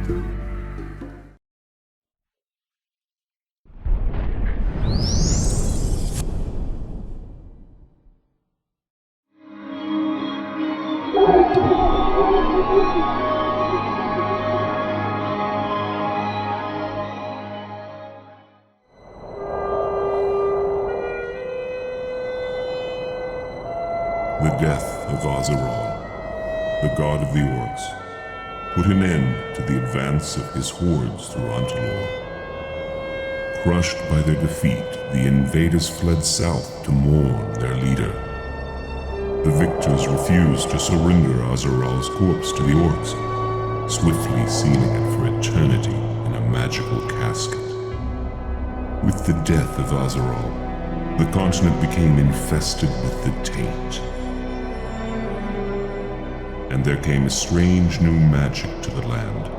The death of Azeral, the god of the orcs, put an end to the advance of his hordes through Antalor. Crushed by their defeat, the invaders fled south to mourn their leader. The victors refused to surrender Azeral's corpse to the orcs, swiftly sealing it for eternity in a magical casket. With the death of Azeral, the continent became infested with the taint. And there came a strange new magic to the land.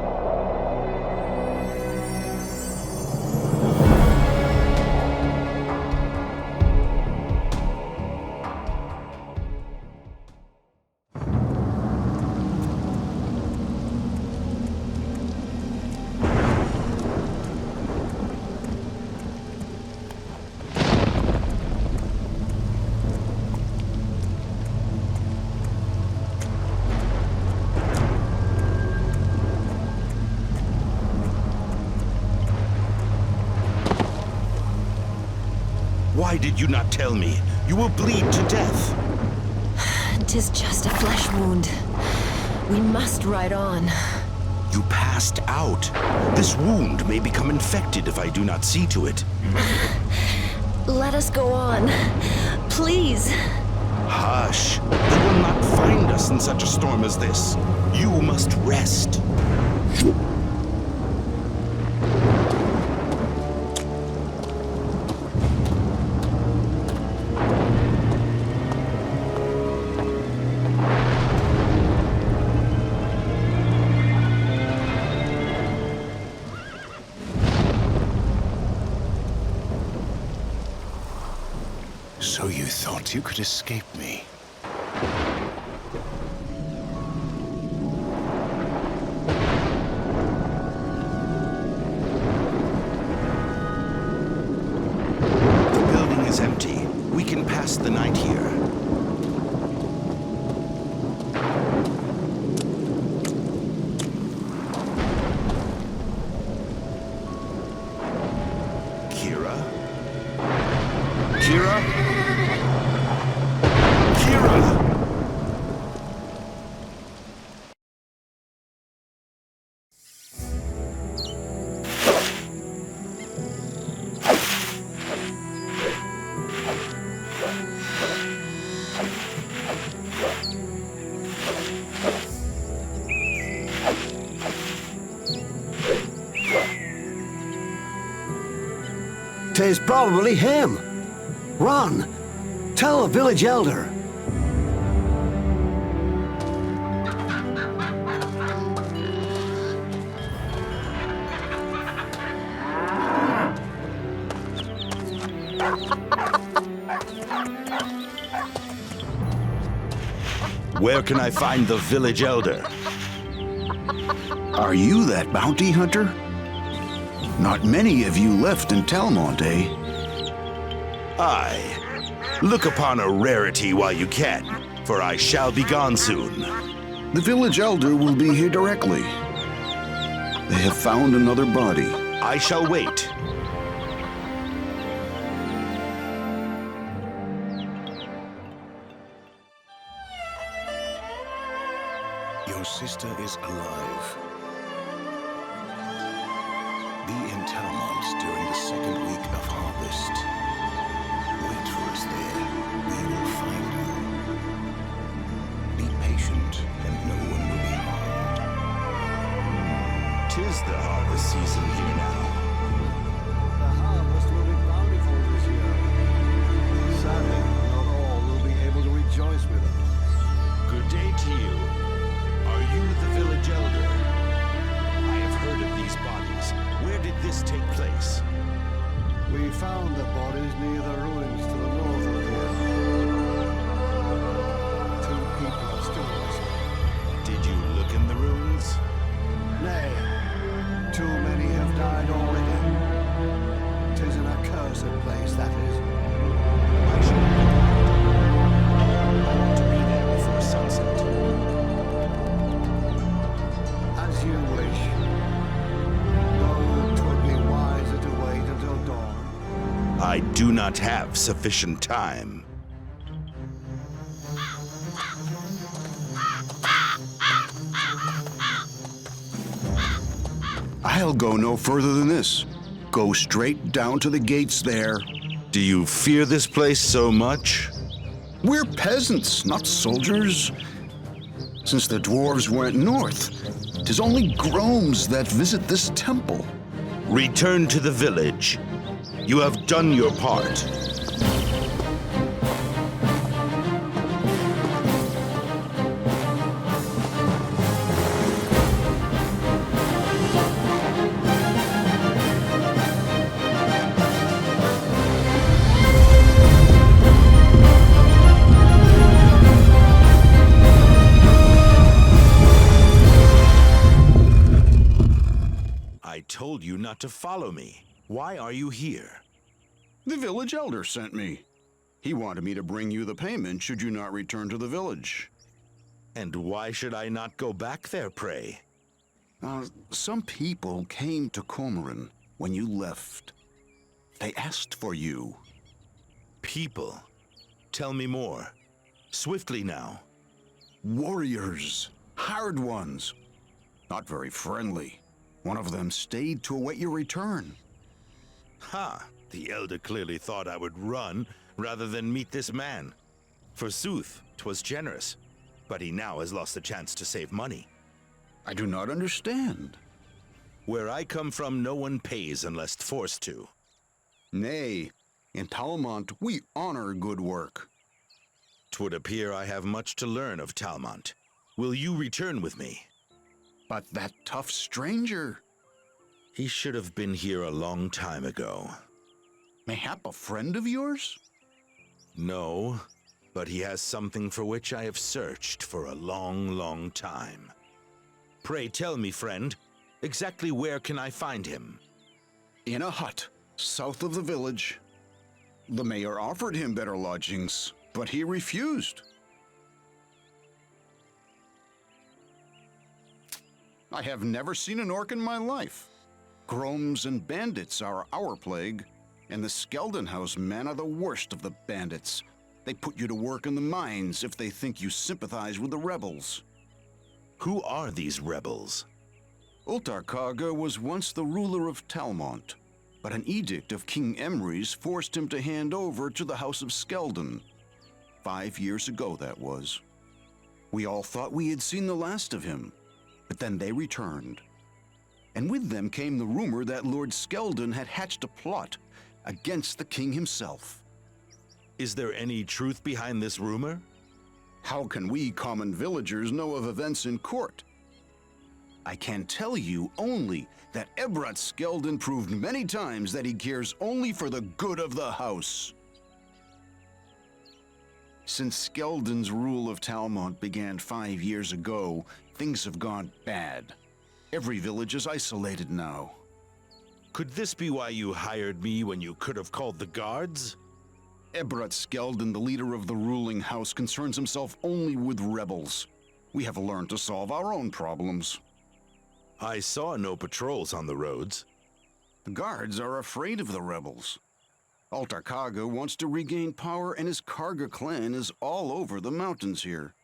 Why did you not tell me? You will bleed to death. 'Tis just a flesh wound. We must ride on. You passed out. This wound may become infected if I do not see to it. Let us go on. Please. Hush. They will not find us in such a storm as this. You must rest. So you thought you could escape me? The building is empty. We can pass the night here. Kira? Kira? Kira! "'Tis probably him. Run! Tell the village elder." Where can I find the village elder? Are you that bounty hunter? Not many of you left in Talmont, eh? Aye. Look upon a rarity while you can, for I shall be gone soon. The village elder will be here directly. They have found another body. I shall wait. Your sister is alive. Be in Talmont during the second week of harvest. Wait for us there. We will find you. Be patient, and no one will be harmed. 'Tis the harvest season here now. The harvest will be bountiful this year. Sadly, not all will be able to rejoice with us. Good day to you. Are you the village elder? I have heard of these bodies. Where did this take place? We found the bodies near the ruins to the north of here. 2 people are still missing. Did you look in the ruins? Nay, do not have sufficient time. I'll go no further than this. Go straight down to the gates there. Do you fear this place so much? We're peasants, not soldiers. Since the dwarves went north, 'tis only Gromes that visit this temple. Return to the village. You have done your part. I told you not to follow me. Why are you here? The village elder sent me. He wanted me to bring you the payment should you not return to the village. And why should I not go back there, pray? Some people came to Cormoran when you left. They asked for you. People? Tell me more. Swiftly now. Warriors. Hard ones. Not very friendly. One of them stayed to await your return. Ha! The elder clearly thought I would run rather than meet this man. Forsooth, 'twas generous, but he now has lost the chance to save money. I do not understand. Where I come from, no one pays unless forced to. Nay, in Talmont we honor good work. 'Twould appear I have much to learn of Talmont. Will you return with me? But that tough stranger, He should have been here a long time ago. mayhap a friend of yours? No, but he has something for which I have searched for a long, long time. Pray tell me, friend, exactly where can I find him? In a hut, south of the village. The mayor offered him better lodgings, but he refused. I have never seen an orc in my life. Gromes and bandits are our plague, and the Skeldon House men are the worst of the bandits. They put you to work in the mines if they think you sympathize with the rebels. Who are these rebels? Ultarkaga was once the ruler of Talmont, but an edict of King Emry's forced him to hand over to the House of Skeldon. 5 years ago, that was. We all thought we had seen the last of him, but then they returned. And with them came the rumor that Lord Skeldon had hatched a plot against the king himself. Is there any truth behind this rumor? How can we common villagers know of events in court? I can tell you only that Ebrat Skeldon proved many times that he cares only for the good of the house. Since Skeldon's rule of Talmont began 5 years ago, things have gone bad. Every village is isolated now. Could this be why you hired me when you could have called the guards? Ebrat Skeldon, the leader of the ruling house, concerns himself only with rebels. We have learned to solve our own problems. I saw no patrols on the roads. The guards are afraid of the rebels. Ultarkaga wants to regain power, and his Karga clan is all over the mountains here.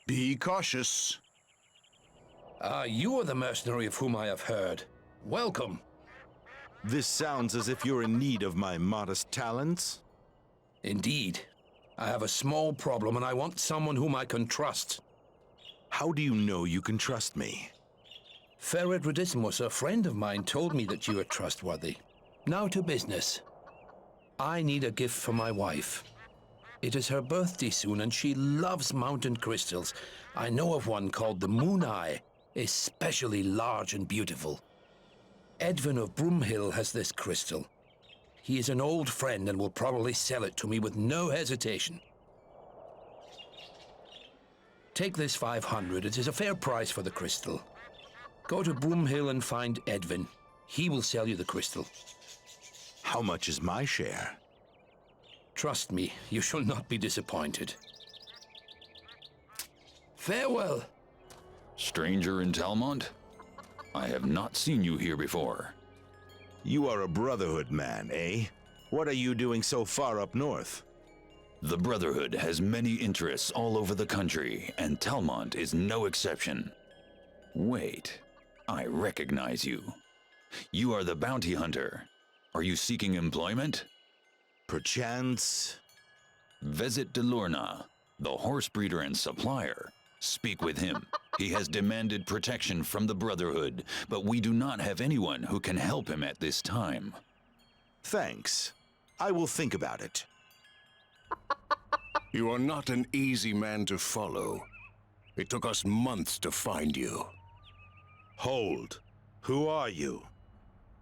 Be cautious. You are the mercenary of whom I have heard. Welcome. This sounds as if you're in need of my modest talents. Indeed. I have a small problem and I want someone whom I can trust. How do you know you can trust me? Ferret Redissimus, a friend of mine, told me that you are trustworthy. Now to business. I need a gift for my wife. It is her birthday soon and she loves mountain crystals. I know of one called the Moon Eye, especially large and beautiful. Edvin of Broomhill has this crystal. He is an old friend and will probably sell it to me with no hesitation. Take this 500. It is a fair price for the crystal. Go to Broomhill and find Edvin. He will sell you the crystal. How much is my share? Trust me, you shall not be disappointed. Farewell. Stranger in Talmont? I have not seen you here before. You are a Brotherhood man, eh? What are you doing so far up north? The Brotherhood has many interests all over the country, and Telmont is no exception. Wait, I recognize you. You are the bounty hunter. Are you seeking employment? Perchance. Visit Delurna, the horse breeder and supplier. Speak with him. He has demanded protection from the Brotherhood, but we do not have anyone who can help him at this time. Thanks. I will think about it. You are not an easy man to follow. It took us months to find you. Hold. Who are you?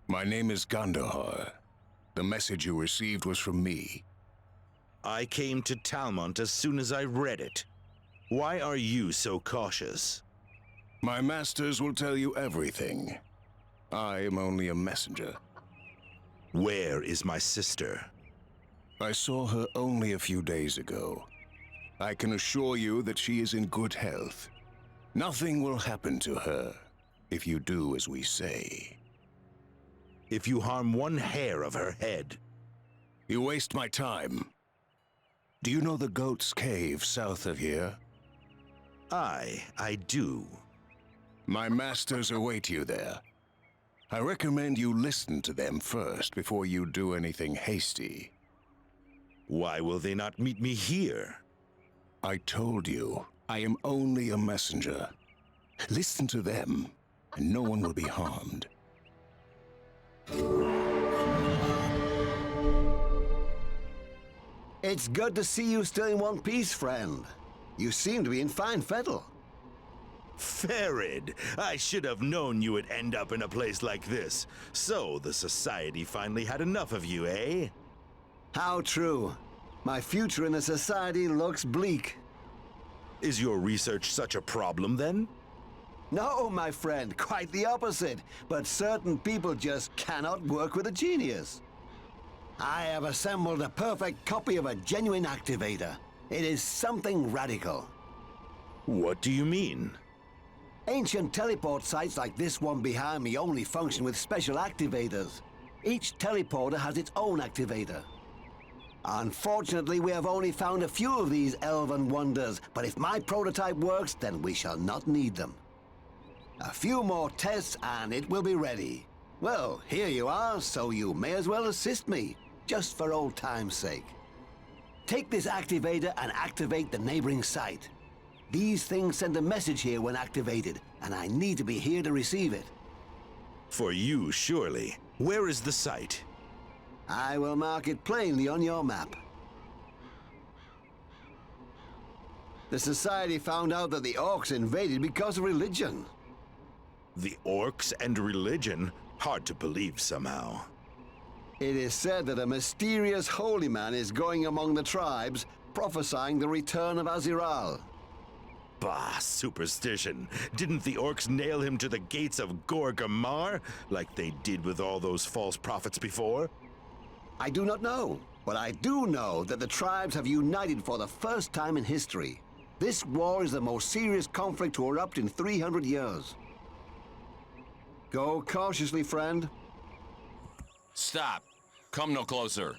My name is Gandahar. The message you received was from me. I came to Talmont as soon as I read it. Why are you so cautious? My masters will tell you everything. I am only a messenger. Where is my sister? I saw her only a few days ago. I can assure you that she is in good health. Nothing will happen to her if you do as we say. If you harm one hair of her head. You waste my time. Do you know the Goat's Cave south of here? I do. My masters await you there. I recommend you listen to them first before you do anything hasty. Why will they not meet me here? I told you, I am only a messenger. Listen to them, and no one will be harmed. It's good to see you still in one piece, friend. You seem to be in fine fettle. Farid, I should have known you would end up in a place like this. So the Society finally had enough of you, eh? How true. My future in the Society looks bleak. Is your research such a problem, then? No, my friend, quite the opposite. But certain people just cannot work with a genius. I have assembled a perfect copy of a genuine activator. It is something radical. What do you mean? Ancient teleport sites like this one behind me only function with special activators. Each teleporter has its own activator. Unfortunately, we have only found a few of these elven wonders, but if my prototype works, then we shall not need them. A few more tests and it will be ready. Well, here you are, so you may as well assist me, just for old time's sake. Take this activator and activate the neighboring site. These things send a message here when activated, and I need to be here to receive it. For you, surely. Where is the site? I will mark it plainly on your map. The Society found out that the orcs invaded because of religion. The orcs and religion? Hard to believe somehow. It is said that a mysterious holy man is going among the tribes, prophesying the return of Aziral. Bah, superstition. Didn't the orcs nail him to the gates of Gorgamar, like they did with all those false prophets before? I do not know, but I do know that the tribes have united for the first time in history. This war is the most serious conflict to erupt in 300 years. Go cautiously, friend. Stop. Come no closer.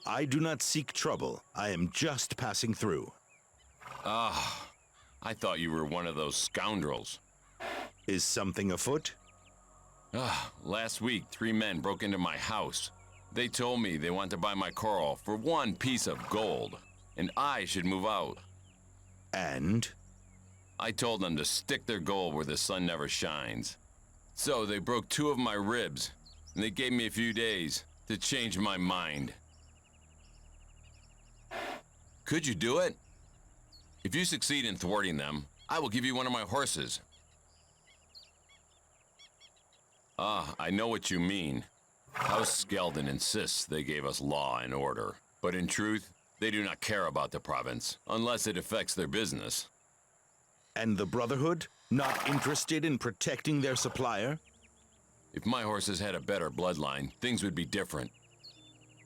I do not seek trouble. I am just passing through. I thought you were one of those scoundrels. Is something afoot? Last week, 3 men broke into my house. They told me they want to buy my coral for 1 piece of gold, and I should move out. And? I told them to stick their gold where the sun never shines. So they broke 2 of my ribs, and they gave me a few days to change my mind. Could you do it? If you succeed in thwarting them, I will give you one of my horses. I know what you mean. House Skeldon insists they gave us law and order, but in truth, they do not care about the province, unless it affects their business. And the Brotherhood? Not interested in protecting their supplier? If my horses had a better bloodline, things would be different.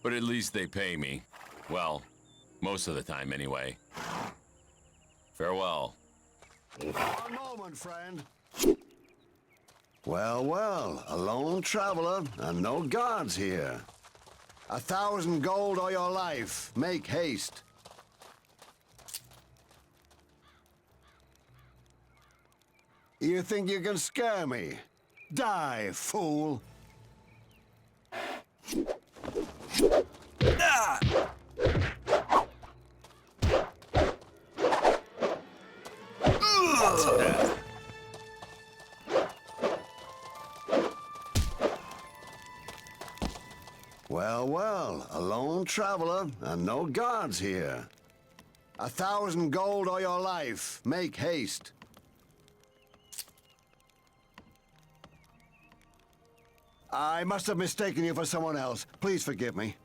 But at least they pay me. Well, most of the time anyway. Farewell. A moment, friend. Well, well, a lone traveler and no guards here. 1,000 gold or your life. Make haste. You think you can scare me? Die, fool! Well, well, a lone traveler and no guards here. 1,000 gold or your life. Make haste. I must have mistaken you for someone else. Please forgive me.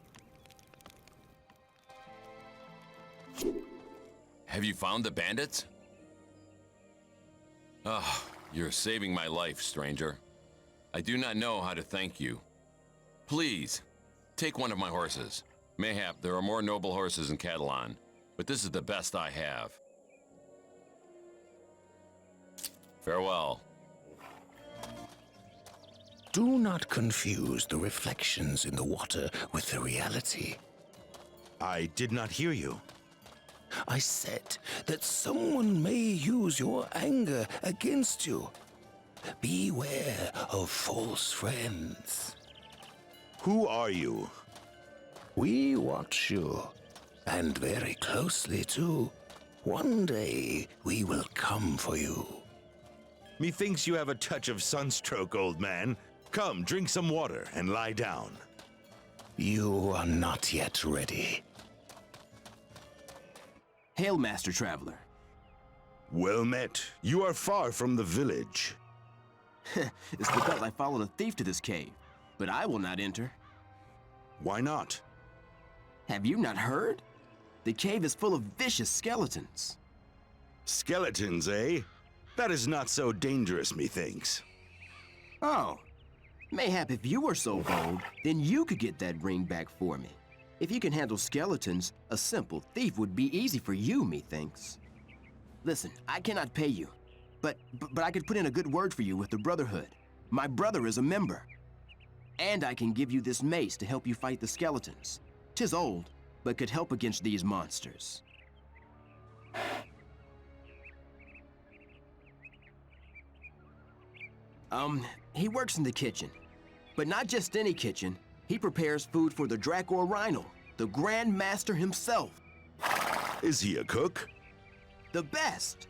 Have you found the bandits? Ah, you're saving my life, stranger. I do not know how to thank you. Please, take one of my horses. Mayhap there are more noble horses in Catalan, but this is the best I have. Farewell. Do not confuse the reflections in the water with the reality. I did not hear you. I said that someone may use your anger against you. Beware of false friends. Who are you? We watch you, and very closely too. One day we will come for you. Methinks you have a touch of sunstroke, old man. Come, drink some water and lie down. You are not yet ready. Hail, Master Traveler. Well met. You are far from the village. It's because I followed a thief to this cave, but I will not enter. Why not? Have you not heard? The cave is full of vicious skeletons. Skeletons, eh? That is not so dangerous, methinks. Oh, mayhap if you were so bold, then you could get that ring back for me. If you can handle skeletons, a simple thief would be easy for you, methinks. Listen, I cannot pay you, but I could put in a good word for you with the Brotherhood. My brother is a member. And I can give you this mace to help you fight the skeletons. 'Tis old, but could help against these monsters. He works in the kitchen. But not just any kitchen. He prepares food for the Dracor Rhino, the Grand Master himself. Is he a cook? The best!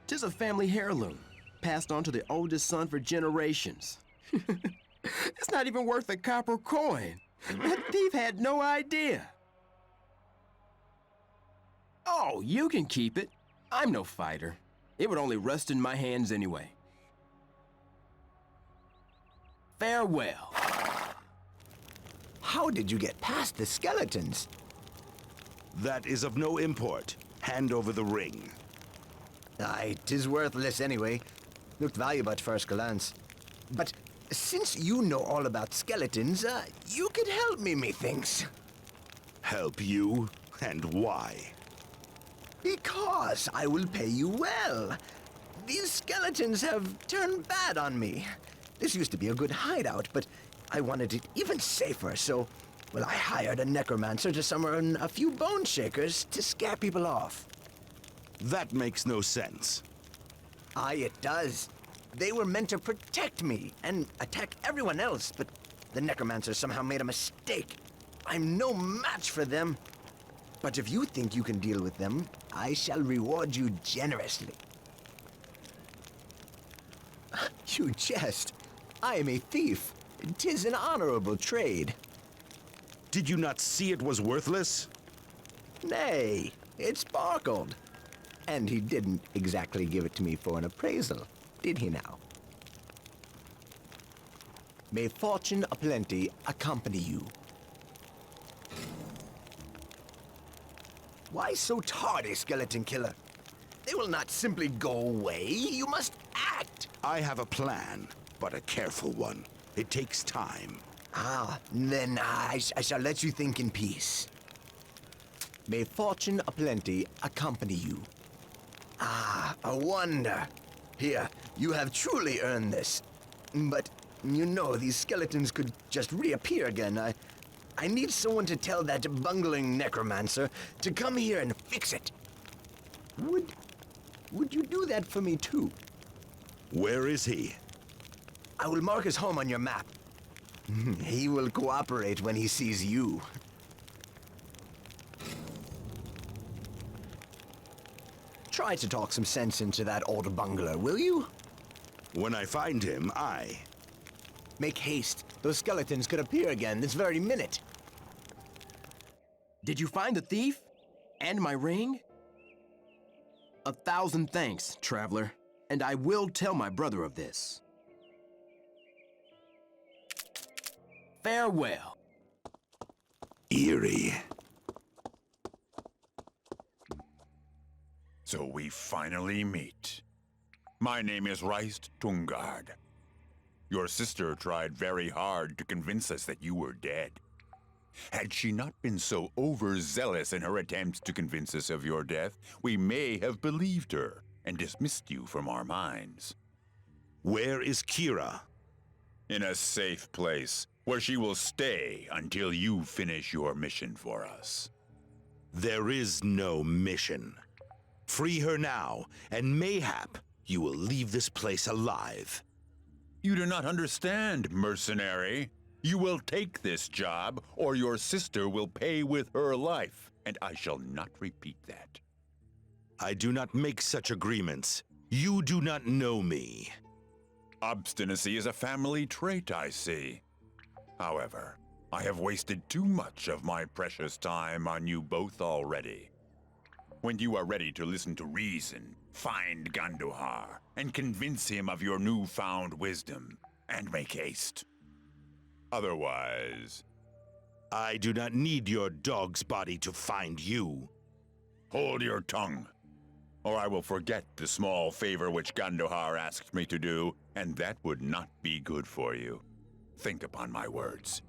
'Tis a family heirloom, passed on to the oldest son for generations. It's not even worth a copper coin. That thief had no idea. Oh, you can keep it. I'm no fighter. It would only rust in my hands anyway. Farewell. How did you get past the skeletons? That is of no import. Hand over the ring. Aye, 'tis worthless anyway. Looked valuable at first glance. But since you know all about skeletons, you could help me, methinks. Help you? And why? Because I will pay you well. These skeletons have turned bad on me. This used to be a good hideout, but I wanted it even safer, so, well, I hired a necromancer to summon a few bone shakers to scare people off. That makes no sense. Aye, it does. They were meant to protect me and attack everyone else, but the necromancer somehow made a mistake. I'm no match for them. But if you think you can deal with them, I shall reward you generously. You jest. I am a thief. 'Tis an honorable trade. Did you not see it was worthless? Nay, it sparkled. And he didn't exactly give it to me for an appraisal, did he now? May fortune aplenty accompany you. Why so tardy, skeleton killer? They will not simply go away. You must act. I have a plan, but a careful one. It takes time. Then I shall let you think in peace. May fortune aplenty accompany you. A wonder. Here, you have truly earned this. But You know, these skeletons could just reappear again. I need someone to tell that bungling necromancer to come here and fix it. Would you do that for me too? Where is he? I will mark his home on your map. He will cooperate when he sees you. Try to talk some sense into that old bungler, will you? When I find him, I... Make haste. Those skeletons could appear again this very minute. Did you find the thief? And my ring? 1,000 thanks, traveler. And I will tell my brother of this. Farewell. Eerie. So we finally meet. My name is Reist Tungard. Your sister tried very hard to convince us that you were dead. Had she not been so overzealous in her attempts to convince us of your death, we may have believed her and dismissed you from our minds. Where is Kira? In a safe place, where she will stay until you finish your mission for us. There is no mission. Free her now, and mayhap you will leave this place alive. You do not understand, mercenary. You will take this job, or your sister will pay with her life, and I shall not repeat that. I do not make such agreements. You do not know me. Obstinacy is a family trait, I see. However, I have wasted too much of my precious time on you both already. When you are ready to listen to reason, find Ganduhar and convince him of your newfound wisdom, and make haste. Otherwise... I do not need your dog's body to find you. Hold your tongue, or I will forget the small favor which Ganduhar asked me to do, and that would not be good for you. Think upon my words.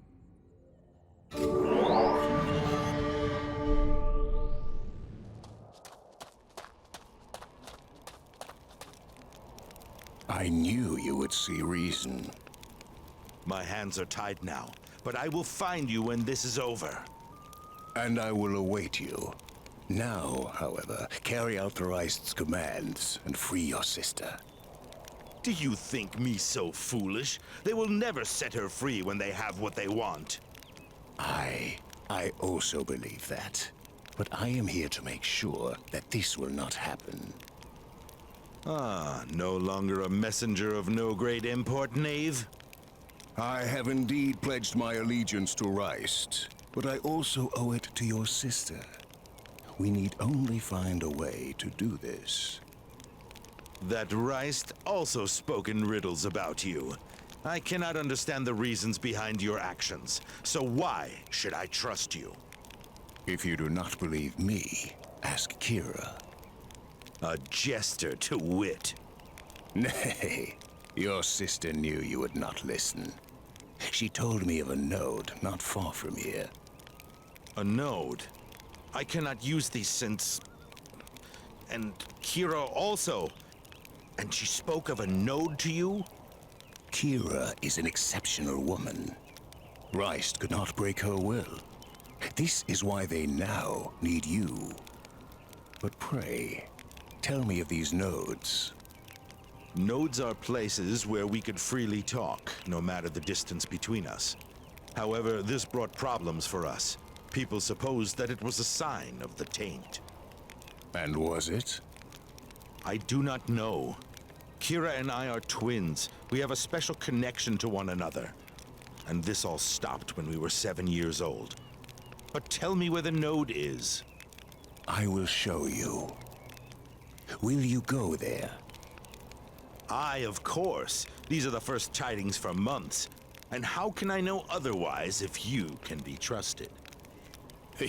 I knew you would see reason. My hands are tied now, but I will find you when this is over. And I will await you. Now, however, carry out the Reist's commands and free your sister. Do you think me so foolish? They will never set her free when they have what they want. I also believe that. But I am here to make sure that this will not happen. Ah, no longer a messenger of no great import, knave? I have indeed pledged my allegiance to Reist, but I also owe it to your sister. We need only find a way to do this. That Reist also spoke in riddles about you. I cannot understand the reasons behind your actions, so why should I trust you? If you do not believe me, ask Kira. A jester to wit. Nay, your sister knew you would not listen. She told me of a node not far from here. A node? I cannot use these since... And Kira also. And she spoke of a node to you? Kira is an exceptional woman. Reist could not break her will. This is why they now need you. But pray, tell me of these nodes. Nodes are places where we could freely talk, no matter the distance between us. However, this brought problems for us. People supposed that it was a sign of the taint. And was it? I do not know. Kira and I are twins. We have a special connection to one another. And this all stopped when we were 7 years old. But tell me where the node is. I will show you. Will you go there? Aye, of course. These are the first tidings for months. And how can I know otherwise if you can be trusted?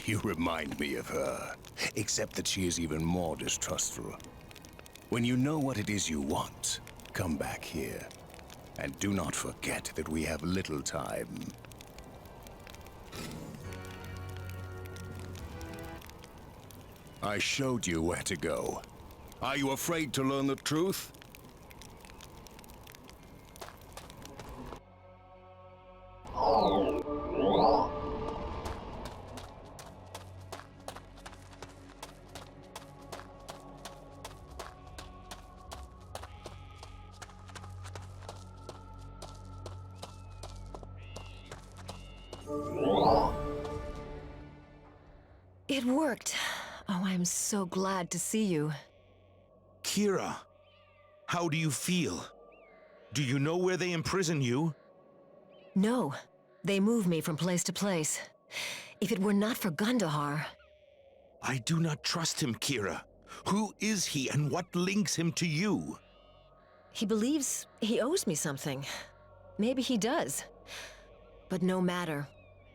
You remind me of her, except that she is even more distrustful. When you know what it is you want, come back here. And do not forget that we have little time. I showed you where to go. Are you afraid to learn the truth? It worked. Oh, I'm so glad to see you. Kira, how do you feel? Do you know where they imprison you? No, they move me from place to place. If it were not for Gundahar... I do not trust him, Kira. Who is he and what links him to you? He believes he owes me something. Maybe he does. But no matter.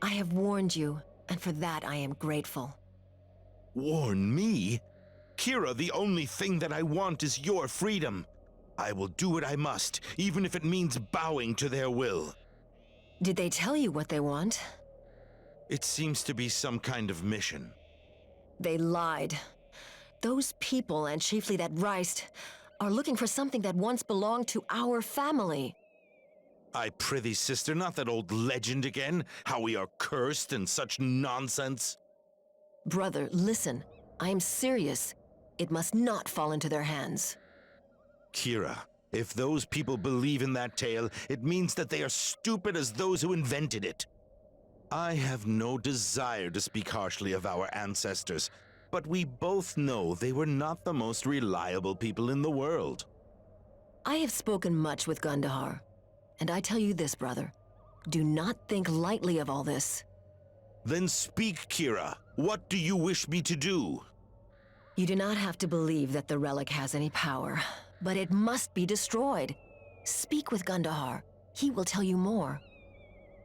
I have warned you, and for that I am grateful. Warn me? Kira, the only thing that I want is your freedom. I will do what I must, even if it means bowing to their will. Did they tell you what they want? It seems to be some kind of mission. They lied. Those people, and chiefly that Reist, are looking for something that once belonged to our family. I prithee, sister, not that old legend again, how we are cursed and such nonsense. Brother, listen. I am serious. It must not fall into their hands. Kira, if those people believe in that tale, it means that they are stupid as those who invented it. I have no desire to speak harshly of our ancestors, but we both know they were not the most reliable people in the world. I have spoken much with Gundahar, and I tell you this, brother. Do not think lightly of all this. Then speak, Kira. What do you wish me to do? You do not have to believe that the relic has any power, but it must be destroyed. Speak with Gundahar. He will tell you more.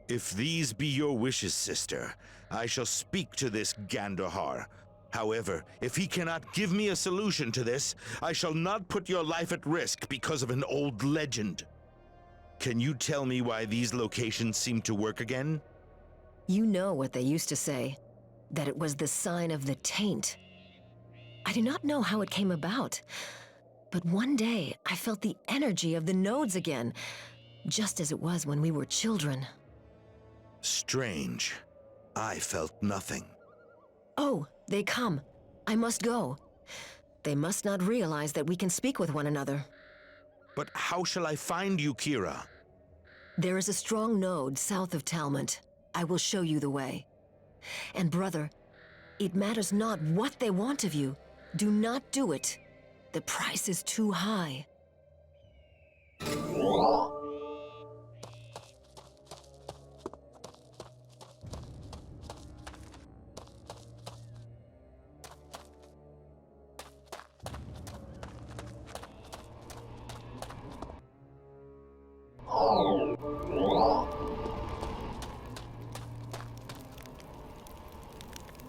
If these be your wishes, sister, I shall speak to this Gandahar. However, if he cannot give me a solution to this, I shall not put your life at risk because of an old legend. Can you tell me why these locations seem to work again? You know what they used to say, that it was the sign of the taint. I do not know how it came about, but one day I felt the energy of the nodes again, just as it was when we were children. Strange. I felt nothing. Oh, they come. I must go. They must not realize that we can speak with one another. But how shall I find you, Kira? There is a strong node south of Talmont. I will show you the way. And brother, it matters not what they want of you. Do not do it. The price is too high.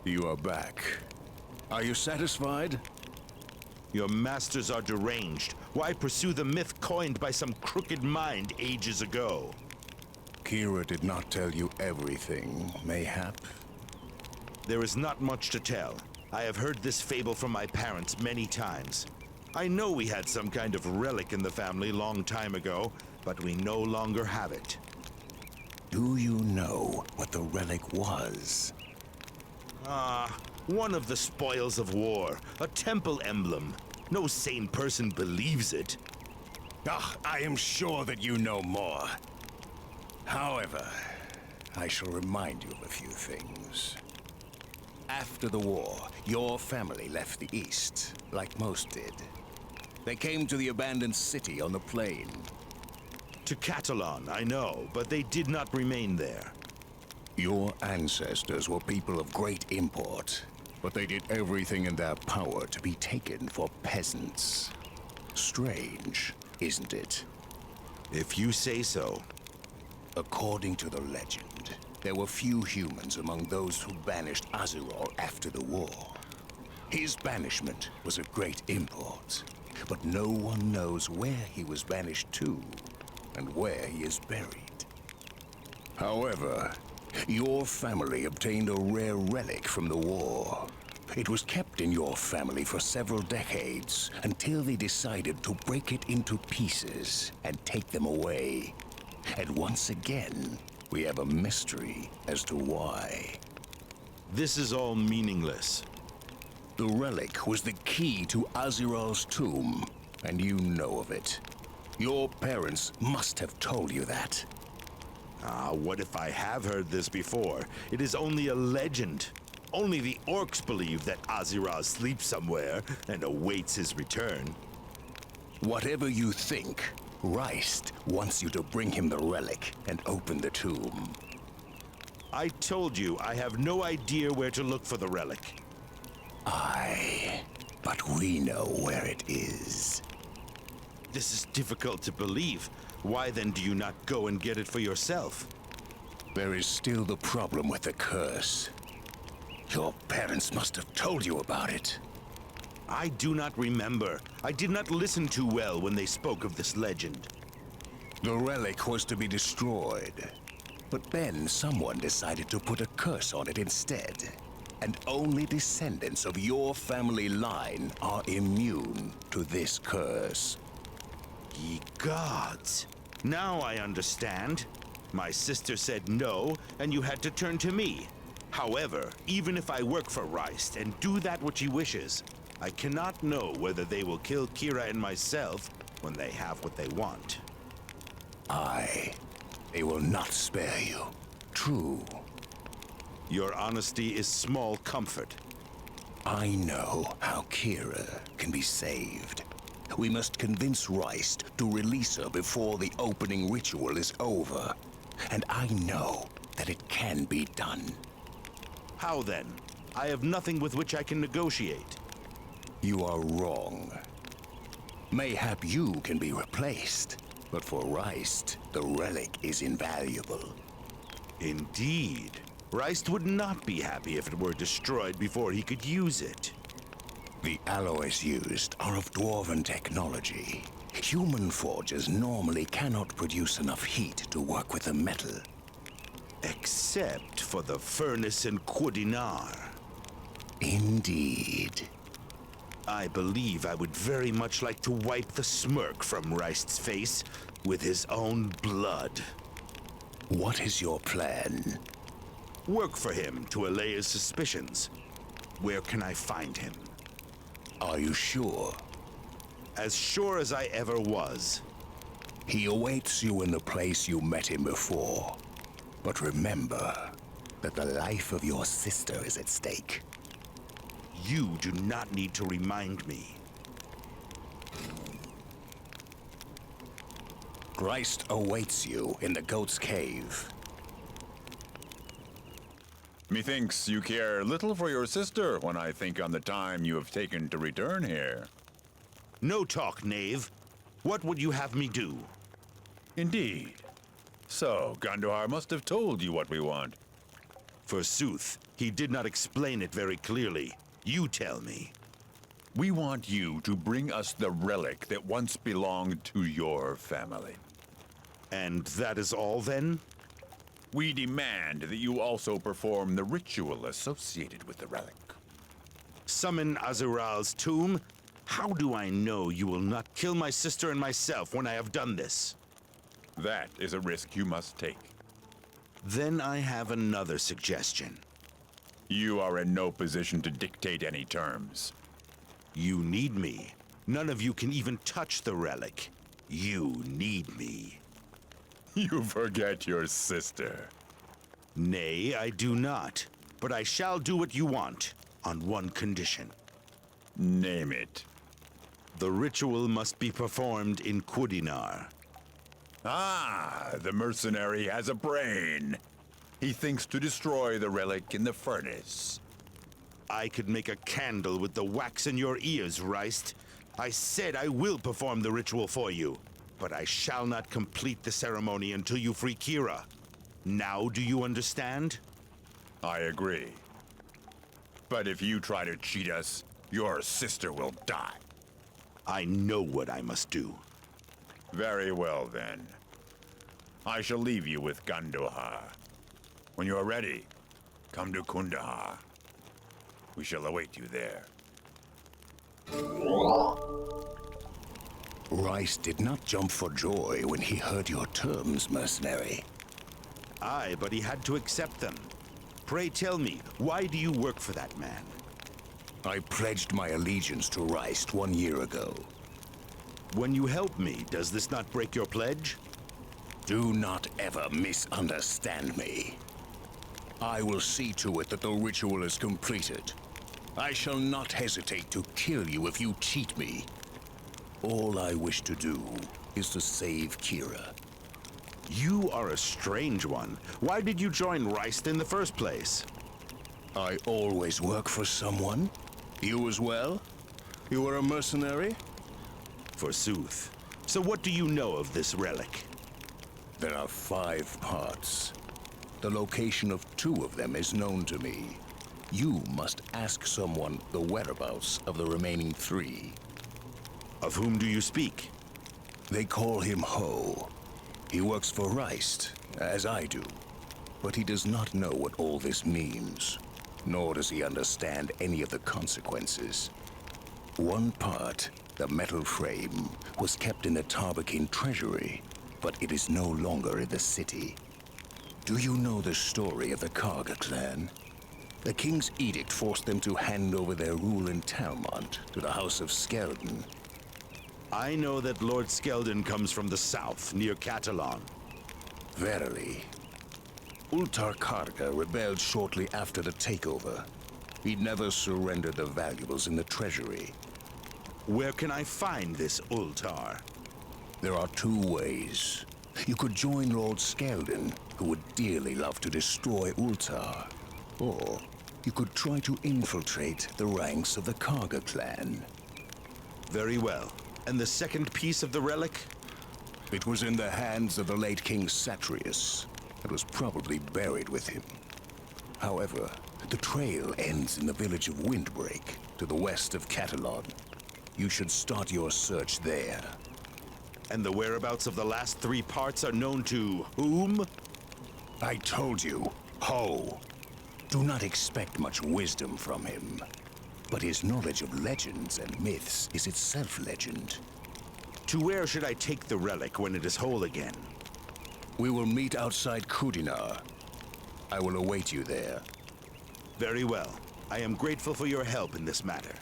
You are back. Are you satisfied? Your masters are deranged. Why pursue the myth coined by some crooked mind ages ago? Kira did not tell you everything, mayhap? There is not much to tell. I have heard this fable from my parents many times. I know we had some kind of relic in the family long time ago, but we no longer have it. Do you know what the relic was? One of the spoils of war, a temple emblem. No sane person believes it. I am sure that you know more. However, I shall remind you of a few things. After the war, your family left the East, like most did. They came to the abandoned city on the plain. To Catalan, I know, but they did not remain there. Your ancestors were people of great import, but they did everything in their power to be taken for peasants. Strange, isn't it? If you say so. According to the legend, there were few humans among those who banished Azerol after the war. His banishment was of great import, but no one knows where he was banished to and where he is buried. However, your family obtained a rare relic from the war. It was kept in your family for several decades until they decided to break it into pieces and take them away. And once again, we have a mystery as to why. This is all meaningless. The relic was the key to Azeral's tomb, and you know of it. Your parents must have told you that. What if I have heard this before? It is only a legend. Only the orcs believe that Aziraz sleeps somewhere and awaits his return. Whatever you think, Reist wants you to bring him the relic and open the tomb. I told you I have no idea where to look for the relic. Aye, but we know where it is. This is difficult to believe. Why then do you not go and get it for yourself? There is still the problem with the curse. Your parents must have told you about it. I do not remember. I did not listen too well when they spoke of this legend. The relic was to be destroyed. But then someone decided to put a curse on it instead. And only descendants of your family line are immune to this curse. Ye gods! Now I understand. My sister said no, and you had to turn to me. However, even if I work for Reist and do that which he wishes, I cannot know whether they will kill Kira and myself when they have what they want. Aye, they will not spare you. True. Your honesty is small comfort. I know how Kira can be saved. We must convince Reist to release her before the opening ritual is over. And I know that it can be done. How then? I have nothing with which I can negotiate. You are wrong. Mayhap you can be replaced, but for Reist, the relic is invaluable. Indeed. Reist would not be happy if it were destroyed before he could use it. The alloys used are of dwarven technology. Human forges normally cannot produce enough heat to work with the metal. Except for the furnace in Qudinar. Indeed. I believe I would very much like to wipe the smirk from Reist's face with his own blood. What is your plan? Work for him to allay his suspicions. Where can I find him? Are you sure? As sure as I ever was. He awaits you in the place you met him before. But remember that the life of your sister is at stake. You do not need to remind me. Reist awaits you in the Goat's Cave. Methinks you care little for your sister when I think on the time you have taken to return here. No talk, knave. What would you have me do? Indeed. So, Gondohar must have told you what we want. Forsooth, he did not explain it very clearly. You tell me. We want you to bring us the relic that once belonged to your family. And that is all then? We demand that you also perform the ritual associated with the relic. Summon Azural's tomb? How do I know you will not kill my sister and myself when I have done this? That is a risk you must take. Then I have another suggestion. You are in no position to dictate any terms. You need me. None of you can even touch the relic. You need me. You forget your sister. Nay, I do not. But I shall do what you want, on one condition. Name it. The ritual must be performed in Qudinar. Ah, the mercenary has a brain. He thinks to destroy the relic in the furnace. I could make a candle with the wax in your ears, Reist. I said I will perform the ritual for you, but I shall not complete the ceremony until you free Kira. Now do you understand? I agree. But if you try to cheat us, your sister will die. I know what I must do. Very well, then. I shall leave you with Gondohar. When you are ready, come to Kundahar. We shall await you there. Reist did not jump for joy when he heard your terms, mercenary. Aye, but he had to accept them. Pray tell me, why do you work for that man? I pledged my allegiance to Reist 1 year ago. When you help me, does this not break your pledge? Do not ever misunderstand me. I will see to it that the ritual is completed. I shall not hesitate to kill you if you cheat me. All I wish to do is to save Kira. You are a strange one. Why did you join Reist in the first place? I always work for someone. You as well? You were a mercenary? Forsooth. So what do you know of this relic? There are 5 parts. The location of 2 of them is known to me. You must ask someone the whereabouts of the remaining 3. Of whom do you speak? They call him Ho. He works for Reist, as I do. But he does not know what all this means, nor does he understand any of the consequences. One part, the metal frame, was kept in the Tarbakin treasury, but it is no longer in the city. Do you know the story of the Karga clan? The king's edict forced them to hand over their rule in Talmont to the House of Skeldon. I know that Lord Skeldon comes from the south, near Catalan. Verily. Ultar Karga rebelled shortly after the takeover. He never surrendered the valuables in the treasury. Where can I find this Ultar? There are 2 ways. You could join Lord Skeldon, who would dearly love to destroy Ultar. Or you could try to infiltrate the ranks of the Karga clan. Very well. And the second piece of the relic? It was in the hands of the late King Satrius, and was probably buried with him. However, the trail ends in the village of Windbreak, to the west of Catalan. You should start your search there. And the whereabouts of the last 3 parts are known to whom? I told you, Ho. Do not expect much wisdom from him. But his knowledge of legends and myths is itself legend. To where should I take the relic when it is whole again? We will meet outside Kudinar. I will await you there. Very well. I am grateful for your help in this matter.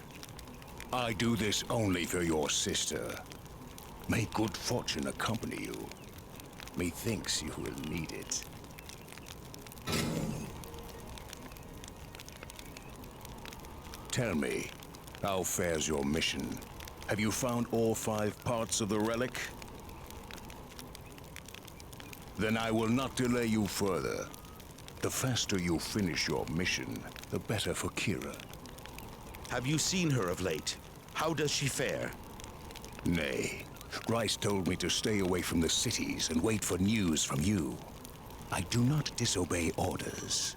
I do this only for your sister. May good fortune accompany you. Methinks you will need it. Tell me, how fares your mission? Have you found all 5 parts of the relic? Then I will not delay you further. The faster you finish your mission, the better for Kira. Have you seen her of late? How does she fare? Nay. Rice told me to stay away from the cities and wait for news from you. I do not disobey orders.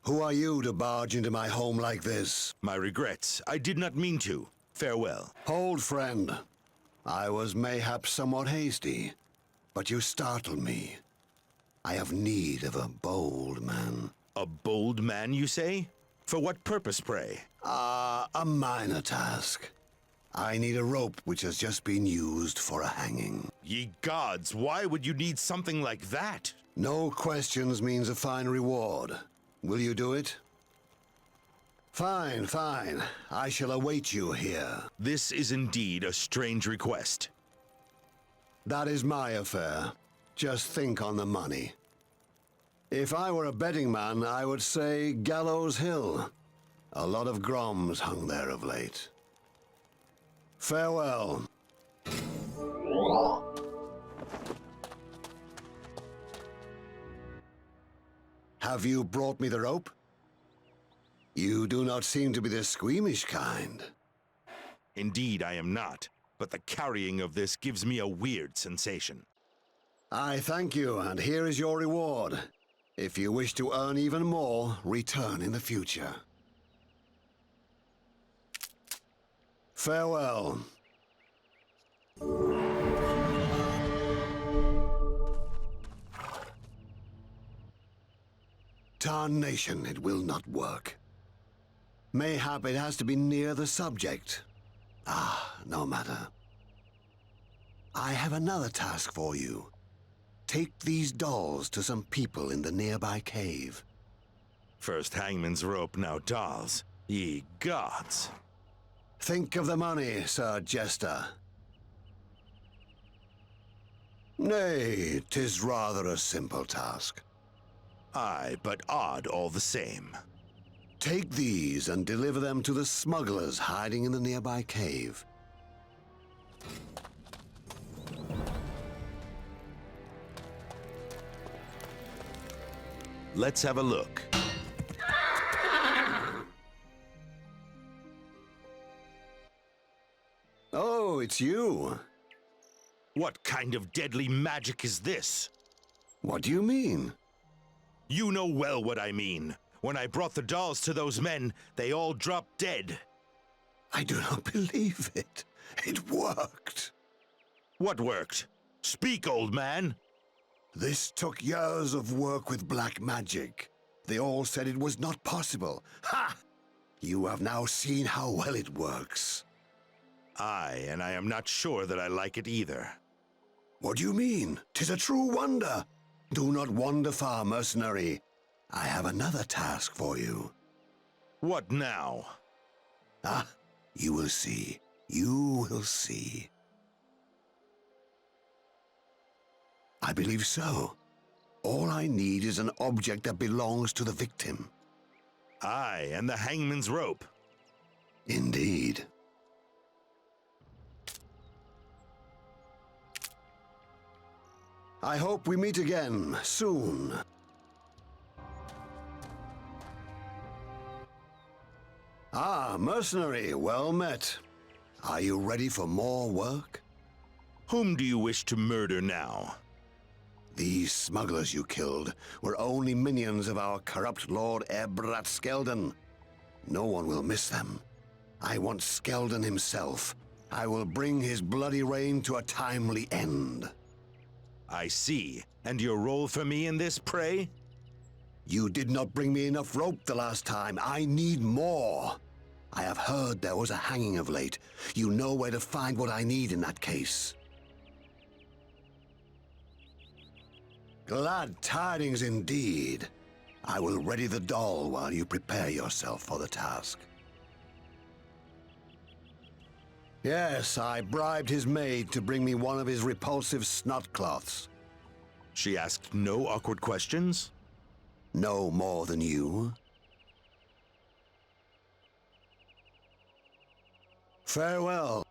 Who are you to barge into my home like this? My regrets. I did not mean to. Farewell. Hold, friend. I was mayhap somewhat hasty, but you startled me. I have need of a bold man. A bold man, you say? For what purpose, pray? A minor task. I need a rope which has just been used for a hanging. Ye gods, why would you need something like that? No questions means a fine reward. Will you do it? Fine, fine. I shall await you here. This is indeed a strange request. That is my affair. Just think on the money. If I were a betting man, I would say Gallows Hill. A lot of groms hung there of late. Farewell. Have you brought me the rope? You do not seem to be the squeamish kind. Indeed, I am not. But the carrying of this gives me a weird sensation. I thank you, and here is your reward. If you wish to earn even more, return in the future. Farewell. Tarnation, it will not work. Mayhap it has to be near the subject. No matter. I have another task for you. Take these dolls to some people in the nearby cave. First hangman's rope, now dolls. Ye gods. Think of the money, Sir Jester. Nay, 'tis rather a simple task. Aye, but odd all the same. Take these and deliver them to the smugglers hiding in the nearby cave. Let's have a look. Oh, it's you. What kind of deadly magic is this? What do you mean? You know well what I mean. When I brought the dolls to those men, they all dropped dead. I do not believe it. It worked. What worked? Speak, old man. This took years of work with black magic. They all said it was not possible. Ha! You have now seen how well it works. Aye, and I am not sure that I like it either. What do you mean? 'Tis a true wonder. Do not wander far, mercenary. I have another task for you. What now? Ah, you will see. You will see. I believe so. All I need is an object that belongs to the victim. Aye, and the hangman's rope. Indeed. I hope we meet again soon. Ah, mercenary, well met. Are you ready for more work? Whom do you wish to murder now? These smugglers you killed were only minions of our corrupt Lord Erbrat Skeldon. No one will miss them. I want Skeldon himself. I will bring his bloody reign to a timely end. I see. And your role for me in this, pray? You did not bring me enough rope the last time. I need more. I have heard there was a hanging of late. You know where to find what I need in that case. Glad tidings indeed. I will ready the doll while you prepare yourself for the task. Yes, I bribed his maid to bring me one of his repulsive snot cloths. She asked no awkward questions? No more than you. Farewell.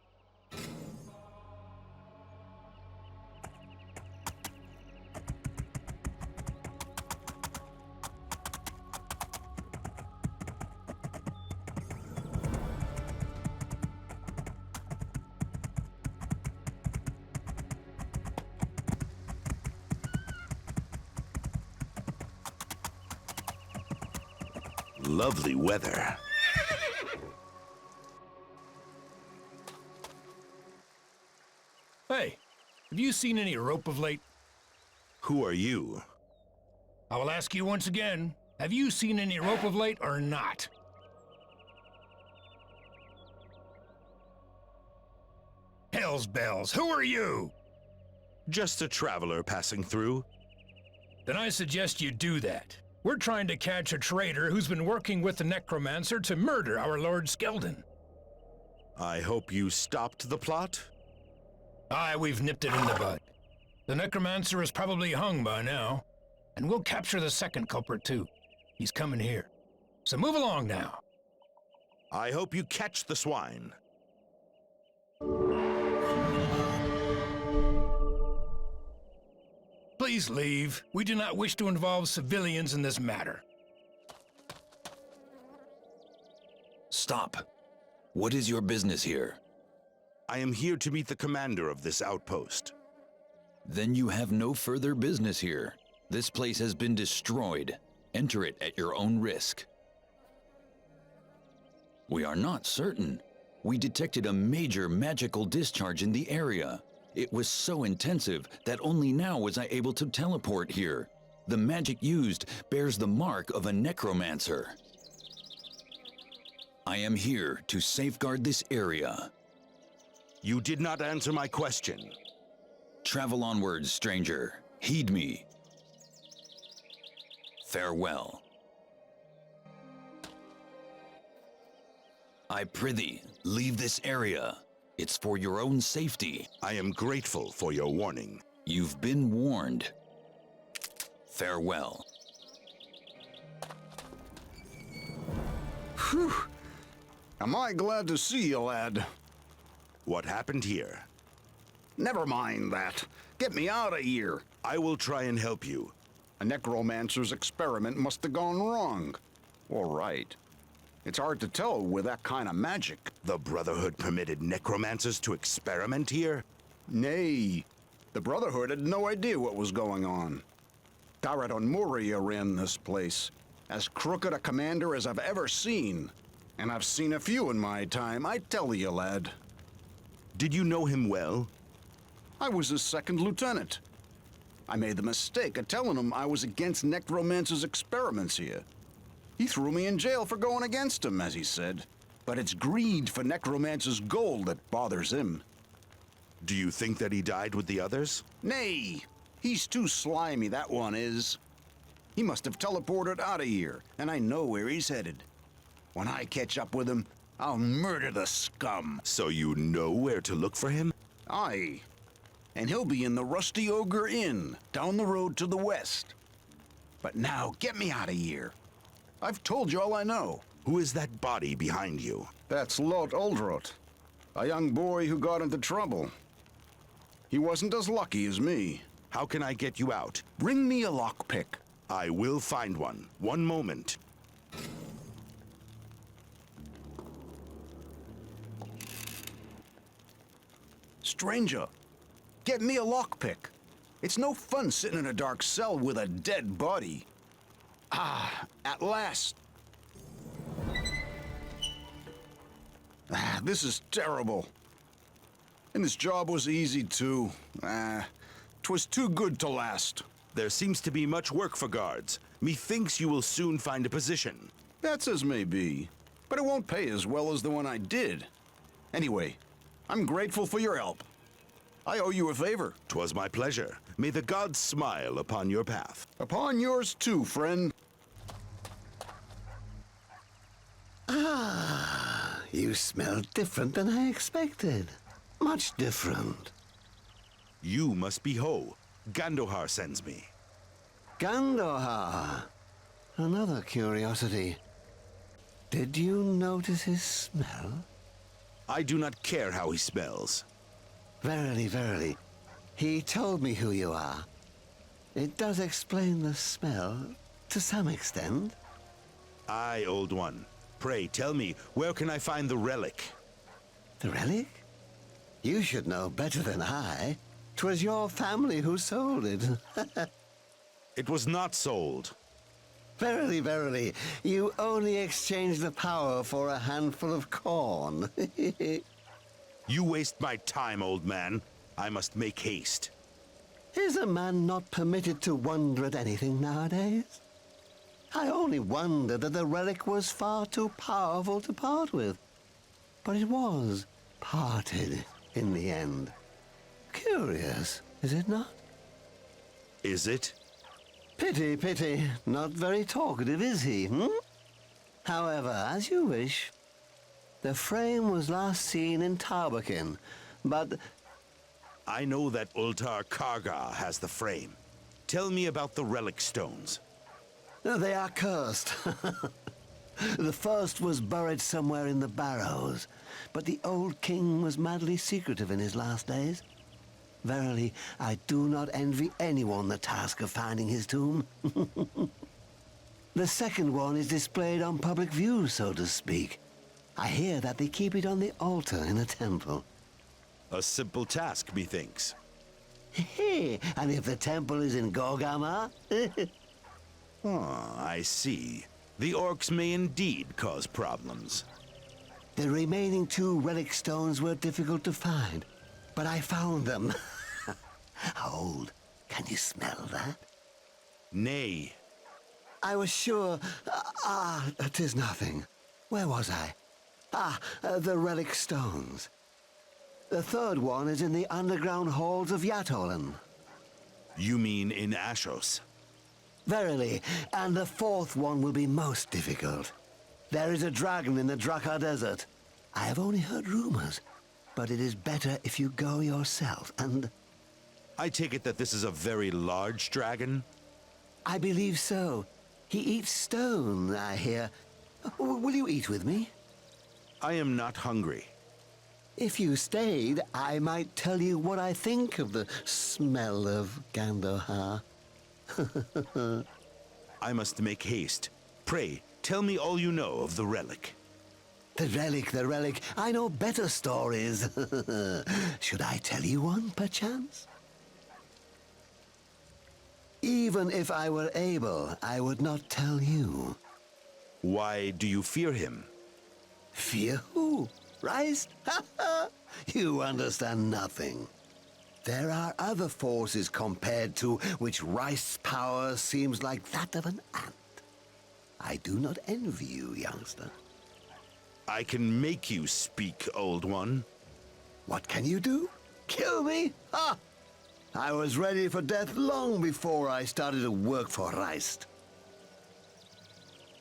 Lovely weather. Hey, have you seen any rope of late? Who are you? I will ask you once again, have you seen any rope of late or not? Hell's bells, who are you? Just a traveler passing through. Then I suggest you do that. We're trying to catch a traitor who's been working with the necromancer to murder our Lord Skeldon. I hope you stopped the plot? Aye, we've nipped it in the bud. The necromancer is probably hung by now, and we'll capture the second culprit too. He's coming here. So move along now. I hope you catch the swine. Please leave. We do not wish to involve civilians in this matter. Stop. What is your business here? I am here to meet the commander of this outpost. Then you have no further business here. This place has been destroyed. Enter it at your own risk. We are not certain. We detected a major magical discharge in the area. It was so intensive that only now was I able to teleport here. The magic used bears the mark of a necromancer. I am here to safeguard this area. You did not answer my question. Travel onwards, stranger. Heed me. Farewell. I prithee, leave this area. It's for your own safety. I am grateful for your warning. You've been warned. Farewell. Whew. Am I glad to see you, lad. What happened here? Never mind that. Get me out of here. I will try and help you. A necromancer's experiment must have gone wrong. All right. It's hard to tell with that kind of magic. The Brotherhood permitted necromancers to experiment here? Nay. The Brotherhood had no idea what was going on. Taradon Muria ran this place. As crooked a commander as I've ever seen. And I've seen a few in my time, I tell you, lad. Did you know him well? I was his second lieutenant. I made the mistake of telling him I was against necromancer's experiments here. He threw me in jail for going against him, as he said. But it's greed for necromancer's gold that bothers him. Do you think that he died with the others? Nay, he's too slimy, that one is. He must have teleported out of here, and I know where he's headed. When I catch up with him, I'll murder the scum. So you know where to look for him? Aye. And he'll be in the Rusty Ogre Inn, down the road to the west. But now, get me out of here. I've told you all I know. Who is that body behind you? That's Lot Uldrot, a young boy who got into trouble. He wasn't as lucky as me. How can I get you out? Bring me a lockpick. I will find one. One moment. Stranger, get me a lockpick. It's no fun sitting in a dark cell with a dead body. Ah, at last. This is terrible. And this job was easy too. 'Twas too good to last. There seems to be much work for guards. Methinks you will soon find a position. That's as may be, but it won't pay as well as the one I did. Anyway, I'm grateful for your help. I owe you a favor. 'Twas my pleasure. May the gods smile upon your path. Upon yours too, friend. Ah, you smell different than I expected. Much different. You must be Ho. Gandohar sends me. Gandohar. Another curiosity. Did you notice his smell? I do not care how he smells. Verily, verily. He told me who you are. It does explain the smell, to some extent. Aye, old one. Pray, tell me, where can I find the relic? The relic? You should know better than I. 'Twas your family who sold it. It was not sold. Verily, verily. You only exchanged the power for a handful of corn. You waste my time, old man. I must make haste. Is a man not permitted to wonder at anything nowadays? I only wondered that the relic was far too powerful to part with. But it was parted in the end. Curious, is it not? Is it? Pity, pity. Not very talkative, is he, However, as you wish. The frame was last seen in Tarbakin, but... I know that Ultar Karga has the frame. Tell me about the relic stones. They are cursed. The first was buried somewhere in the barrows, but the old king was madly secretive in his last days. Verily, I do not envy anyone the task of finding his tomb. The second one is displayed on public view, so to speak. I hear that they keep it on the altar in a temple. A simple task, methinks. And if the temple is in Gorgama? I see. The orcs may indeed cause problems. The remaining 2 relic stones were difficult to find, but I found them. Hold, can you smell that? Nay. I was sure... 'tis nothing. Where was I? The relic stones. The third one is in the underground halls of Yatolan. You mean in Ashos? Verily, and the fourth one will be most difficult. There is a dragon in the Drakar Desert, I have only heard rumors, but it is better if you go yourself, and... I take it that this is a very large dragon? I believe so. He eats stone, I hear. Will you eat with me? I am not hungry. If you stayed, I might tell you what I think of the smell of Gandohar. I must make haste. Pray, tell me all you know of the relic. The relic, the relic. I know better stories. Should I tell you one, perchance? Even if I were able, I would not tell you. Why do you fear him? Fear who? Reist? You understand nothing. There are other forces compared to which Reist's power seems like that of an ant. I do not envy you, youngster. I can make you speak, old one. What can you do? Kill me? Ha! I was ready for death long before I started to work for Reist.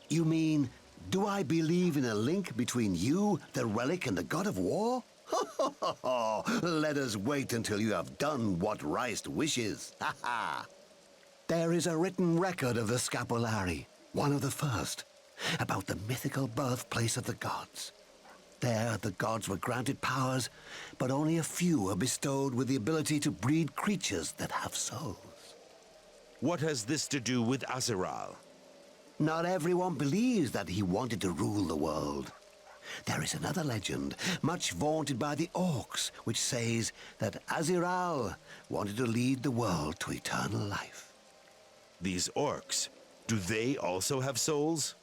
You mean, do I believe in a link between you, the relic, and the god of war? Let us wait until you have done what Reist wishes. Ha ha! There is a written record of the Scapulari, one of the first, about the mythical birthplace of the gods. There, the gods were granted powers, but only a few are bestowed with the ability to breed creatures that have souls. What has this to do with Aziral? Not everyone believes that he wanted to rule the world. There is another legend, much vaunted by the orcs, which says that Aziral wanted to lead the world to eternal life. These orcs, do they also have souls?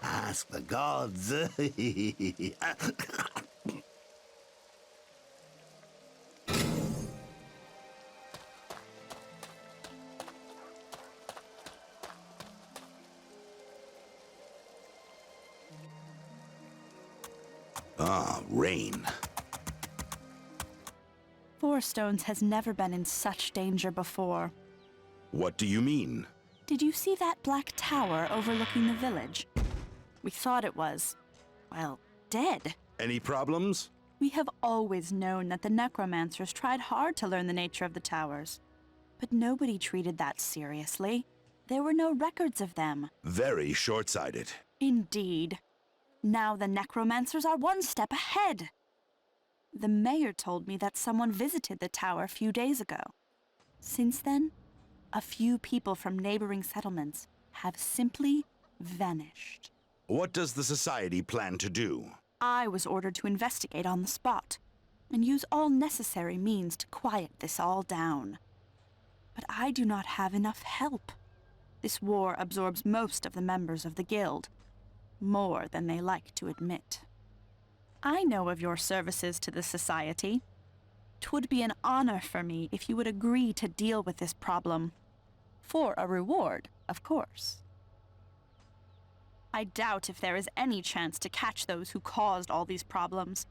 Ask the gods. Ah, rain. Four Stones has never been in such danger before. What do you mean? Did you see that black tower overlooking the village? We thought it was, well, dead. Any problems? We have always known that the necromancers tried hard to learn the nature of the towers. But nobody treated that seriously. There were no records of them. Very short-sighted. Indeed. Now the necromancers are one step ahead. The mayor told me that someone visited the tower a few days ago. Since then, a few people from neighboring settlements have simply vanished. What does the society plan to do? I was ordered to investigate on the spot and use all necessary means to quiet this all down. But I do not have enough help. This war absorbs most of the members of the guild, more than they like to admit. I know of your services to the society. 'Twould be an honor for me if you would agree to deal with this problem. For a reward, of course. I doubt if there is any chance to catch those who caused all these problems.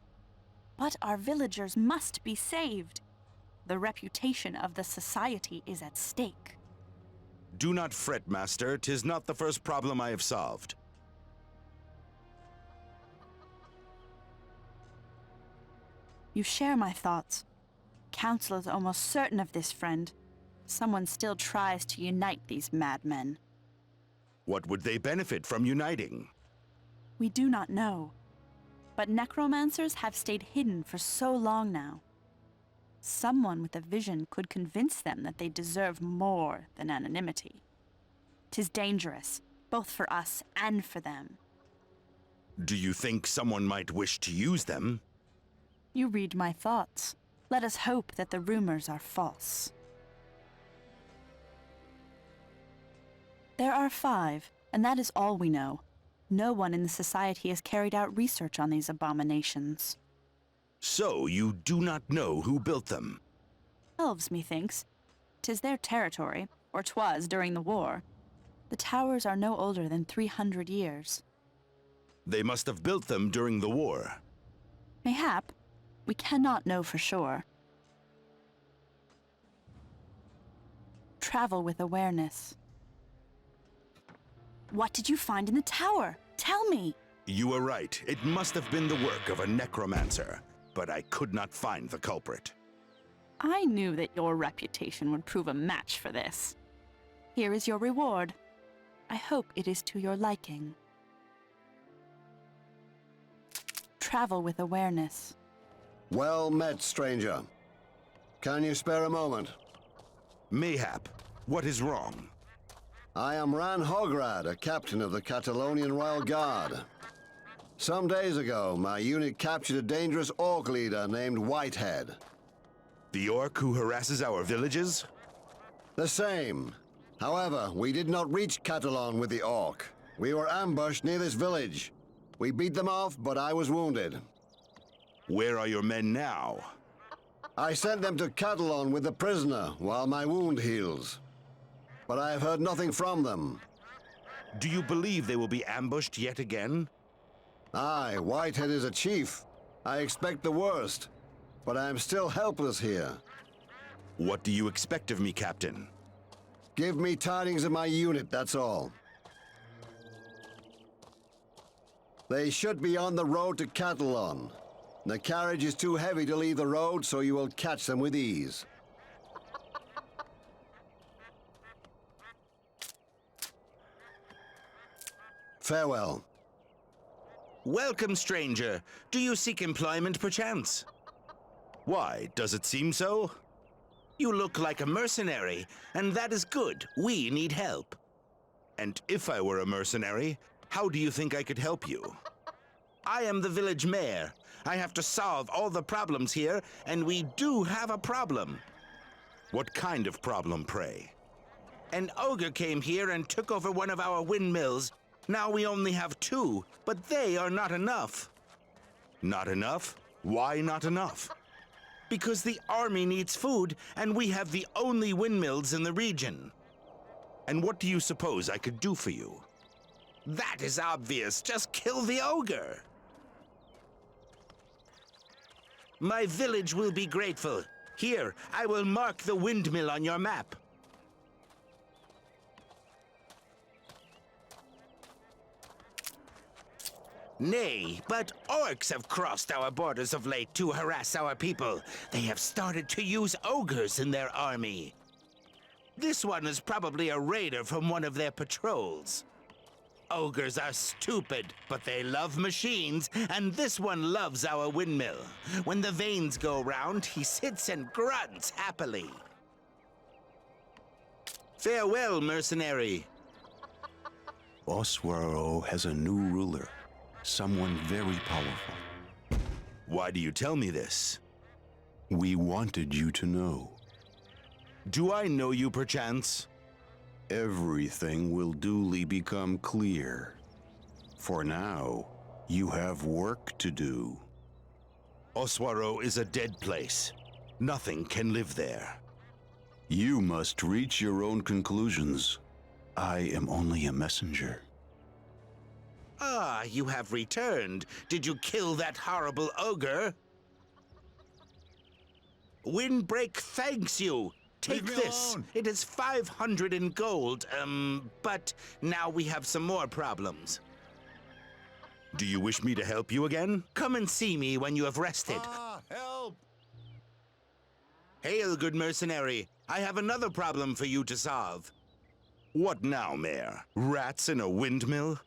But our villagers must be saved. The reputation of the society is at stake. Do not fret, Master. 'Tis not the first problem I have solved. You share my thoughts. Council is almost certain of this, friend. Someone still tries to unite these madmen. What would they benefit from uniting? We do not know. But necromancers have stayed hidden for so long now. Someone with a vision could convince them that they deserve more than anonymity. 'Tis dangerous, both for us and for them. Do you think someone might wish to use them? You read my thoughts. Let us hope that the rumors are false. There are 5, and that is all we know. No one in the society has carried out research on these abominations. So you do not know who built them? Elves, methinks. 'Tis their territory, or 'twas during the war. The towers are no older than 300 years. They must have built them during the war. Mayhap. We cannot know for sure. Travel with awareness. What did you find in the tower? Tell me! You were right. It must have been the work of a necromancer, but I could not find the culprit. I knew that your reputation would prove a match for this. Here is your reward. I hope it is to your liking. Travel with awareness. Well met, stranger. Can you spare a moment? Mayhap, what is wrong? I am Ran Hograd, a captain of the Catalonian Royal Guard. Some days ago, my unit captured a dangerous orc leader named Whitehead. The orc who harasses our villages? The same. However, we did not reach Catalon with the orc. We were ambushed near this village. We beat them off, but I was wounded. Where are your men now? I sent them to Catalon with the prisoner while my wound heals. But I have heard nothing from them. Do you believe they will be ambushed yet again? Aye, Whitehead is a chief. I expect the worst, but I am still helpless here. What do you expect of me, Captain? Give me tidings of my unit, that's all. They should be on the road to Catalon. The carriage is too heavy to leave the road, so you will catch them with ease. Farewell. Welcome, stranger. Do you seek employment, perchance? Why, does it seem so? You look like a mercenary, and that is good. We need help. And if I were a mercenary, how do you think I could help you? I am the village mayor. I have to solve all the problems here, and we do have a problem. What kind of problem, pray? An ogre came here and took over one of our windmills. Now we only have 2, but they are not enough. Not enough? Why not enough? Because the army needs food, and we have the only windmills in the region. And what do you suppose I could do for you? That is obvious. Just kill the ogre. My village will be grateful. Here, I will mark the windmill on your map. Nay, but orcs have crossed our borders of late to harass our people. They have started to use ogres in their army. This one is probably a raider from one of their patrols. Ogres are stupid, but they love machines, and this one loves our windmill. When the vanes go round, he sits and grunts happily. Farewell, mercenary. Oswaro has a new ruler. Someone very powerful. Why do you tell me this? We wanted you to know. Do I know you, perchance? Everything will duly become clear. For now, you have work to do. Oswaro is a dead place. Nothing can live there. You must reach your own conclusions. I am only a messenger. Ah, you have returned. Did you kill that horrible ogre? Windbreak thanks you. Take this. Alone. It is 500 in gold. But now we have some more problems. Do you wish me to help you again? Come and see me when you have rested. Help! Hail, good mercenary. I have another problem for you to solve. What now, Mayor? Rats in a windmill?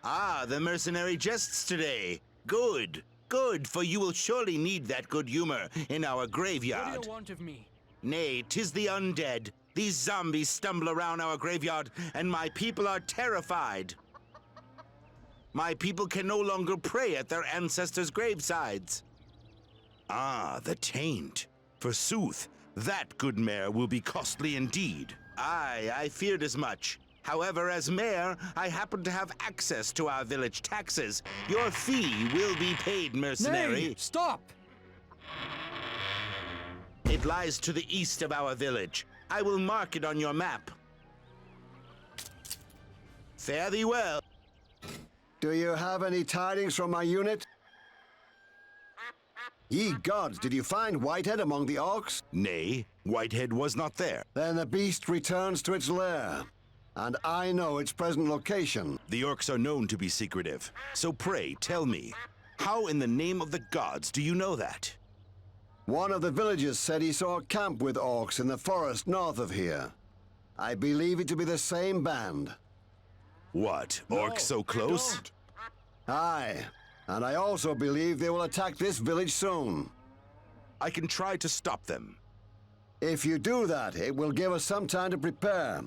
Ah, the mercenary jests today. Good, good, for you will surely need that good humor in our graveyard. What do you want of me? Nay, 'tis the undead. These zombies stumble around our graveyard, and my people are terrified. My people can no longer pray at their ancestors' gravesides. Ah, the taint. Forsooth, that, good mayor, will be costly indeed. Aye, I feared as much. However, as mayor, I happen to have access to our village taxes. Your fee will be paid, mercenary. Nay, stop! It lies to the east of our village. I will mark it on your map. Fare thee well. Do you have any tidings from my unit? Ye gods, did you find Whitehead among the orcs? Nay, Whitehead was not there. Then the beast returns to its lair. and I know its present location. The orcs are known to be secretive, so pray tell me, how in the name of the gods do you know that? One of the villagers said he saw a camp with orcs in the forest north of here. I believe it to be the same band. What, orcs so close? Aye, and I also believe they will attack this village soon. I can try to stop them. If you do that, it will give us some time to prepare.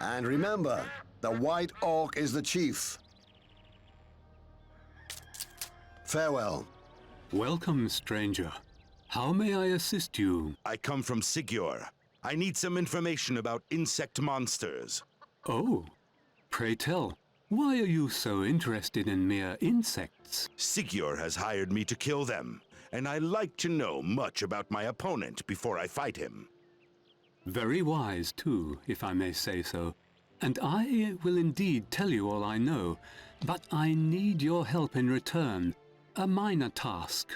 And remember, the White Orc is the chief. Farewell. Welcome, stranger. How may I assist you? I come from Sigur. I need some information about insect monsters. Oh, pray tell, why are you so interested in mere insects? Sigur has hired me to kill them, and I like to know much about my opponent before I fight him. Very wise, too, if I may say so. And I will indeed tell you all I know, but I need your help in return. A minor task.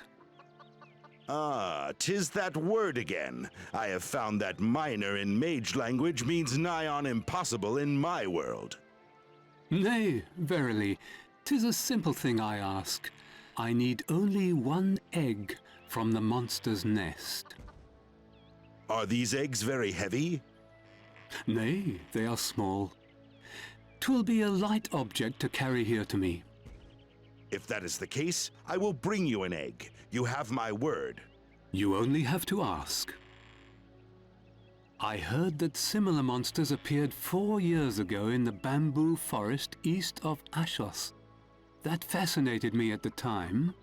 Ah, 'tis that word again. I have found that minor in mage language means nigh on impossible in my world. Nay, verily, 'tis a simple thing I ask. I need only one egg from the monster's nest. Are these eggs very heavy? Nay, they are small. 'Twill be a light object to carry here to me. If that is the case, I will bring you an egg. You have my word. You only have to ask. I heard that similar monsters appeared 4 years ago in the bamboo forest east of Ashos. That fascinated me at the time.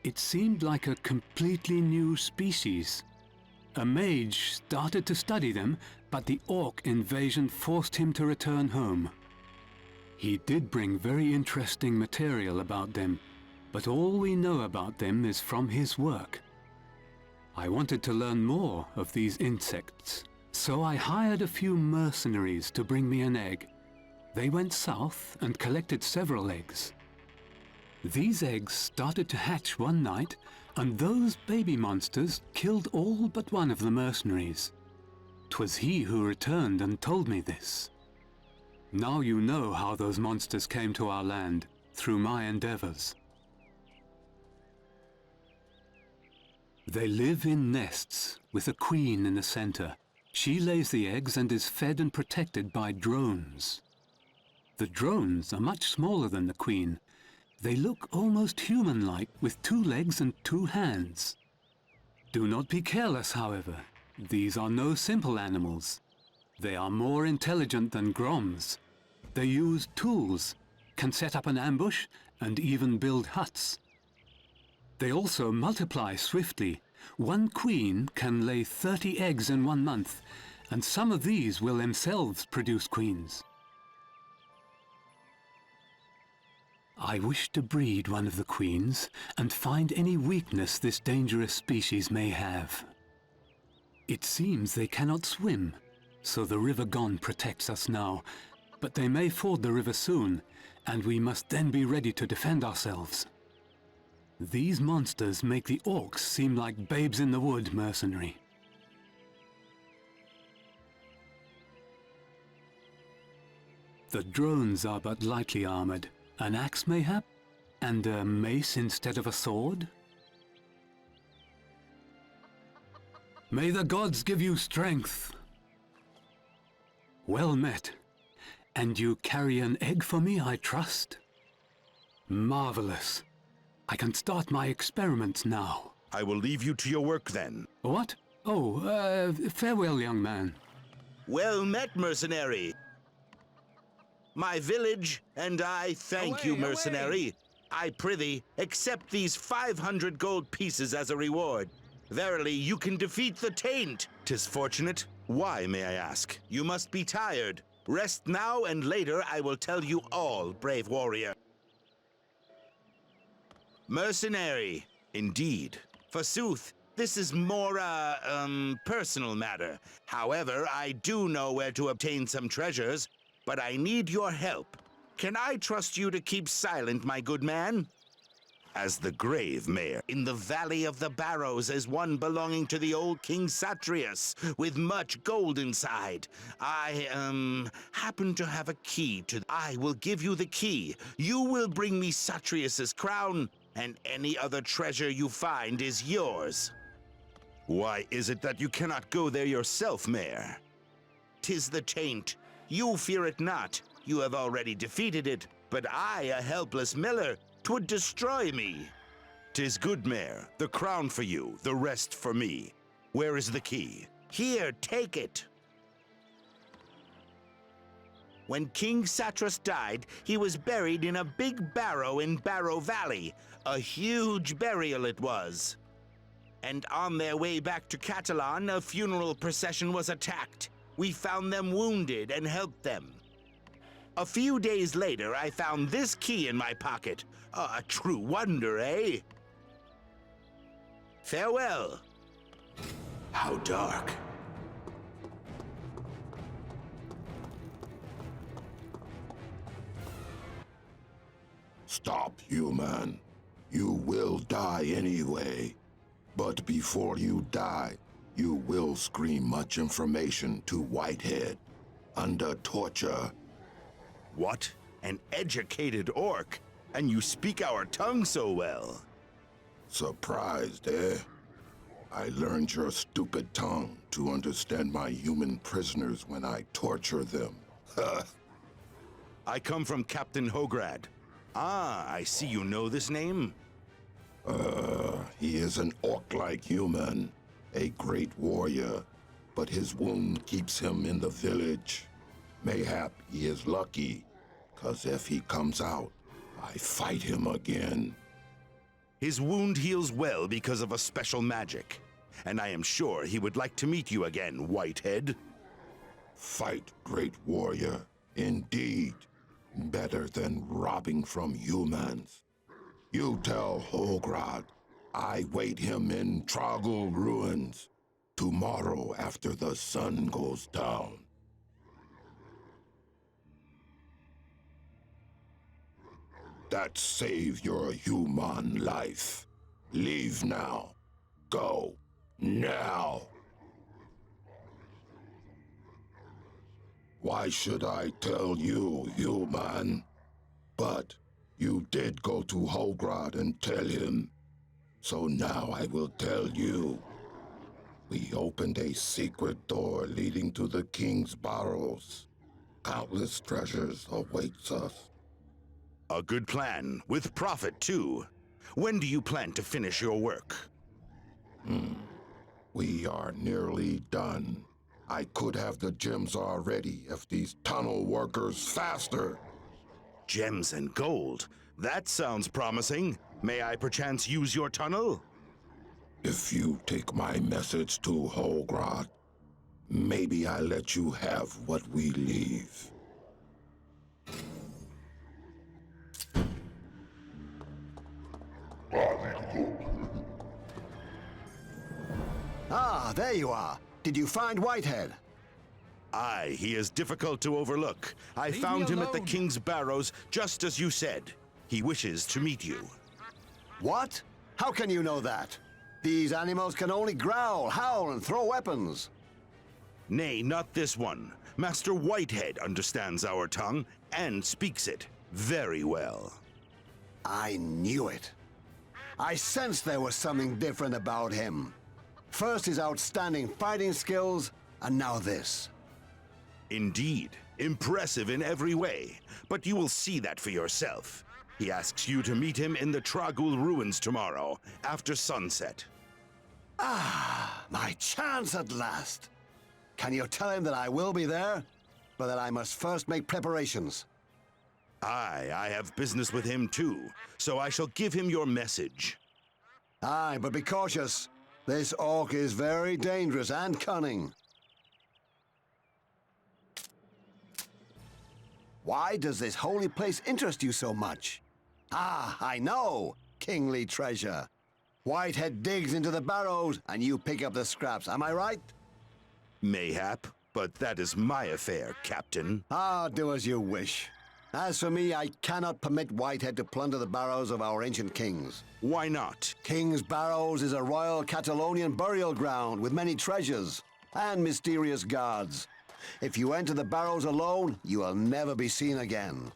It seemed like a completely new species. A mage started to study them, but the orc invasion forced him to return home. He did bring very interesting material about them, but all we know about them is from his work. I wanted to learn more of these insects, so I hired a few mercenaries to bring me an egg. They went south and collected several eggs. These eggs started to hatch one night, and those baby monsters killed all but one of the mercenaries. 'Twas he who returned and told me this. Now you know how those monsters came to our land, through my endeavors. They live in nests, with a queen in the center. She lays the eggs and is fed and protected by drones. The drones are much smaller than the queen. They look almost human-like, with 2 legs and 2 hands. Do not be careless, however. These are no simple animals. They are more intelligent than Groms. They use tools, can set up an ambush, and even build huts. They also multiply swiftly. One queen can lay 30 eggs in 1 month, and some of these will themselves produce queens. I wish to breed one of the queens and find any weakness this dangerous species may have. It seems they cannot swim, so the River Gon protects us now, but they may ford the river soon, and we must then be ready to defend ourselves. These monsters make the orcs seem like babes in the wood, mercenary. The drones are but lightly armored. An axe, mayhap? And a mace instead of a sword? May the gods give you strength. Well met. And you carry an egg for me, I trust? Marvelous. I can start my experiments now. I will leave you to your work then. What? Oh, farewell, young man. Well met, mercenary. My village, and I thank you, mercenary. I prithee, accept these 500 gold pieces as a reward. Verily, you can defeat the taint. 'Tis fortunate. Why, may I ask? You must be tired. Rest now, and later I will tell you all, brave warrior. Mercenary, indeed. Forsooth, this is more personal matter. However, I do know where to obtain some treasures, but I need your help. Can I trust you to keep silent, my good man? as the grave, Mayor. In the Valley of the Barrows is one belonging to the old King Satrius, with much gold inside. I, happen to have a key to... I will give you the key. You will bring me Satrius's crown, and any other treasure you find is yours. Why is it that you cannot go there yourself, Mayor? 'Tis the taint. You fear it not. You have already defeated it. But I, a helpless miller, 'twould destroy me. 'Tis good, Mayor. The crown for you, the rest for me. Where is the key? Here, take it. When King Satrus died, he was buried in a big barrow in Barrow Valley. A huge burial it was. And on their way back to Catalan, a funeral procession was attacked. We found them wounded and helped them. A few days later, I found this key in my pocket. A true wonder, eh? Farewell. How dark. Stop, human. You will die anyway. But before you die, you will scream much information to Whitehead under torture. What? An educated orc? And you speak our tongue so well. Surprised, eh? I learned your stupid tongue to understand my human prisoners when I torture them. I come from Captain Hograd. Ah, I see you know this name. He is an orc-like human, a great warrior, but his wound keeps him in the village. Mayhap he is lucky, 'cause if he comes out, I fight him again. His wound heals well because of a special magic, and I am sure he would like to meet you again, Whitehead. Fight, great warrior, indeed. Better than robbing from humans. You tell Hograd I wait him in Troggle ruins tomorrow after the sun goes down. That saved your human life. Leave now. Go. Now. Why should I tell you, human? But you did go to Hograd and tell him. So now I will tell you. We opened a secret door leading to the King's Barrows. Countless treasures awaits us. A good plan, with profit too. When do you plan to finish your work? We are nearly done. I could have the gems already if these tunnel workers faster. Gems and gold? That sounds promising. May I perchance use your tunnel? If you take my message to Hograd, maybe I let you have what we leave. Ah, there you are. Did you find Whitehead? Aye, he is difficult to overlook. I found him at the King's Barrows, just as you said. He wishes to meet you. What? How can you know that? These animals can only growl, howl, and throw weapons. Nay, not this one. Master Whitehead understands our tongue and speaks it very well. I knew it. I sensed there was something different about him. First his outstanding fighting skills, and now this. Indeed, impressive in every way, but you will see that for yourself. He asks you to meet him in the Trogul ruins tomorrow, after sunset. Ah, my chance at last. Can you tell him that I will be there, but that I must first make preparations? Aye, I have business with him too, so I shall give him your message. Aye, but be cautious. This orc is very dangerous and cunning. Why does this holy place interest you so much? Ah, I know! Kingly treasure. Whitehead digs into the barrows, and you pick up the scraps, am I right? Mayhap, but that is my affair, Captain. Ah, do as you wish. As for me, I cannot permit Whitehead to plunder the barrows of our ancient kings. Why not? King's Barrows is a royal Catalonian burial ground with many treasures and mysterious guards. If you enter the barrows alone, you will never be seen again.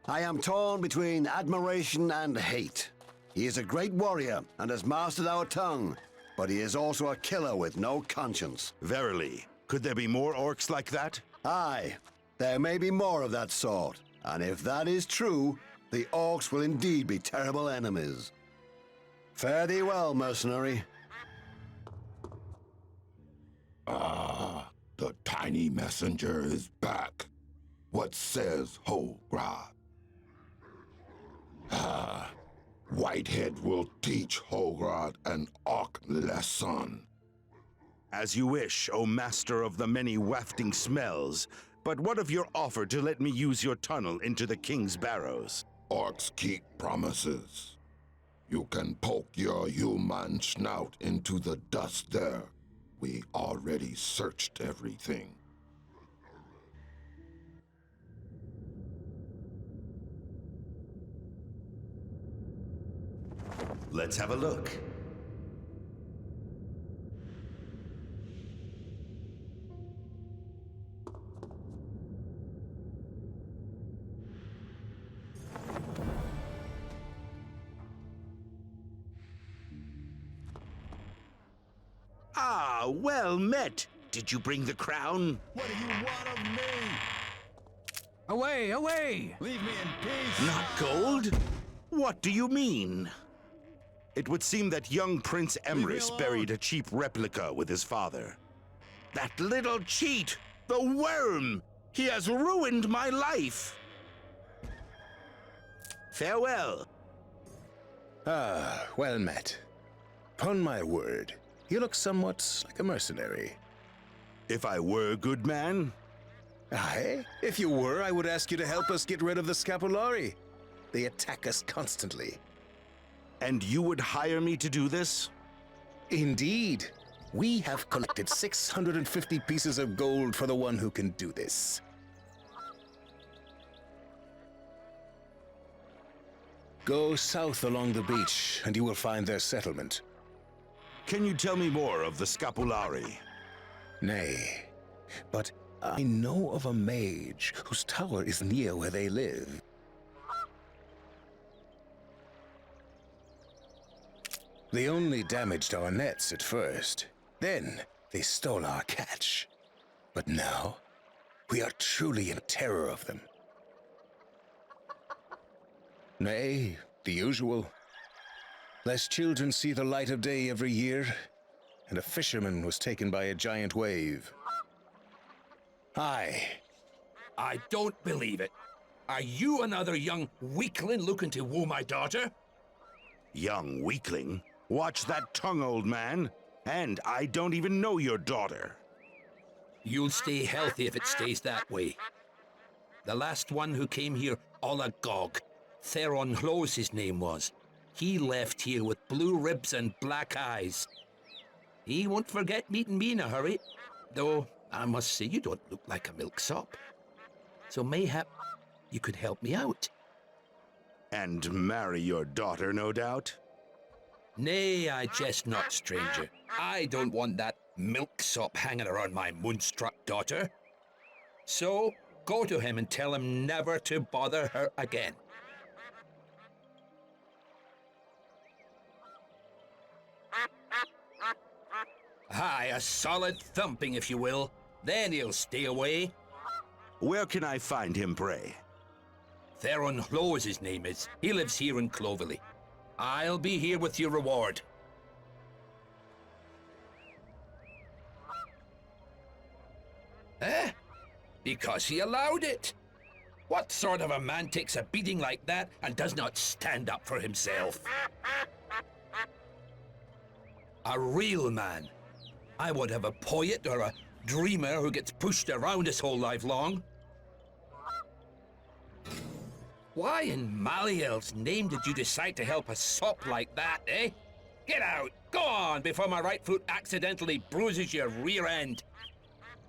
I am torn between admiration and hate. He is a great warrior and has mastered our tongue, but he is also a killer with no conscience. Verily, could there be more orcs like that? Aye, there may be more of that sort, and if that is true, the orcs will indeed be terrible enemies. Fare thee well, mercenary. Ah, the tiny messenger is back. What says Hograd? Ah, Whitehead will teach Hograd an orc lesson. As you wish, O master of the many wafting smells. But what of your offer to let me use your tunnel into the King's Barrows? Orcs keep promises. You can poke your human snout into the dust there. We already searched everything. Let's have a look. Ah, well met. Did you bring the crown? What do you want of me? Away, away! Leave me in peace. Not gold? What do you mean? It would seem that young Prince Emrys buried a cheap replica with his father. That little cheat! The worm! He has ruined my life! Farewell. Ah, well met. Upon my word, you look somewhat like a mercenary. If I were, good man? Aye, if you were, I would ask you to help us get rid of the Scapulari. They attack us constantly. And you would hire me to do this? Indeed. We have collected 650 pieces of gold for the one who can do this. Go south along the beach, and you will find their settlement. Can you tell me more of the Scapulari? Nay, but I know of a mage whose tower is near where they live. They only damaged our nets at first. Then they stole our catch. But now, we are truly in terror of them. Nay, the usual. Less children see the light of day every year, and a fisherman was taken by a giant wave. Aye. I don't believe it. Are you another young weakling looking to woo my daughter? Young weakling? Watch that tongue, old man. And I don't even know your daughter. You'll stay healthy if it stays that way. The last one who came here all agog, Theron Close his name was. He left here with blue ribs and black eyes. He won't forget meeting me in a hurry, though I must say you don't look like a milksop. So mayhap you could help me out. And marry your daughter, no doubt? Nay, I jest not, stranger. I don't want that milksop hanging around my moonstruck daughter. So, go to him and tell him never to bother her again. Aye, a solid thumping, if you will. Then he'll stay away. Where can I find him, pray? Theron Close his name is. He lives here in Clovelly. I'll be here with your reward. Eh? Because he allowed it. What sort of a man takes a beating like that and does not stand up for himself? A real man. I would have a poet or a dreamer who gets pushed around his whole life long. Why in Maliel's name did you decide to help a sop like that, eh? Get out! Go on, before my right foot accidentally bruises your rear end.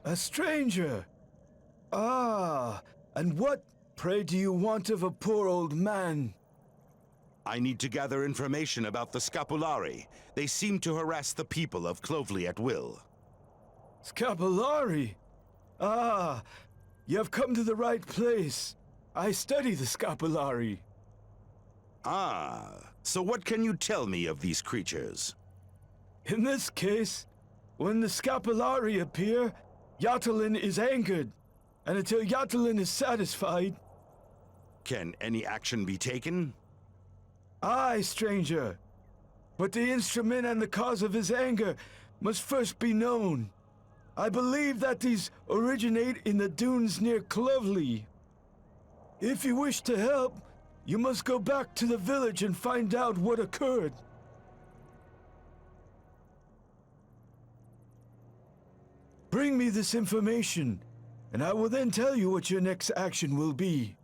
A stranger! Ah, And what, pray, do you want of a poor old man? I need to gather information about the Scapulari. They seem to harass the people of Clovely at will. Scapulari? Ah, you have come to the right place. I study the Scapulari. Ah, so what can you tell me of these creatures? In this case, when the Scapulari appear, Yatulin is angered. And until Yatulin is satisfied... Can any action be taken? Aye, stranger. But the instrument and the cause of his anger must first be known. I believe that these originate in the dunes near Clovely. If you wish to help, you must go back to the village and find out what occurred. Bring me this information, and I will then tell you what your next action will be.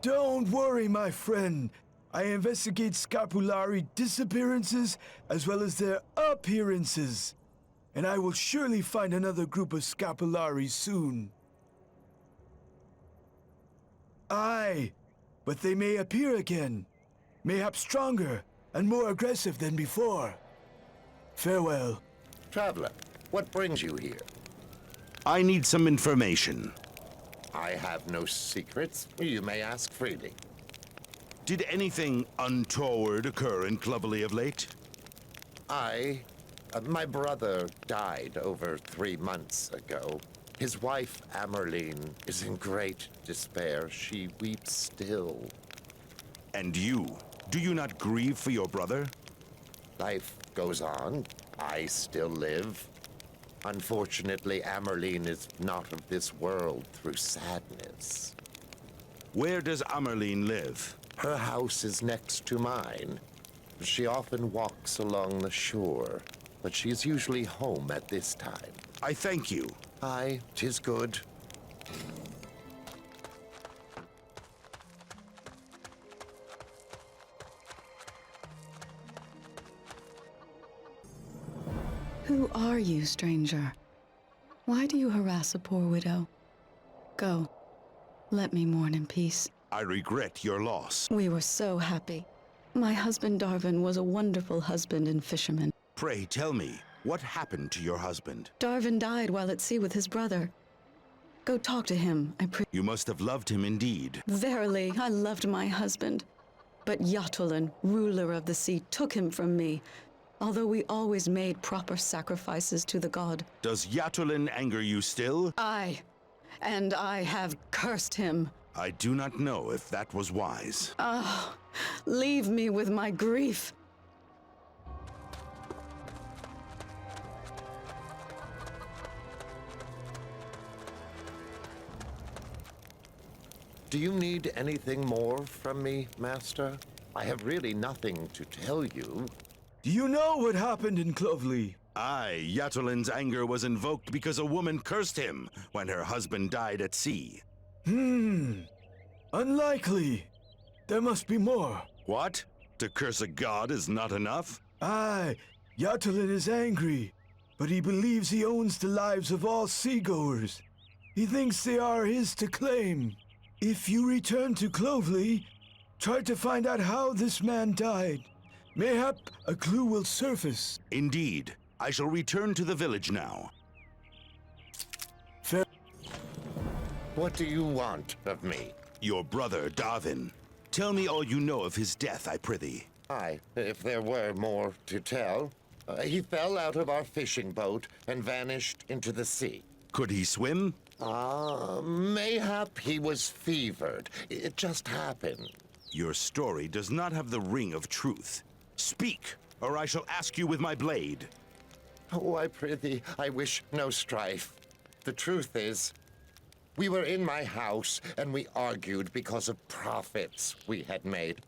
Don't worry, my friend. I investigate Scapulari disappearances as well as their appearances. And I will surely find another group of Scapulari soon. Aye, but they may appear again. Mayhap stronger and more aggressive than before. Farewell. Traveler, what brings you here? I need some information. I have no secrets. You may ask freely. Did anything untoward occur in Clovely of late? My brother died over 3 months ago. His wife, Amerline, is in great despair. She weeps still. And you? Do you not grieve for your brother? Life goes on. I still live. Unfortunately, Amerline is not of this world through sadness. Where does Amerline live? Her house is next to mine. She often walks along the shore, but she's usually home at this time. I thank you. Aye, 'tis good. Who are you, stranger? Why do you harass a poor widow? Go. Let me mourn in peace. I regret your loss. We were so happy. My husband Darvin was a wonderful husband and fisherman. Pray tell me, what happened to your husband? Darvin died while at sea with his brother. Go talk to him, I pray. You must have loved him indeed. Verily, I loved my husband. But Yatulin, ruler of the sea, took him from me, although we always made proper sacrifices to the god. Does Yatulin anger you still? Aye, and I have cursed him. I do not know if that was wise. Ah, leave me with my grief. Do you need anything more from me, Master? I have really nothing to tell you. Do you know what happened in Clovely? Aye, Yatulin's anger was invoked because a woman cursed him when her husband died at sea. Unlikely. There must be more. What? To curse a god is not enough? Aye, Yatulin is angry, but he believes he owns the lives of all seagoers. He thinks they are his to claim. If you return to Clovely, try to find out how this man died. Mayhap a clue will surface. Indeed. I shall return to the village now. What do you want of me? Your brother, Darvin. Tell me all you know of his death, I prithee. Aye, if there were more to tell. He fell out of our fishing boat and vanished into the sea. Could he swim? Mayhap he was fevered. It just happened. Your story does not have the ring of truth. Speak, or I shall ask you with my blade. Oh, I prithee, I wish no strife. The truth is, we were in my house, and we argued because of profits we had made.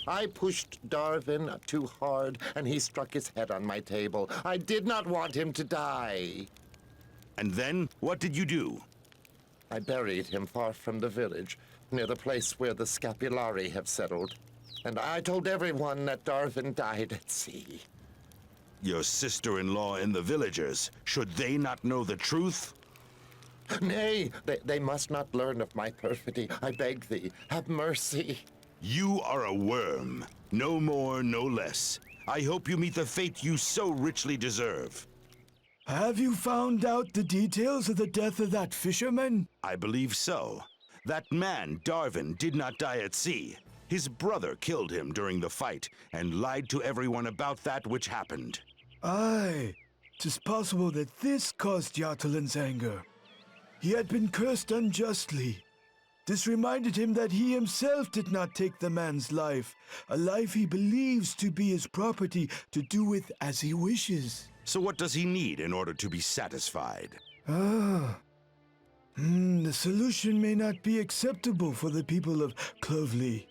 I pushed Darvin too hard, and he struck his head on my table. I did not want him to die. And then, what did you do? I buried him far from the village, near the place where the Scapulari have settled. And I told everyone that Darvin died at sea. Your sister-in-law and the villagers, should they not know the truth? Nay, they must not learn of my perfidy. I beg thee, have mercy. You are a worm. No more, no less. I hope you meet the fate you so richly deserve. Have you found out the details of the death of that fisherman? I believe so. That man, Darvin, did not die at sea. His brother killed him during the fight and lied to everyone about that which happened. Aye, 'tis possible that this caused Yatolin's anger. He had been cursed unjustly. This reminded him that he himself did not take the man's life, a life he believes to be his property to do with as he wishes. So what does he need in order to be satisfied? The solution may not be acceptable for the people of Clovely.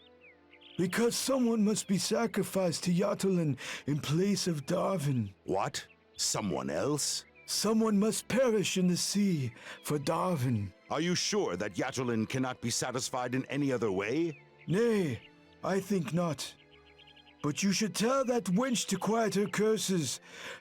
Because someone must be sacrificed to Yatolin in place of Darvin. What? Someone else? Someone must perish in the sea for Darvin. Are you sure that Yatolin cannot be satisfied in any other way? Nay, I think not. But you should tell that wench to quiet her curses.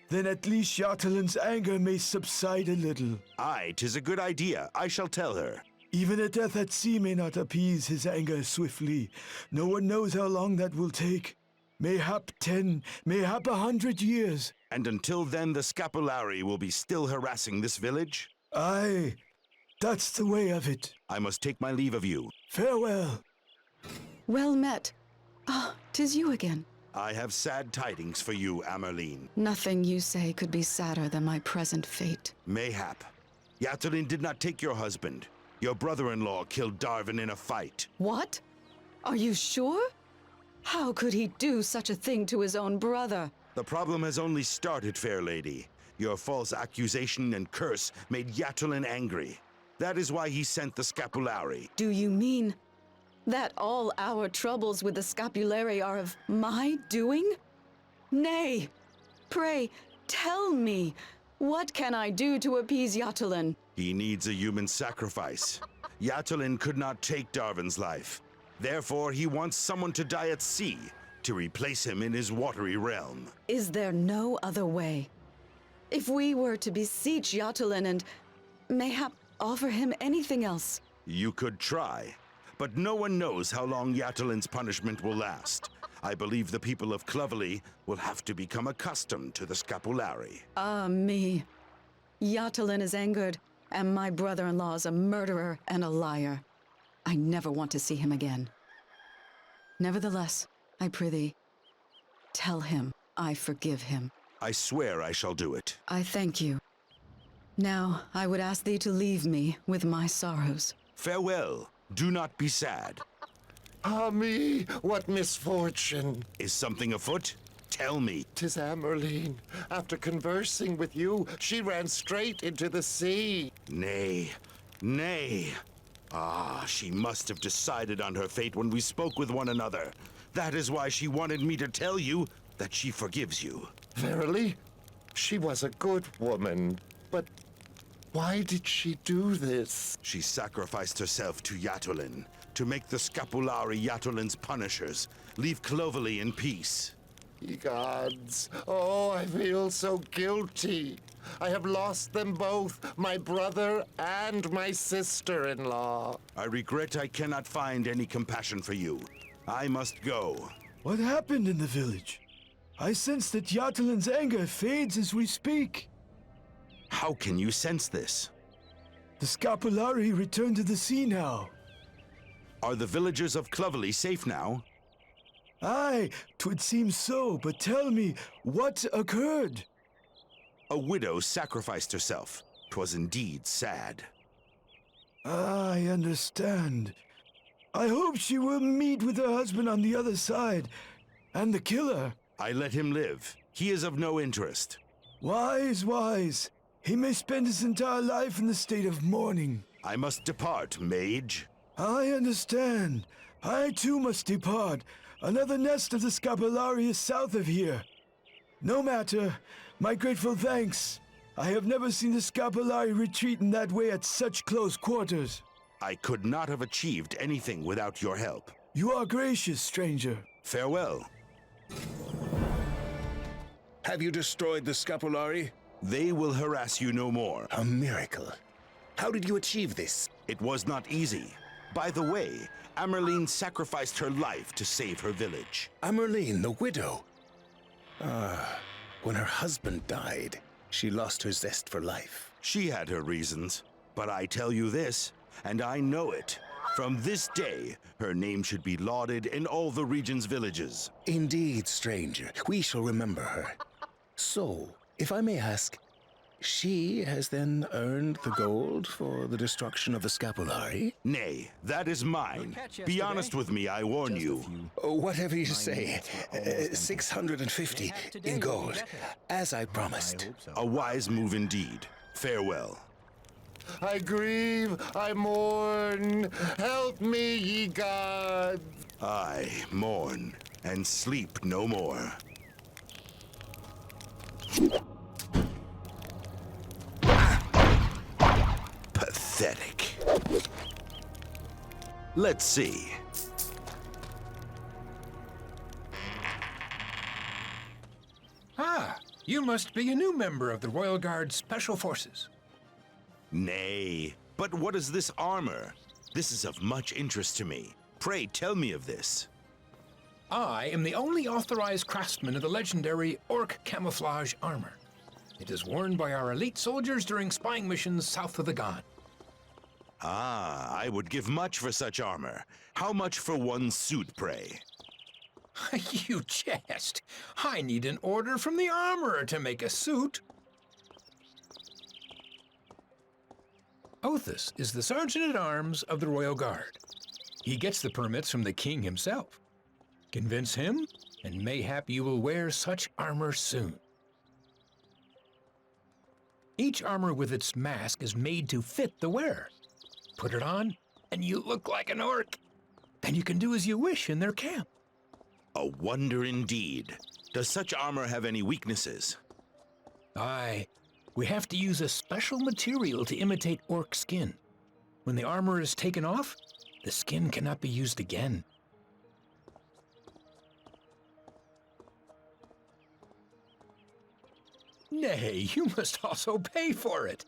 Then at least Yatolin's anger may subside a little. Aye, 'tis a good idea. I shall tell her. Even a death at sea may not appease his anger swiftly. No one knows how long that will take. Mayhap 10, mayhap 100 years. And until then, the Scapulari will be still harassing this village? Aye, that's the way of it. I must take my leave of you. Farewell. Well met. Ah, 'tis you again. I have sad tidings for you, Amerlin. Nothing you say could be sadder than my present fate. Mayhap. Yatolin did not take your husband. Your brother-in-law killed Darvin in a fight. What? Are you sure? How could he do such a thing to his own brother? The problem has only started, fair lady. Your false accusation and curse made Yatolin angry. That is why he sent the Scapulari. Do you mean that all our troubles with the Scapulari are of my doing? Nay! Pray, tell me, what can I do to appease Yatolin? He needs a human sacrifice. Yatolin could not take Darvin's life. Therefore, he wants someone to die at sea to replace him in his watery realm. Is there no other way? If we were to beseech Yatolin and mayhap offer him anything else? You could try, but no one knows how long Yatolin's punishment will last. I believe the people of Clovelly will have to become accustomed to the Scapulari. Ah, me. Yatolin is angered, and my brother-in-law is a murderer and a liar. I never want to see him again. Nevertheless, I prithee, tell him I forgive him. I swear I shall do it. I thank you. Now, I would ask thee to leave me with my sorrows. Farewell. Do not be sad. Ah me, what misfortune. Is something afoot? Tell me. 'Tis Amerlin. After conversing with you, she ran straight into the sea. Nay, nay. Ah, she must have decided on her fate when we spoke with one another. That is why she wanted me to tell you that she forgives you. Verily? She was a good woman, but why did she do this? She sacrificed herself to Yatolin to make the Scapulari Yatolin's punishers, leave Clovelly in peace. Ye gods, oh, I feel so guilty. I have lost them both, my brother and my sister-in-law. I regret I cannot find any compassion for you. I must go. What happened in the village? I sense that Yatolin's anger fades as we speak. How can you sense this? The Scapulari return to the sea now. Are the villagers of Clovelly safe now? Aye, 'twould seem so, but tell me, what occurred? A widow sacrificed herself. 'Twas indeed sad. I understand. I hope she will meet with her husband on the other side, and the killer. I let him live. He is of no interest. Wise, wise. He may spend his entire life in the state of mourning. I must depart, mage. I understand. I too must depart. Another nest of the Scapulari is south of here. No matter. My grateful thanks. I have never seen the Scapulari retreat in that way at such close quarters. I could not have achieved anything without your help. You are gracious, stranger. Farewell. Have you destroyed the scapulari? They will harass you no more. A miracle. How did you achieve this? It was not easy. By the way, Amerline sacrificed her life to save her village. Amerline, the widow. When her husband died, she lost her zest for life. She had her reasons, but I tell you this, and I know it. From this day, her name should be lauded in all the region's villages. Indeed, stranger. We shall remember her. So, if I may ask, she has then earned the gold for the destruction of the scapulari? Nay, that is mine. Be honest with me, I warn you. Whatever you say. 650 in gold, as I promised. A wise move indeed. Farewell. I grieve, I mourn. Help me, ye gods. I mourn and sleep no more. Pathetic. Let's see. Ah, you must be a new member of the Royal Guard Special Forces. Nay, but what is this armor? This is of much interest to me. Pray tell me of this. I am the only authorized craftsman of the legendary orc camouflage armor. It is worn by our elite soldiers during spying missions south of the Ghan. Ah, I would give much for such armor. How much for one suit, pray? You jest. I need an order from the armorer to make a suit. Othis is the Sergeant-at-Arms of the Royal Guard. He gets the permits from the king himself. Convince him, and mayhap you will wear such armor soon. Each armor with its mask is made to fit the wearer. Put it on, and you look like an orc. And you can do as you wish in their camp. A wonder indeed. Does such armor have any weaknesses? Aye. We have to use a special material to imitate orc skin. When the armor is taken off, the skin cannot be used again. Nay, you must also pay for it.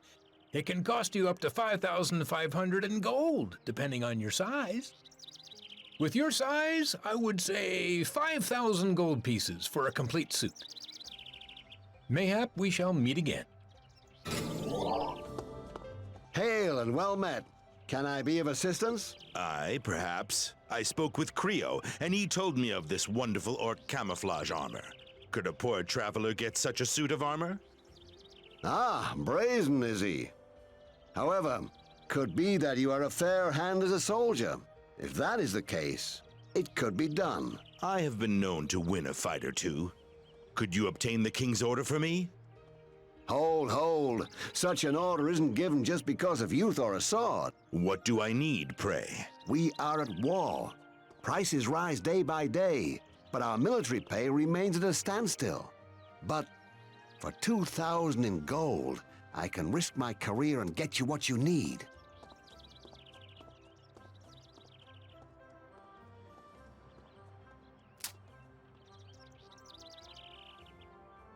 It can cost you up to 5,500 in gold, depending on your size. With your size, I would say 5,000 gold pieces for a complete suit. Mayhap we shall meet again. Hail and well met. Can I be of assistance? Aye, perhaps. I spoke with Creo, and he told me of this wonderful orc camouflage armor. Could a poor traveler get such a suit of armor? Ah, brazen is he. However, could be that you are a fair hand as a soldier. If that is the case, it could be done. I have been known to win a fight or two. Could you obtain the king's order for me? Hold. Such an order isn't given just because of youth or a sword. What do I need, pray? We are at war. Prices rise day by day, but our military pay remains at a standstill. But for 2,000 in gold, I can risk my career and get you what you need.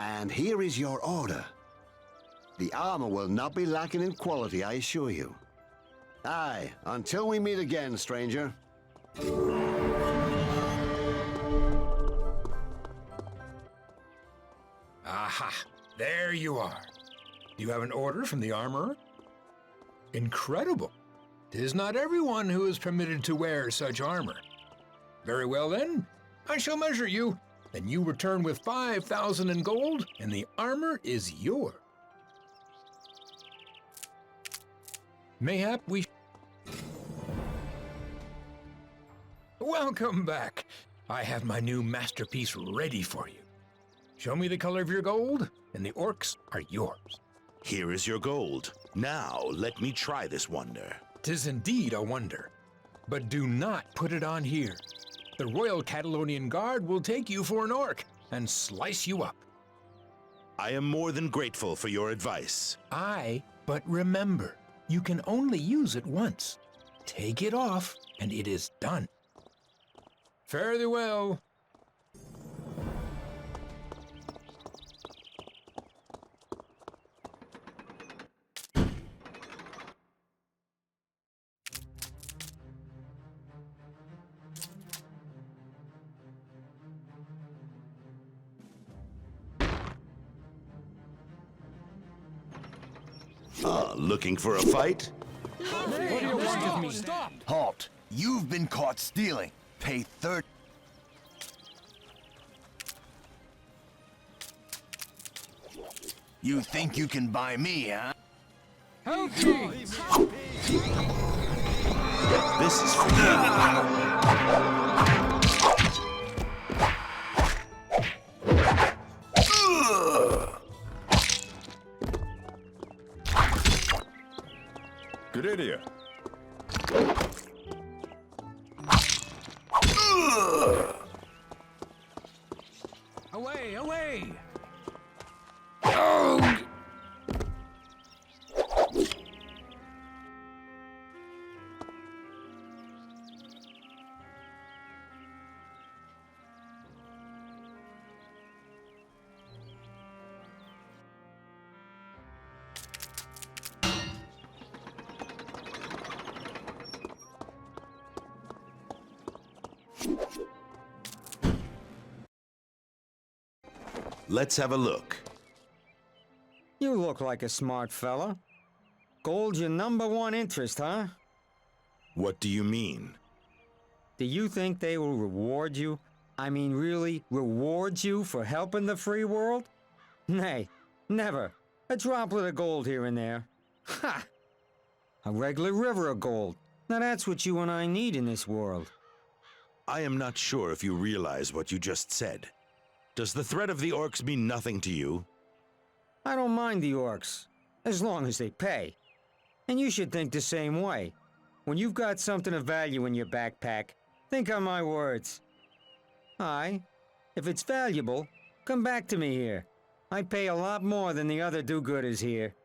And here is your order. The armor will not be lacking in quality, I assure you. Aye, until we meet again, stranger. Aha! There you are. Do you have an order from the armorer? Incredible. 'Tis not everyone who is permitted to wear such armor. Very well then, I shall measure you. Then you return with 5,000 in gold, and the armor is yours. Mayhap we... Welcome back. I have my new masterpiece ready for you. Show me the color of your gold, and the orcs are yours. Here is your gold. Now, let me try this wonder. 'Tis indeed a wonder. But do not put it on here. The Royal Catalonian Guard will take you for an orc and slice you up. I am more than grateful for your advice. Aye, but remember, you can only use it once. Take it off, and it is done. Fare thee well. Looking for a fight? What do you want of me? Stop! Halt! You've been caught stealing. Pay 30. You think you can buy me, huh? Help me! This is for you. Good idea. Away, away! Let's have a look. You look like a smart fella. Gold's your #1 interest, huh? What do you mean? Do you think they will reward you? I mean, really reward you for helping the free world? Nay, never. A droplet of gold here and there. Ha! A regular river of gold. Now that's what you and I need in this world. I am not sure if you realize what you just said. Does the threat of the orcs mean nothing to you? I don't mind the orcs, as long as they pay. And you should think the same way. When you've got something of value in your backpack, think on my words. Aye, if it's valuable, come back to me here. I pay a lot more than the other do-gooders here.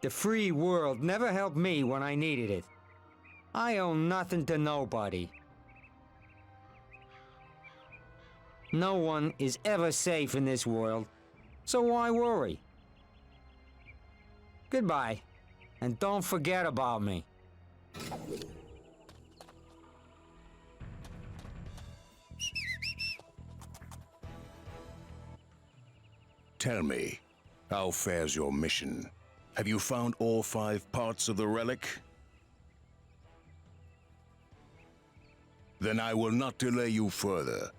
The free world never helped me when I needed it. I owe nothing to nobody. No one is ever safe in this world, so why worry? Goodbye, and don't forget about me. Tell me, how fares your mission? Have you found all 5 parts of the relic? Then I will not delay you further.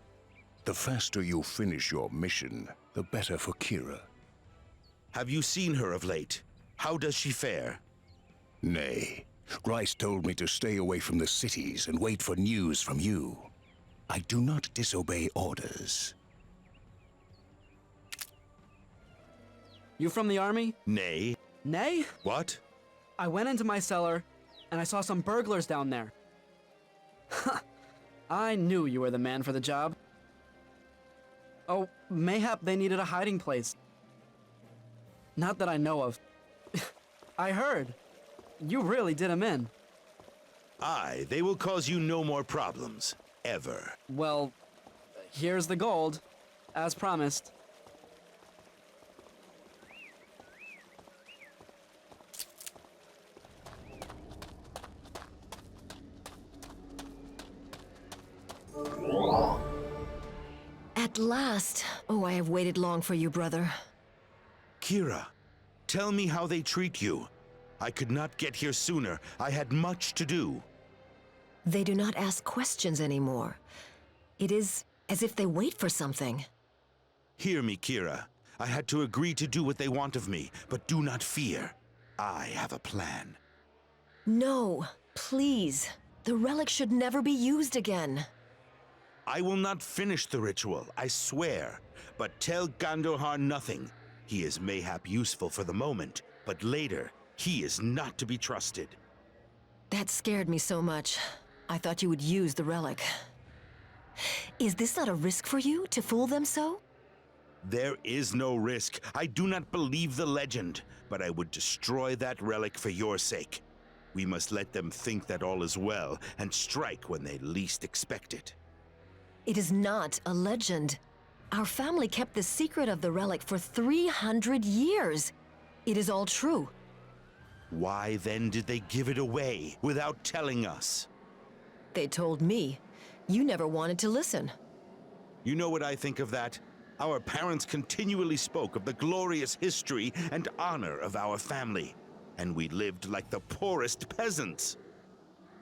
The faster you finish your mission, the better for Kira. Have you seen her of late? How does she fare? Nay. Grice told me to stay away from the cities and wait for news from you. I do not disobey orders. You from the army? Nay. Nay? What? I went into my cellar, and I saw some burglars down there. I knew you were the man for the job. Oh, mayhap they needed a hiding place. Not that I know of. I heard. You really did him in. Aye, they will cause you no more problems. Ever. Well, here's the gold, as promised. At last. Oh, I have waited long for you, brother. Kira, tell me how they treat you. I could not get here sooner. I had much to do. They do not ask questions anymore. It is as if they wait for something. Hear me, Kira. I had to agree to do what they want of me, but do not fear. I have a plan. No, please. The relic should never be used again. I will not finish the ritual, I swear. But tell Gandohar nothing. He is mayhap useful for the moment, but later, he is not to be trusted. That scared me so much. I thought you would use the relic. Is this not a risk for you, to fool them so? There is no risk. I do not believe the legend, but I would destroy that relic for your sake. We must let them think that all is well, and strike when they least expect it. It is not a legend. Our family kept the secret of the relic for 300 years. It is all true. Why then did they give it away without telling us? They told me. You never wanted to listen. You know what I think of that? Our parents continually spoke of the glorious history and honor of our family, and we lived like the poorest peasants.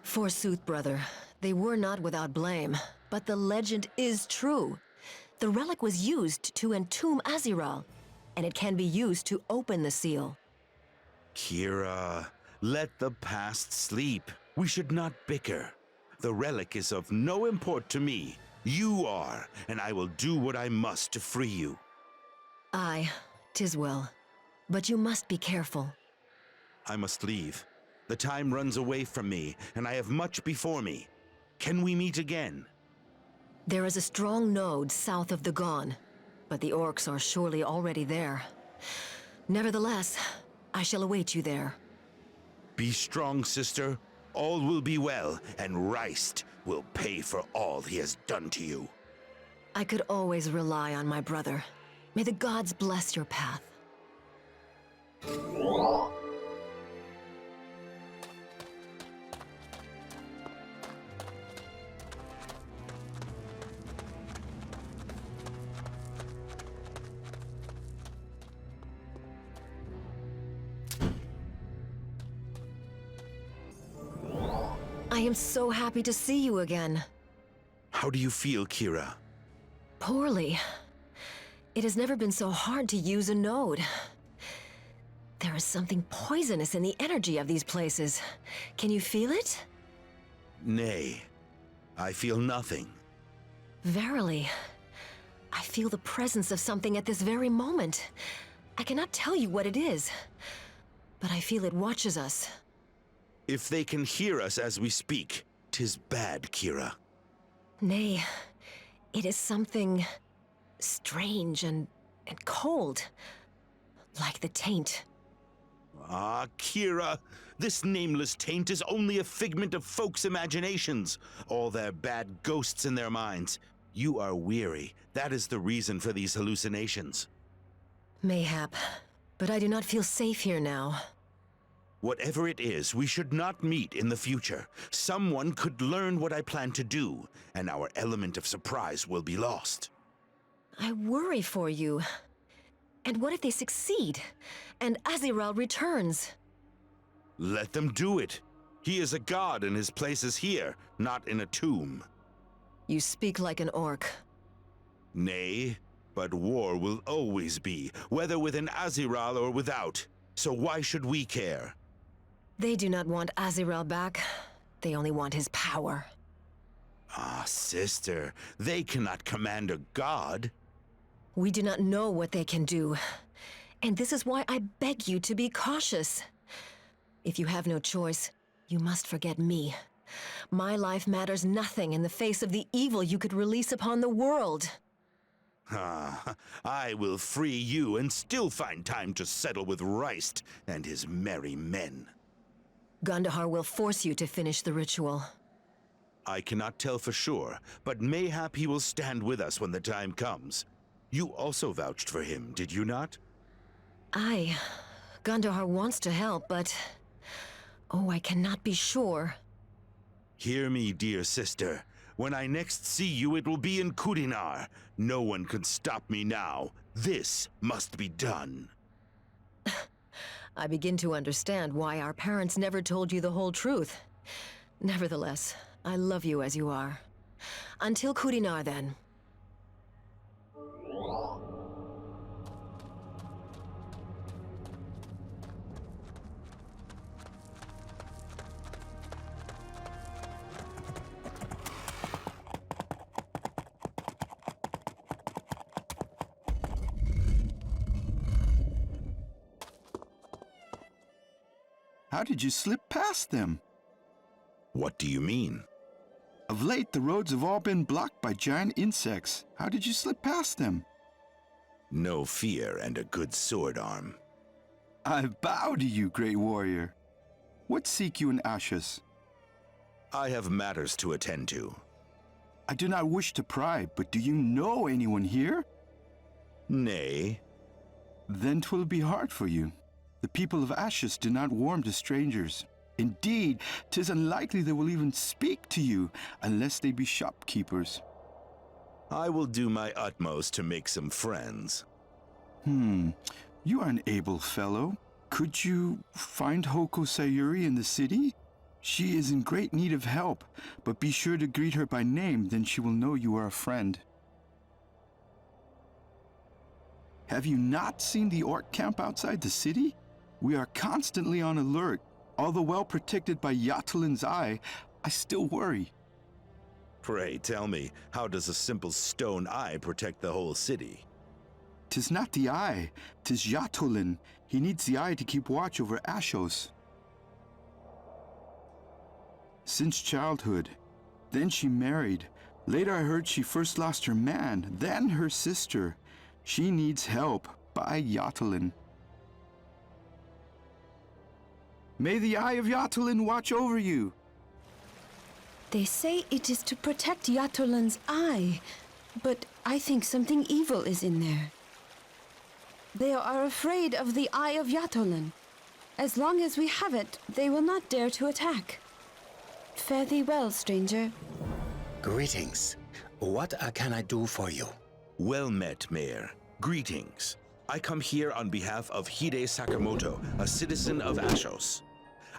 Forsooth, brother, they were not without blame, but the legend is true. The relic was used to entomb Aziral, and it can be used to open the seal. Kira, let the past sleep. We should not bicker. The relic is of no import to me. You are, and I will do what I must to free you. Aye, 'tis well. But you must be careful. I must leave. The time runs away from me, and I have much before me. Can we meet again? There is a strong node south of the Gone, but the orcs are surely already there. Nevertheless, I shall await you there. Be strong, sister. All will be well, and Reist will pay for all he has done to you. I could always rely on my brother. May the gods bless your path. I am so happy to see you again. How do you feel, Kira? Poorly. It has never been so hard to use a node. There is something poisonous in the energy of these places. Can you feel it? Nay, I feel nothing. Verily. I feel the presence of something at this very moment. I cannot tell you what it is, but I feel it watches us. If they can hear us as we speak, 'tis bad, Kira. Nay, it is something strange and cold, like the taint. Ah, Kira, this nameless taint is only a figment of folks' imaginations, all their bad ghosts in their minds. You are weary. That is the reason for these hallucinations. Mayhap, but I do not feel safe here now. Whatever it is, we should not meet in the future. Someone could learn what I plan to do, and our element of surprise will be lost. I worry for you. And what if they succeed, and Aziral returns? Let them do it. He is a god and his place is here, not in a tomb. You speak like an orc. Nay, but war will always be, whether within Aziral or without. So why should we care? They do not want Aziral back. They only want his power. Ah, sister, they cannot command a god. We do not know what they can do. And this is why I beg you to be cautious. If you have no choice, you must forget me. My life matters nothing in the face of the evil you could release upon the world. Ah, I will free you and still find time to settle with Reist and his merry men. Gundahar will force you to finish the ritual. I cannot tell for sure, but mayhap he will stand with us when the time comes. You also vouched for him, did you not? Gundahar wants to help, but... Oh, I cannot be sure. Hear me, dear sister. When I next see you, it will be in Kudinar. No one can stop me now. This must be done. I begin to understand why our parents never told you the whole truth. Nevertheless, I love you as you are. Until Kudinar, then. How did you slip past them? What do you mean? Of late, the roads have all been blocked by giant insects. How did you slip past them? No fear and a good sword arm. I bow to you, great warrior. What seek you in Ashus? I have matters to attend to. I do not wish to pry, but do you know anyone here? Nay. Then 'twill be hard for you. The people of Ashes do not warm to strangers. Indeed, 'tis unlikely they will even speak to you unless they be shopkeepers. I will do my utmost to make some friends. You are an able fellow. Could you find Hoko Sayuri in the city? She is in great need of help, but be sure to greet her by name, then she will know you are a friend. Have you not seen the orc camp outside the city? We are constantly on alert. Although well protected by Yatulin's eye, I still worry. Pray tell me, how does a simple stone eye protect the whole city? 'Tis not the eye, 'tis Yatulin. He needs the eye to keep watch over Ashos. Since childhood. Then she married. Later I heard she first lost her man, then her sister. She needs help by Yatulin. May the eye of Yatulin watch over you. They say it is to protect Yatulin's eye, but I think something evil is in there. They are afraid of the eye of Yatulin. As long as we have it, they will not dare to attack. Fare thee well, stranger. Greetings. What can I do for you? Well met, Mayor. Greetings. I come here on behalf of Hide Sakamoto, a citizen of Ashos.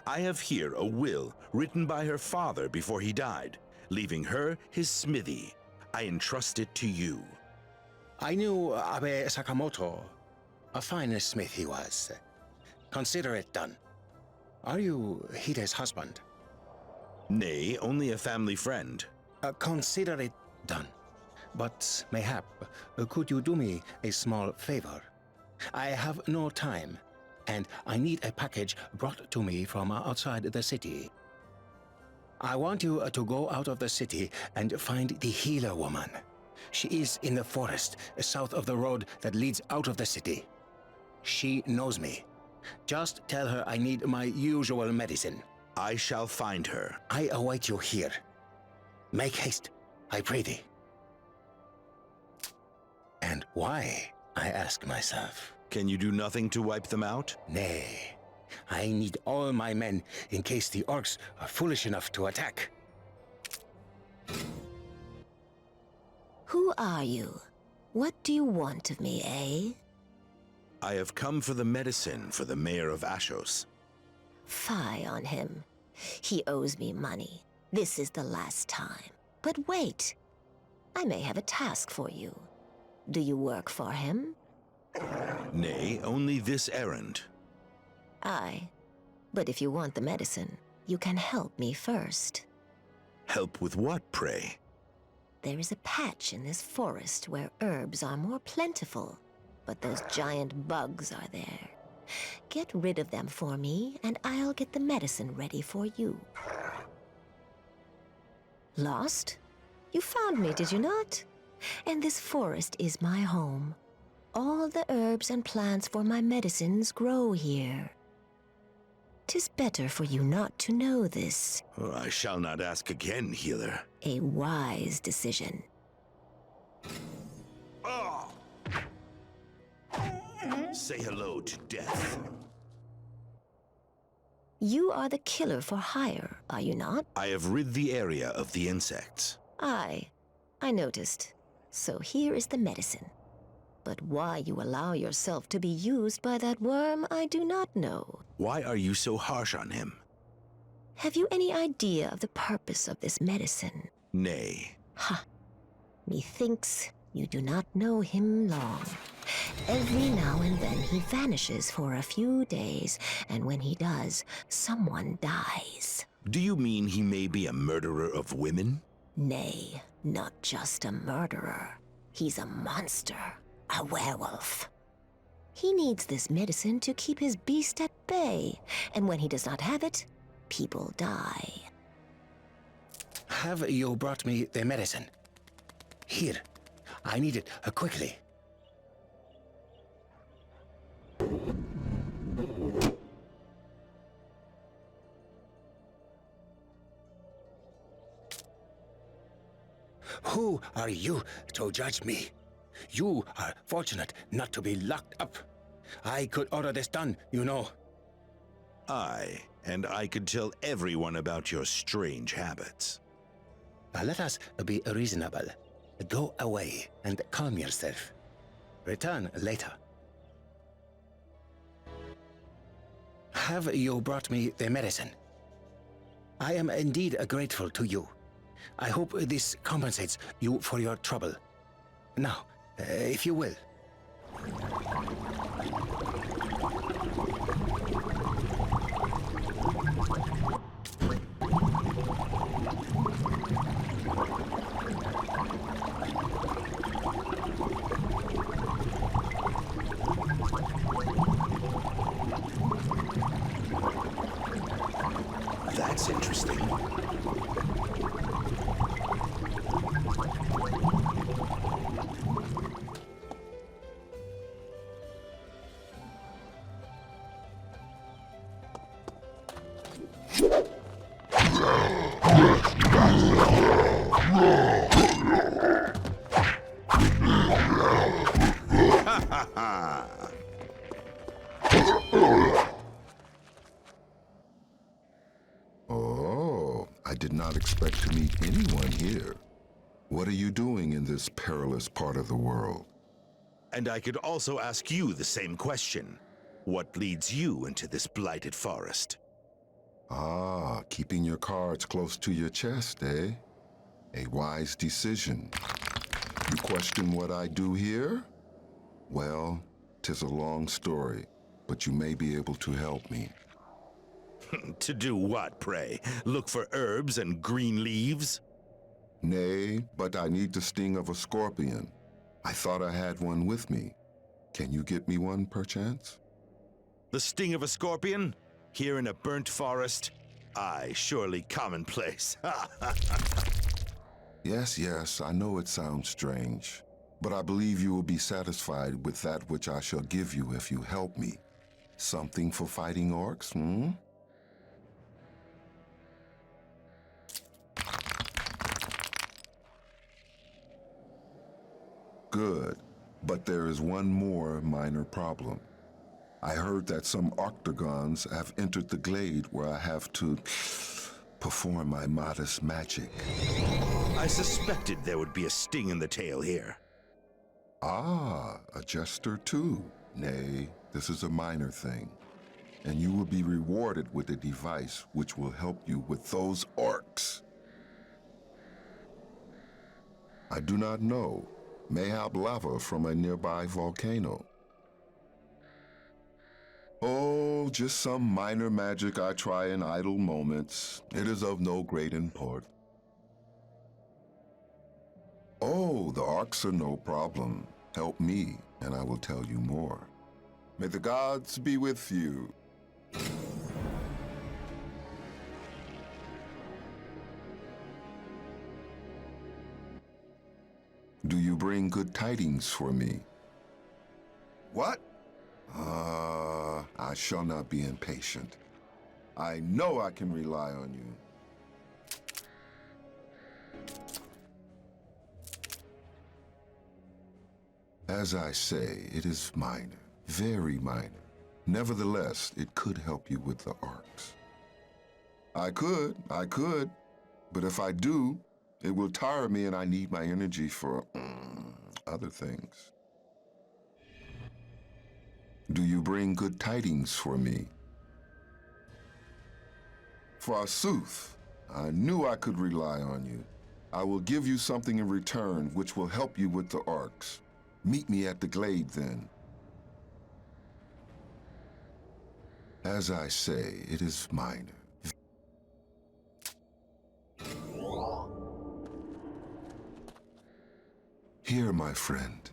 I have here a will written by her father before he died, leaving her his smithy. I entrust it to you. I knew Abe Sakamoto. A fine smith he was. Consider it done. Are you Hide's husband? Nay, only a family friend. Consider it done. But mayhap, could you do me a small favor? I have no time, and I need a package brought to me from outside the city. I want you to go out of the city and find the healer woman. She is in the forest, south of the road that leads out of the city. She knows me. Just tell her I need my usual medicine. I shall find her. I await you here. Make haste, I pray thee. And why, I ask myself. Can you do nothing to wipe them out? Nay. I need all my men in case the orcs are foolish enough to attack. Who are you? What do you want of me, eh? I have come for the medicine for the mayor of Ashos. Fie on him. He owes me money. This is the last time. But wait. I may have a task for you. Do you work for him? Nay, only this errand. Aye. But if you want the medicine, you can help me first. Help with what, pray? There is a patch in this forest where herbs are more plentiful, but those giant bugs are there. Get rid of them for me, and I'll get the medicine ready for you. Lost? You found me, did you not? And this forest is my home. All the herbs and plants for my medicines grow here. 'Tis better for you not to know this. Oh, I shall not ask again, healer. A wise decision. Oh. Say hello to death. You are the killer for hire, are you not? I have rid the area of the insects. Aye, I noticed. So here is the medicine. But why you allow yourself to be used by that worm, I do not know. Why are you so harsh on him? Have you any idea of the purpose of this medicine? Nay. Ha! Methinks you do not know him long. Every now and then he vanishes for a few days, and when he does, someone dies. Do you mean he may be a murderer of women? Nay, not just a murderer. He's a monster, a werewolf. He needs this medicine to keep his beast at bay, and when he does not have it, people die. Have you brought me the medicine? Here. I need it quickly. Who are you to judge me? You are fortunate not to be locked up. I could order this done, you know. Aye, and I could tell everyone about your strange habits. Let us be reasonable. Go away and calm yourself. Return later. Have you brought me the medicine? I am indeed grateful to you. I hope this compensates you for your trouble. Now, if you will. That's interesting. Oh, I did not expect to meet anyone here. What are you doing in this perilous part of the world? And I could also ask you the same question. What leads you into this blighted forest? Ah, keeping your cards close to your chest, eh? A wise decision. You question what I do here? Well, 'tis a long story, but you may be able to help me. To do what, pray? Look for herbs and green leaves? Nay, but I need the sting of a scorpion. I thought I had one with me. Can you get me one, perchance? The sting of a scorpion? Here in a burnt forest? Aye, surely commonplace. Yes, I know it sounds strange, but I believe you will be satisfied with that which I shall give you if you help me. Something for fighting orcs, hmm? Good, but there is one more minor problem. I heard that some octagons have entered the glade where I have to perform my modest magic. I suspected there would be a sting in the tail here. Ah, a jester too. Nay, this is a minor thing. And you will be rewarded with a device which will help you with those orcs. I do not know. Mayhap lava from a nearby volcano. Oh, just some minor magic I try in idle moments. It is of no great import. Oh, the orcs are no problem. Help me, and I will tell you more. May the gods be with you. Do you bring good tidings for me? What? I shall not be impatient. I know I can rely on you. As I say, it is minor, very minor. Nevertheless, it could help you with the orcs. I could, but if I do, it will tire me and I need my energy for other things. Do you bring good tidings for me? Forsooth, I knew I could rely on you. I will give you something in return which will help you with the orcs. Meet me at the glade then. As I say, it is minor. Here, my friend.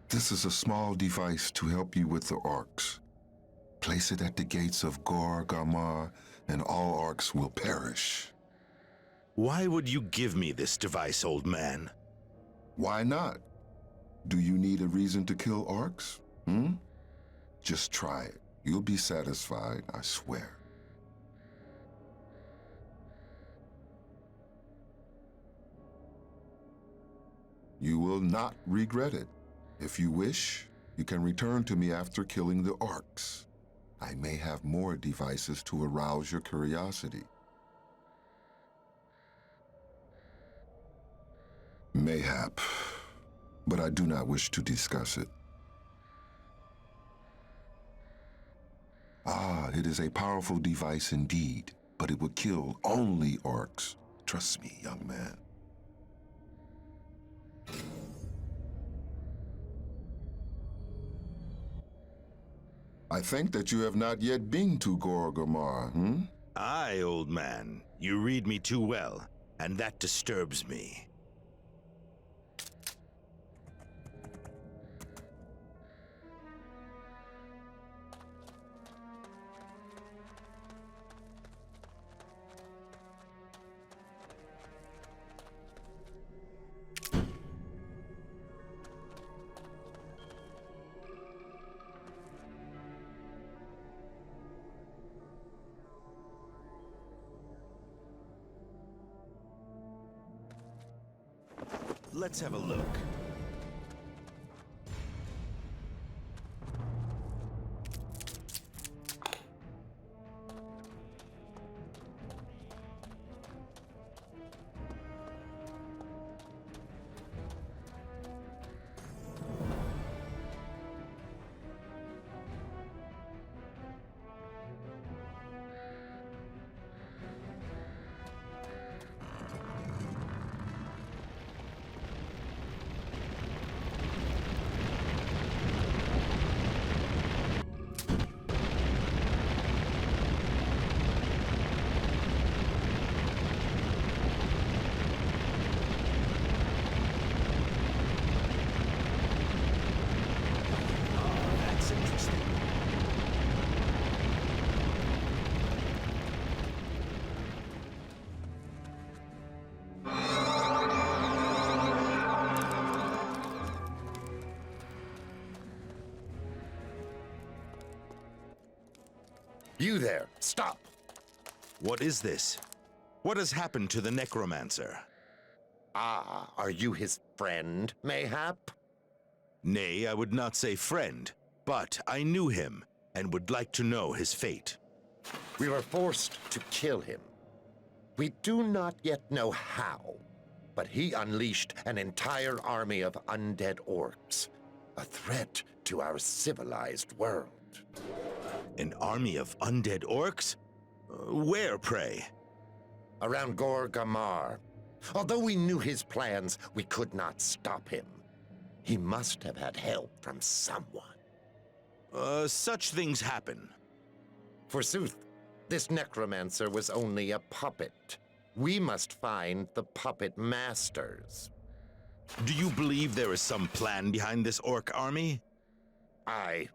This is a small device to help you with the orcs. Place it at the gates of Gor Gamar, and all orcs will perish. Why would you give me this device, old man? Why not? Do you need a reason to kill orcs? Just try it. You'll be satisfied, I swear. You will not regret it. If you wish, You can return to me after killing the orcs. I may have more devices to arouse your curiosity. Mayhap, but I do not wish to discuss it. Ah, it is a powerful device indeed, but it will kill only orcs. Trust me, young man. I think that you have not yet been to Gorgamar, hmm? Aye, old man. You read me too well, and that disturbs me. Let's have a look. You there, stop! What is this? What has happened to the necromancer? Ah, are you his friend, mayhap? Nay, I would not say friend, but I knew him and would like to know his fate. We were forced to kill him. We do not yet know how, but he unleashed an entire army of undead orcs, a threat to our civilized world. An army of undead orcs? Where, pray? Around Gorgamar. Although we knew his plans, we could not stop him. He must have had help from someone. Such things happen. Forsooth, this necromancer was only a puppet. We must find the puppet masters. Do you believe there is some plan behind this orc army? Aye.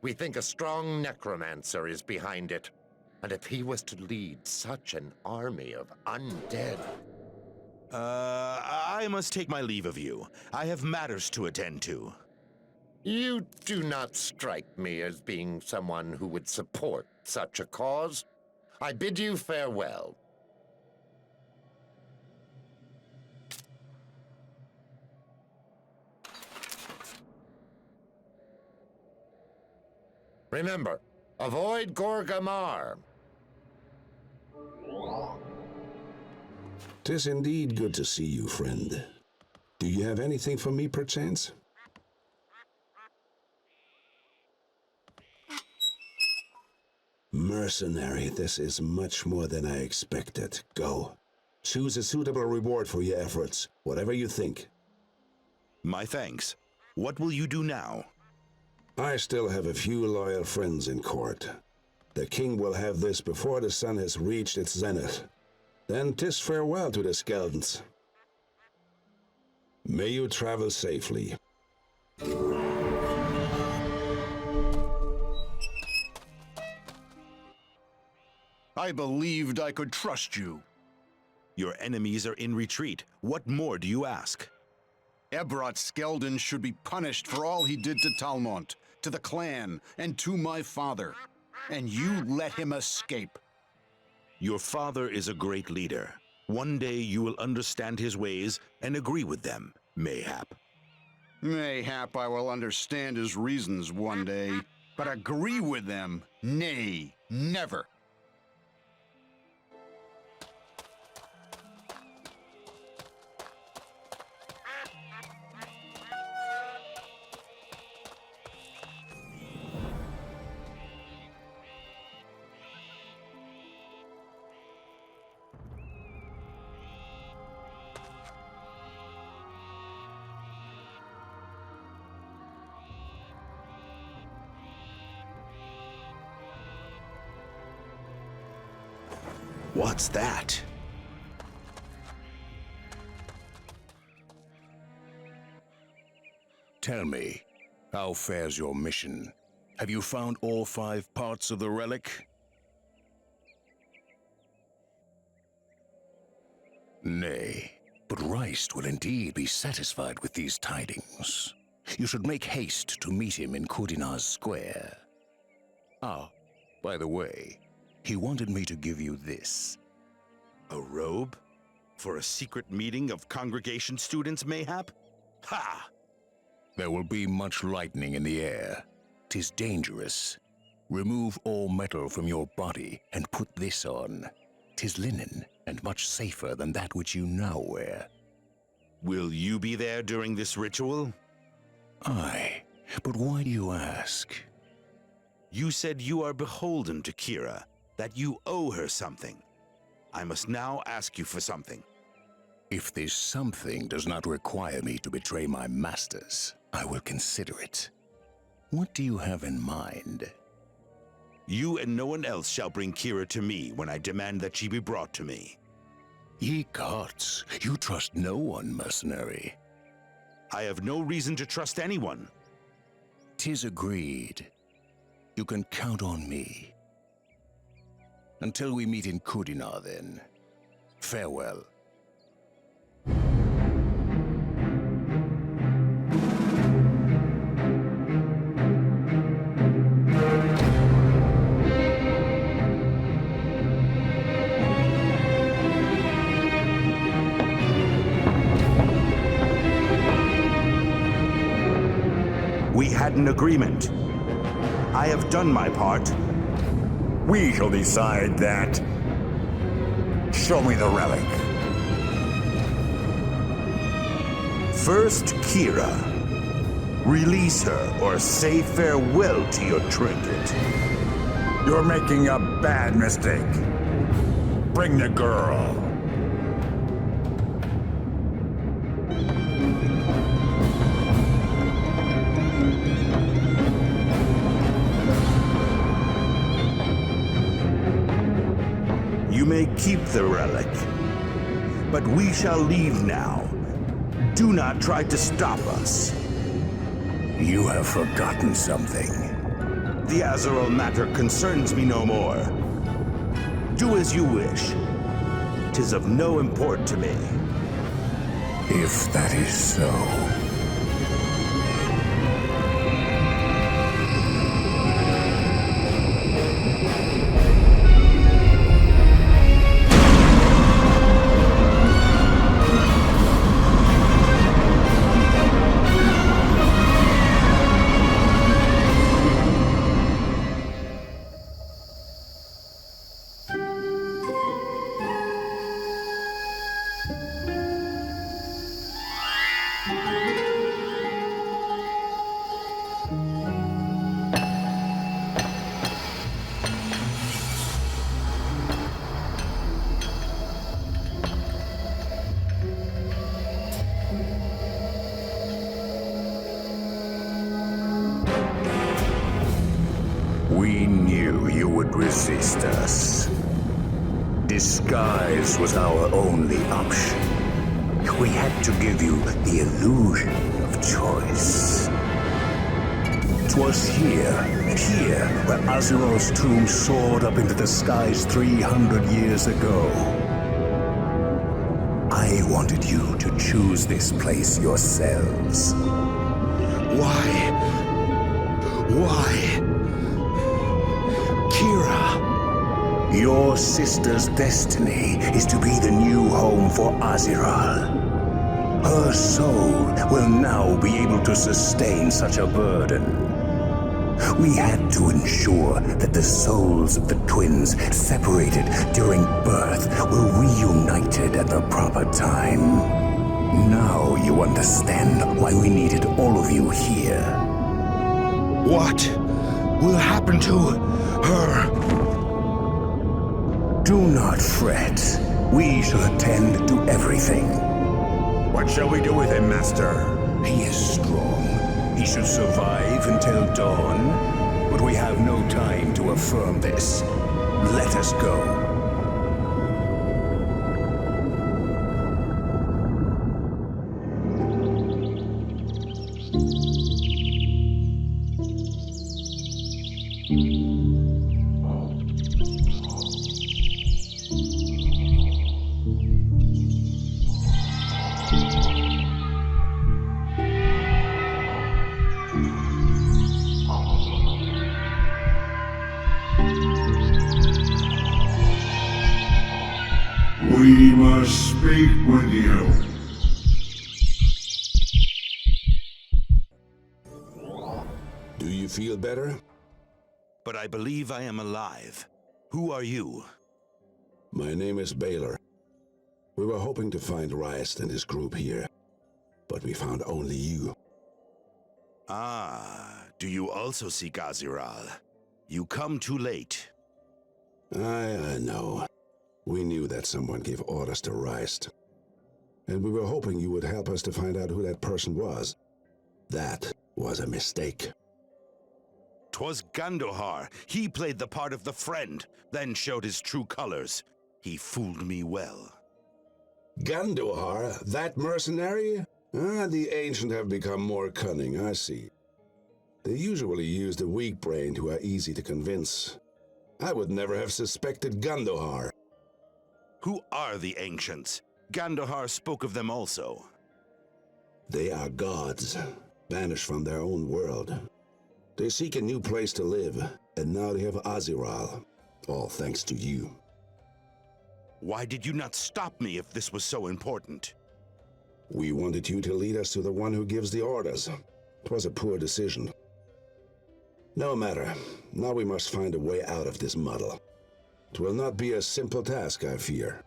We think a strong necromancer is behind it. And if he was to lead such an army of undead... I must take my leave of you. I have matters to attend to. You do not strike me as being someone who would support such a cause. I bid you farewell. Remember, avoid Gorgamar. 'Tis indeed good to see you, friend. Do you have anything for me, perchance? Mercenary, this is much more than I expected. Go. Choose a suitable reward for your efforts, whatever you think. My thanks. What will you do now? I still have a few loyal friends in court. The king will have this before the sun has reached its zenith. Then 'tis farewell to the skeletons. May you travel safely. I believed I could trust you. Your enemies are in retreat. What more do you ask? Ebrat Skeldon should be punished for all he did to Talmont, to the clan, and to my father. And you let him escape. Your father is a great leader. One day you will understand his ways and agree with them, mayhap. Mayhap I will understand his reasons one day, but agree with them? Nay, never. What's that? Tell me, how fares your mission? Have you found all 5 parts of the relic? Nay, but Reist will indeed be satisfied with these tidings. You should make haste to meet him in Kudinar's square. Ah, by the way, he wanted me to give you this. A robe? For a secret meeting of congregation students, mayhap? Ha! There will be much lightning in the air. 'Tis dangerous. Remove all metal from your body and put this on. 'Tis linen and much safer than that which you now wear. Will you be there during this ritual? Aye, but why do you ask? You said you are beholden to Kira, that you owe her something. I must now ask you for something. If this something does not require me to betray my masters, I will consider it. What do you have in mind? You and no one else shall bring Kira to me when I demand that she be brought to me. Ye gods, you trust no one, mercenary. I have no reason to trust anyone. 'Tis agreed. You can count on me. Until we meet in Kudinar, then. Farewell. We had an agreement. I have done my part. We shall decide that. Show me the relic. First, Kira. Release her or say farewell to your trinket. You're making a bad mistake. Bring the girl. You may keep the relic, but we shall leave now. Do not try to stop us. You have forgotten something. The Azeroth matter concerns me no more. Do as you wish. 'Tis of no import to me. If that is so... We knew you would resist us. Disguise was our only option. We had to give you the illusion of choice. 'Twas here where Azeroth's tomb soared up into the skies 300 years ago. I wanted you to choose this place yourselves. Why? Kira! Your sister's destiny is to be the new home for Azeroth. Her soul will now be able to sustain such a burden. We had to ensure that the souls of the twins separated during birth were reunited at the proper time. Now you understand why we needed all of you here. What will happen to her? Do not fret. We shall attend to everything. What shall we do with him, Master? He is strong. He should survive until dawn. But we have no time to affirm this. Let us go. We must speak with you. Do you feel better? But I believe I am alive. Who are you? My name is Baylor. We were hoping to find Rice and his group here, but we found only you. Ah, do you also seek Aziral? You come too late. I know. We knew that someone gave orders to Rice. And we were hoping you would help us to find out who that person was. That was a mistake. 'Twas Gandohar. He played the part of the friend, then showed his true colors. He fooled me well. Gandohar? That mercenary? The ancient have become more cunning, I see. They usually use the weak-brained who are easy to convince. I would never have suspected Gandohar. Who are the ancients? Gandohar spoke of them also. They are gods, banished from their own world. They seek a new place to live, and now they have Aziral, all thanks to you. Why did you not stop me if this was so important? We wanted you to lead us to the one who gives the orders. It was a poor decision. No matter. Now we must find a way out of this muddle. It will not be a simple task, I fear.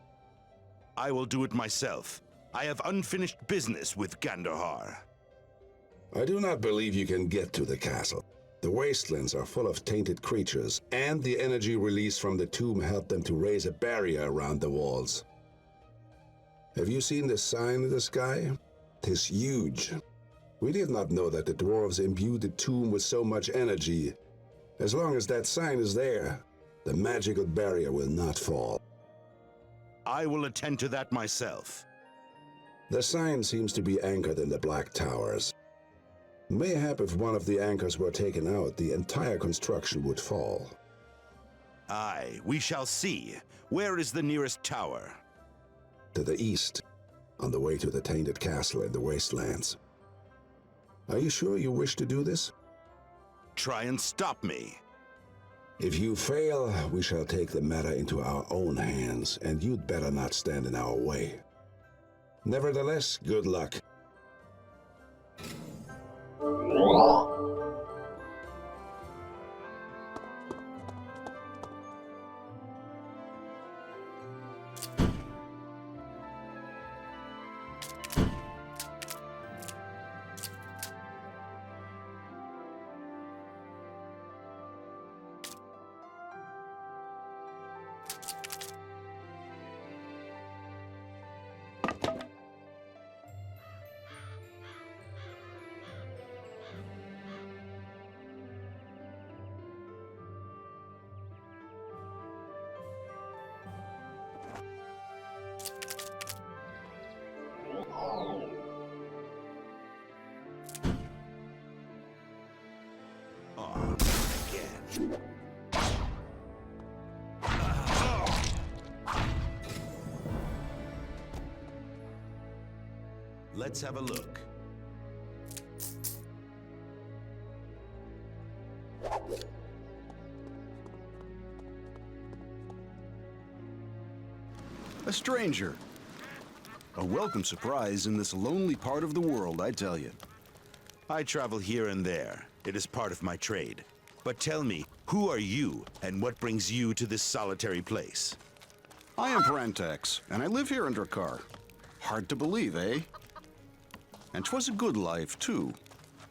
I will do it myself. I have unfinished business with Gandohar. I do not believe you can get to the castle. The wastelands are full of tainted creatures, and the energy released from the tomb helped them to raise a barrier around the walls. Have you seen the sign in the sky? It is huge. We did not know that the dwarves imbued the tomb with so much energy. As long as that sign is there, the magical barrier will not fall. I will attend to that myself. The sign seems to be anchored in the Black Towers. Mayhap if one of the anchors were taken out, the entire construction would fall. Aye, we shall see. Where is the nearest tower? To the east, on the way to the tainted castle in the wastelands. Are you sure you wish to do this? Try and stop me. If you fail, we shall take the matter into our own hands, and you'd better not stand in our way. Nevertheless, good luck. Let's have a look. A stranger. A welcome surprise in this lonely part of the world, I tell you. I travel here and there. It is part of my trade. But tell me, who are you, and what brings you to this solitary place? I am Prantax, and I live here in Drakkar. Hard to believe, eh? And 'twas a good life, too.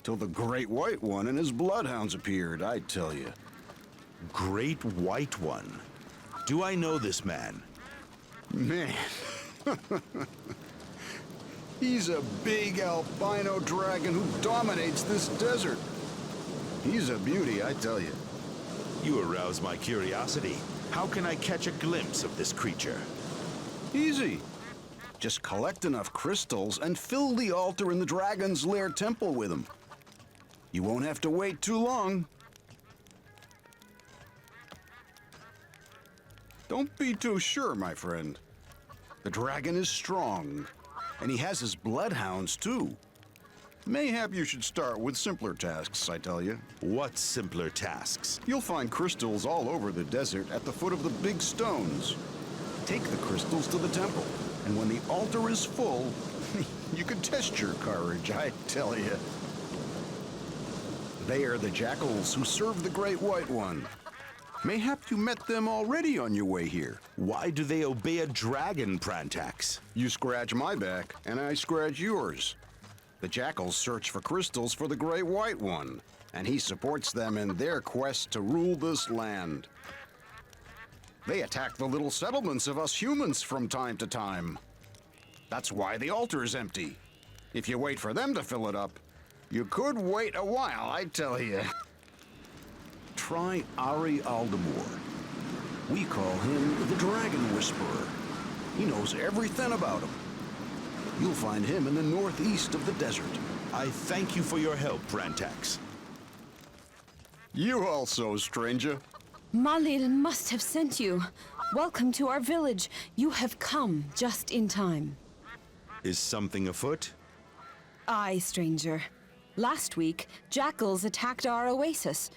Till the Great White One and his bloodhounds appeared, I tell you. Great White One? Do I know this man? Man. He's a big albino dragon who dominates this desert. He's a beauty, I tell you. You arouse my curiosity. How can I catch a glimpse of this creature? Easy. Just collect enough crystals and fill the altar in the Dragon's Lair temple with them. You won't have to wait too long. Don't be too sure, my friend. The dragon is strong, and he has his bloodhounds too. Mayhap you should start with simpler tasks, I tell you. What simpler tasks? You'll find crystals all over the desert at the foot of the big stones. Take the crystals to the temple, and when the altar is full, you can test your courage, I tell you. They are the jackals who serve the Great White One. Mayhap you met them already on your way here. Why do they obey a dragon, Prantax? You scratch my back, and I scratch yours. The jackals search for crystals for the Great White One, and he supports them in their quest to rule this land. They attack the little settlements of us humans from time to time. That's why the altar is empty. If you wait for them to fill it up, you could wait a while, I tell you. Try Ari Aldamor. We call him the Dragon Whisperer. He knows everything about him. You'll find him in the northeast of the desert. I thank you for your help, Prantax. You also, stranger. Malil must have sent you. Welcome to our village. You have come just in time. Is something afoot? Aye, stranger. Last week, jackals attacked our oasis.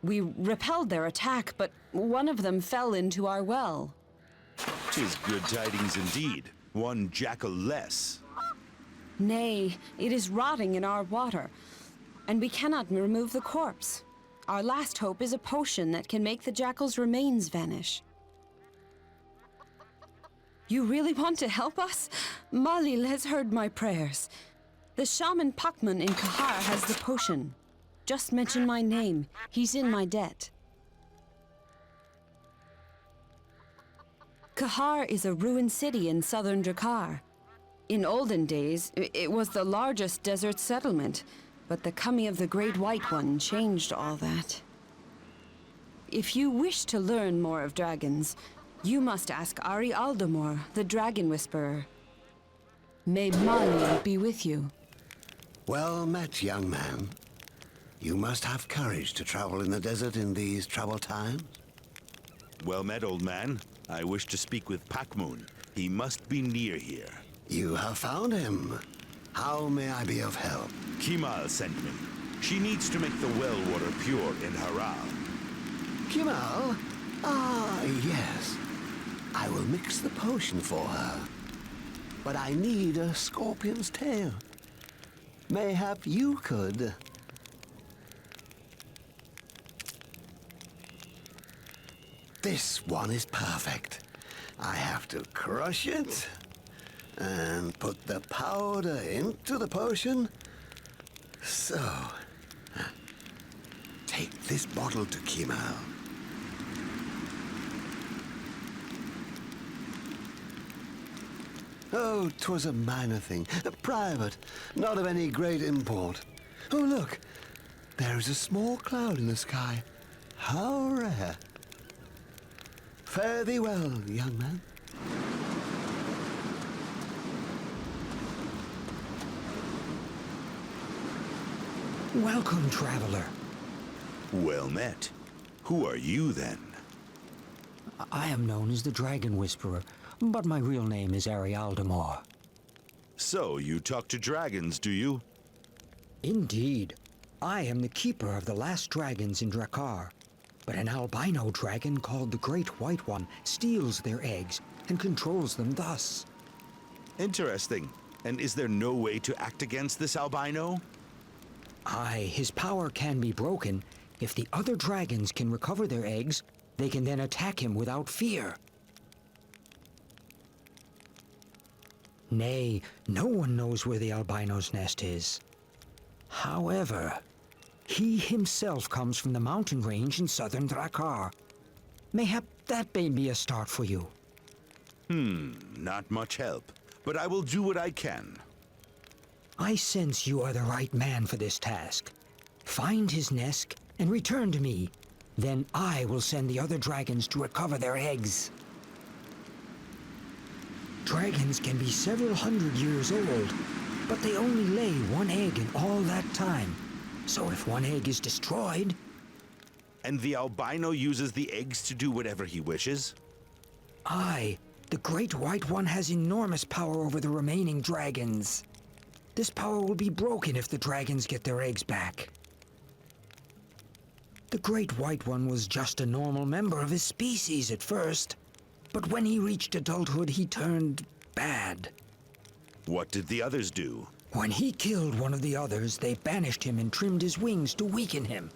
We repelled their attack, but one of them fell into our well. 'Tis good tidings indeed. One jackal less. Nay, it is rotting in our water, and we cannot remove the corpse. Our last hope is a potion that can make the jackal's remains vanish. You really want to help us? Malil has heard my prayers. The shaman Pakman in Kahar has the potion. Just mention my name. He's in my debt. Kahar is a ruined city in southern Drakkar. In olden days, it was the largest desert settlement, but the coming of the Great White One changed all that. If you wish to learn more of dragons, you must ask Ari Aldamor, the Dragon Whisperer. May Malil be with you. Well met, young man. You must have courage to travel in the desert in these troubled times. Well met, old man. I wish to speak with Pakmun. He must be near here. You have found him. How may I be of help? Kimal sent me. She needs to make the well water pure in Haral. Kimal? Ah, yes. I will mix the potion for her. But I need a scorpion's tail. Mayhap you could. This one is perfect. I have to crush it and put the powder into the potion. So, take this bottle to Kimal. Oh, 'twas a minor thing, private, not of any great import. Oh, look, there is a small cloud in the sky. How rare. Fare thee well, young man. Welcome, traveler. Well met. Who are you, then? I am known as the Dragon Whisperer, but my real name is Ari Aldamor. So, you talk to dragons, do you? Indeed. I am the keeper of the last dragons in Drakkar. But an albino dragon called the Great White One steals their eggs and controls them thus. Interesting. And is there no way to act against this albino? Aye, his power can be broken. If the other dragons can recover their eggs, they can then attack him without fear. Nay, no one knows where the albino's nest is. However, he himself comes from the mountain range in southern Drakkar. Mayhap that may be a start for you. Not much help, but I will do what I can. I sense you are the right man for this task. Find his nest and return to me. Then I will send the other dragons to recover their eggs. Dragons can be several hundred years old, but they only lay one egg in all that time. So if one egg is destroyed... And the albino uses the eggs to do whatever he wishes? Aye, the Great White One has enormous power over the remaining dragons. This power will be broken if the dragons get their eggs back. The Great White One was just a normal member of his species at first, but when he reached adulthood, he turned bad. What did the others do? When he killed one of the others, they banished him and trimmed his wings to weaken him.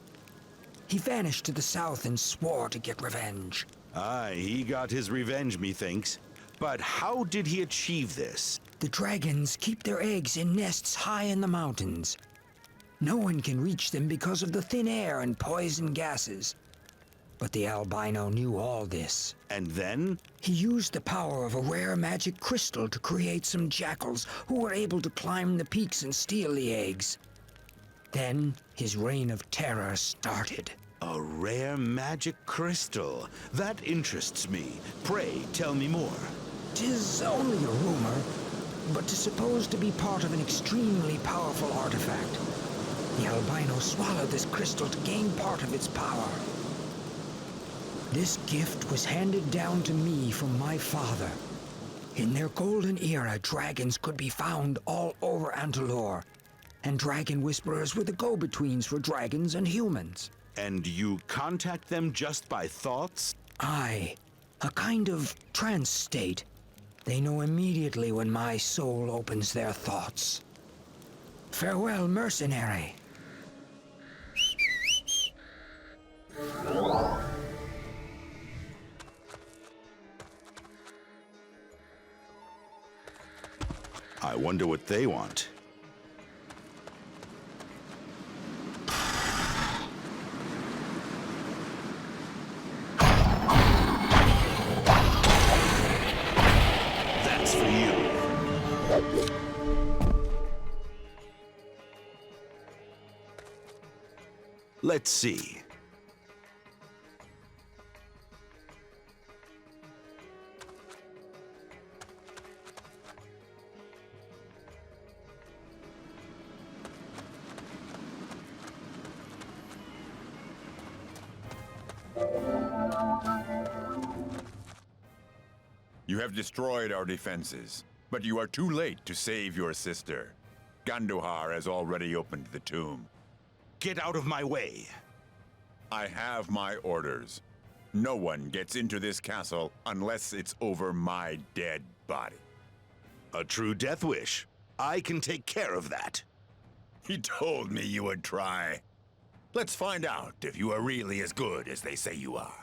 He vanished to the south and swore to get revenge. Aye, he got his revenge, methinks. But how did he achieve this? The dragons keep their eggs in nests high in the mountains. No one can reach them because of the thin air and poison gases. But the albino knew all this. And then? He used the power of a rare magic crystal to create some jackals who were able to climb the peaks and steal the eggs. Then his reign of terror started. A rare magic crystal. That interests me. Pray, tell me more. 'Tis only a rumor, but 'tis supposed to be part of an extremely powerful artifact. The albino swallowed this crystal to gain part of its power. This gift was handed down to me from my father. In their golden era, dragons could be found all over Antalor, and dragon whisperers were the go-betweens for dragons and humans. And you contact them just by thoughts? Aye, a kind of trance state. They know immediately when my soul opens their thoughts. Farewell, mercenary. I wonder what they want. That's for you. Let's see. You have destroyed our defenses, but you are too late to save your sister. Ganduhar has already opened the tomb. Get out of my way! I have my orders. No one gets into this castle unless it's over my dead body. A true death wish. I can take care of that. He told me you would try. Let's find out if you are really as good as they say you are.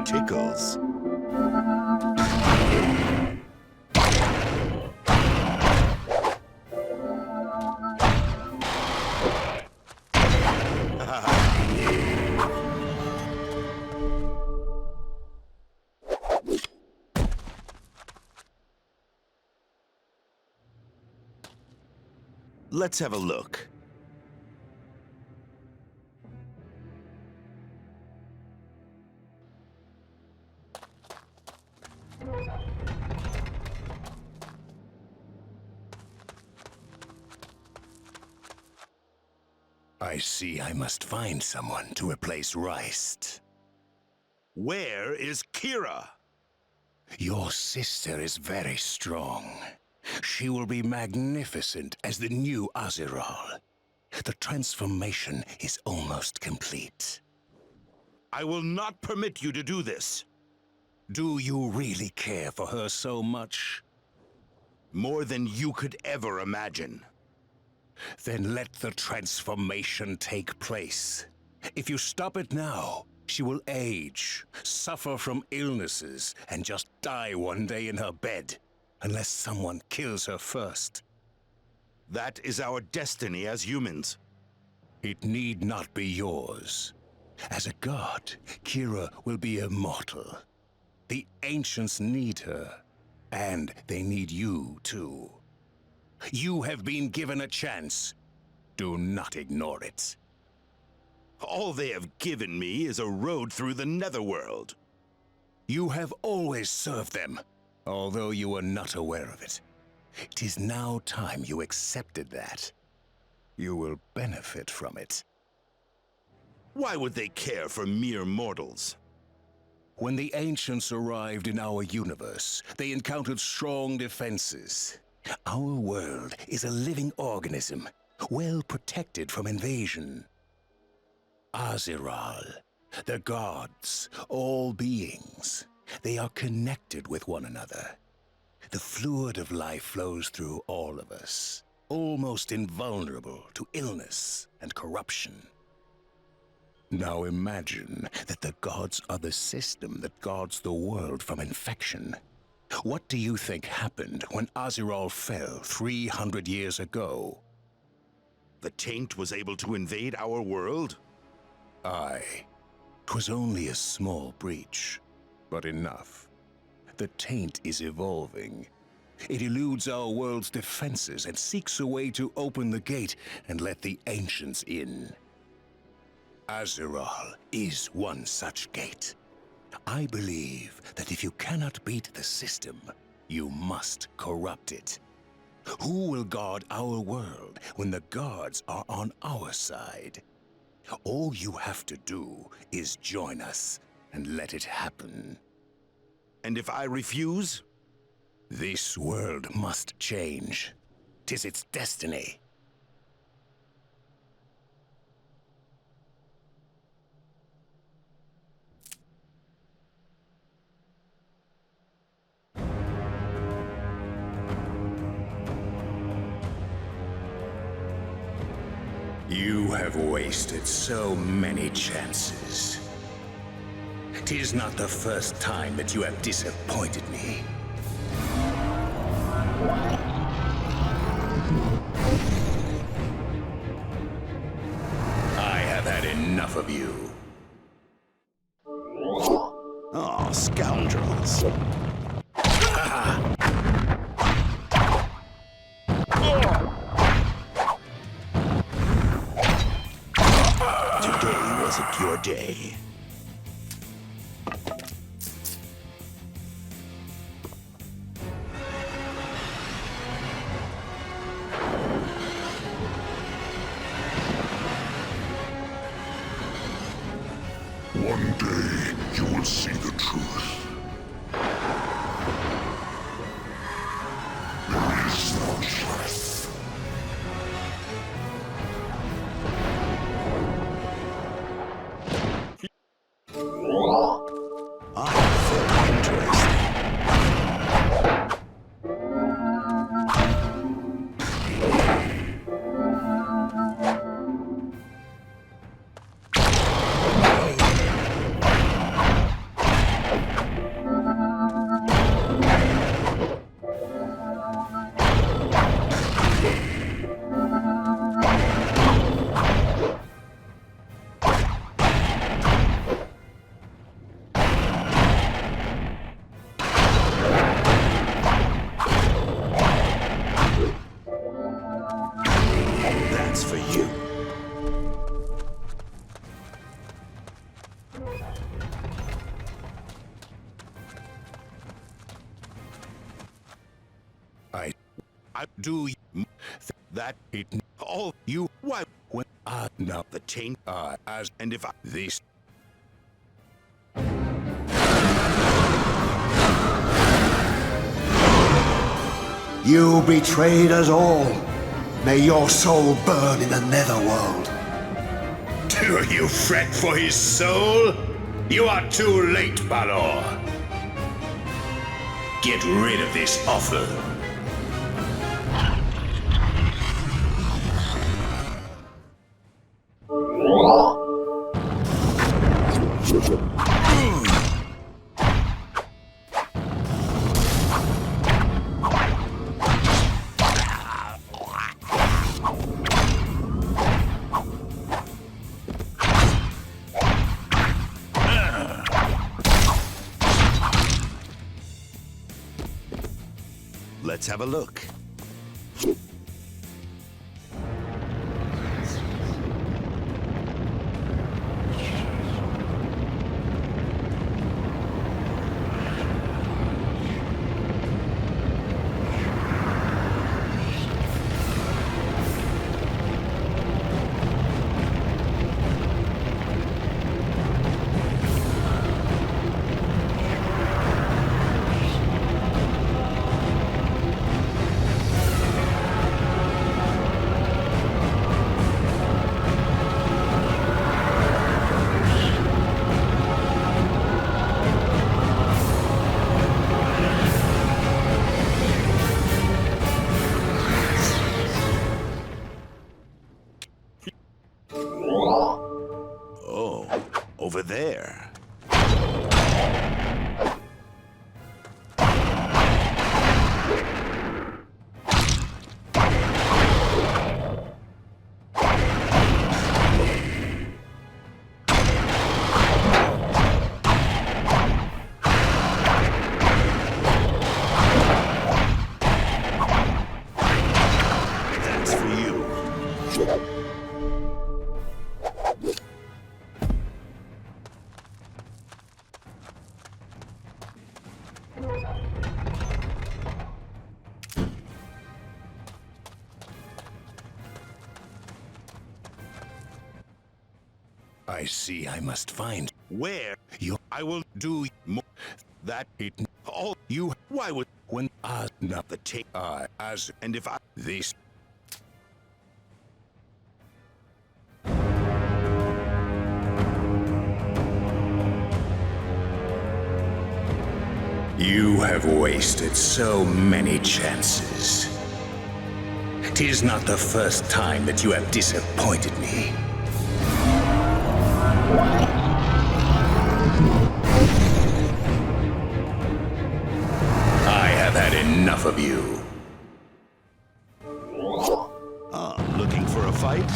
Tickles. Let's have a look. I see I must find someone to replace Reist. Where is Kira? Your sister is very strong. She will be magnificent as the new Aziral. The transformation is almost complete. I will not permit you to do this. Do you really care for her so much? More than you could ever imagine. Then let the transformation take place. If you stop it now, she will age, suffer from illnesses, and just die one day in her bed, unless someone kills her first. That is our destiny as humans. It need not be yours. As a god, Kira will be immortal. The ancients need her, and they need you too. You have been given a chance. Do not ignore it. All they have given me is a road through the netherworld. You have always served them, although you were not aware of it. It is now time you accepted that. You will benefit from it. Why would they care for mere mortals? When the ancients arrived in our universe, they encountered strong defenses. Our world is a living organism, well protected from invasion. Aziral, the gods, all beings, they are connected with one another. The fluid of life flows through all of us, almost invulnerable to illness and corruption. Now imagine that the gods are the system that guards the world from infection. What do you think happened when Aziral fell 300 years ago? The taint was able to invade our world? Aye. 'Twas only a small breach, but enough. The taint is evolving. It eludes our world's defenses and seeks a way to open the gate and let the ancients in. Aziral is one such gate. I believe that if you cannot beat the system, you must corrupt it. Who will guard our world when the gods are on our side? All you have to do is join us and let it happen. And if I refuse? This world must change. 'Tis its destiny. You have wasted so many chances. 'Tis not the first time that you have disappointed me. I have had enough of you. Oh, scoundrels. Today wasn't your day. One day, you will see the truth. There is no truth. That's for you. I do that it all you why when no. The taint, as, and if I, these. You betrayed us all. May your soul burn in the netherworld. Do you fret for his soul? You are too late, Balor. Get rid of this offal. Let's have a look. Oh, over there. That's for you. I see I must find Where? you. I will do more. That it all you. Why would When not the taint? as And if I this. You have wasted so many chances. 'Tis not the first time that you have disappointed me. I have had enough of you. looking for a fight?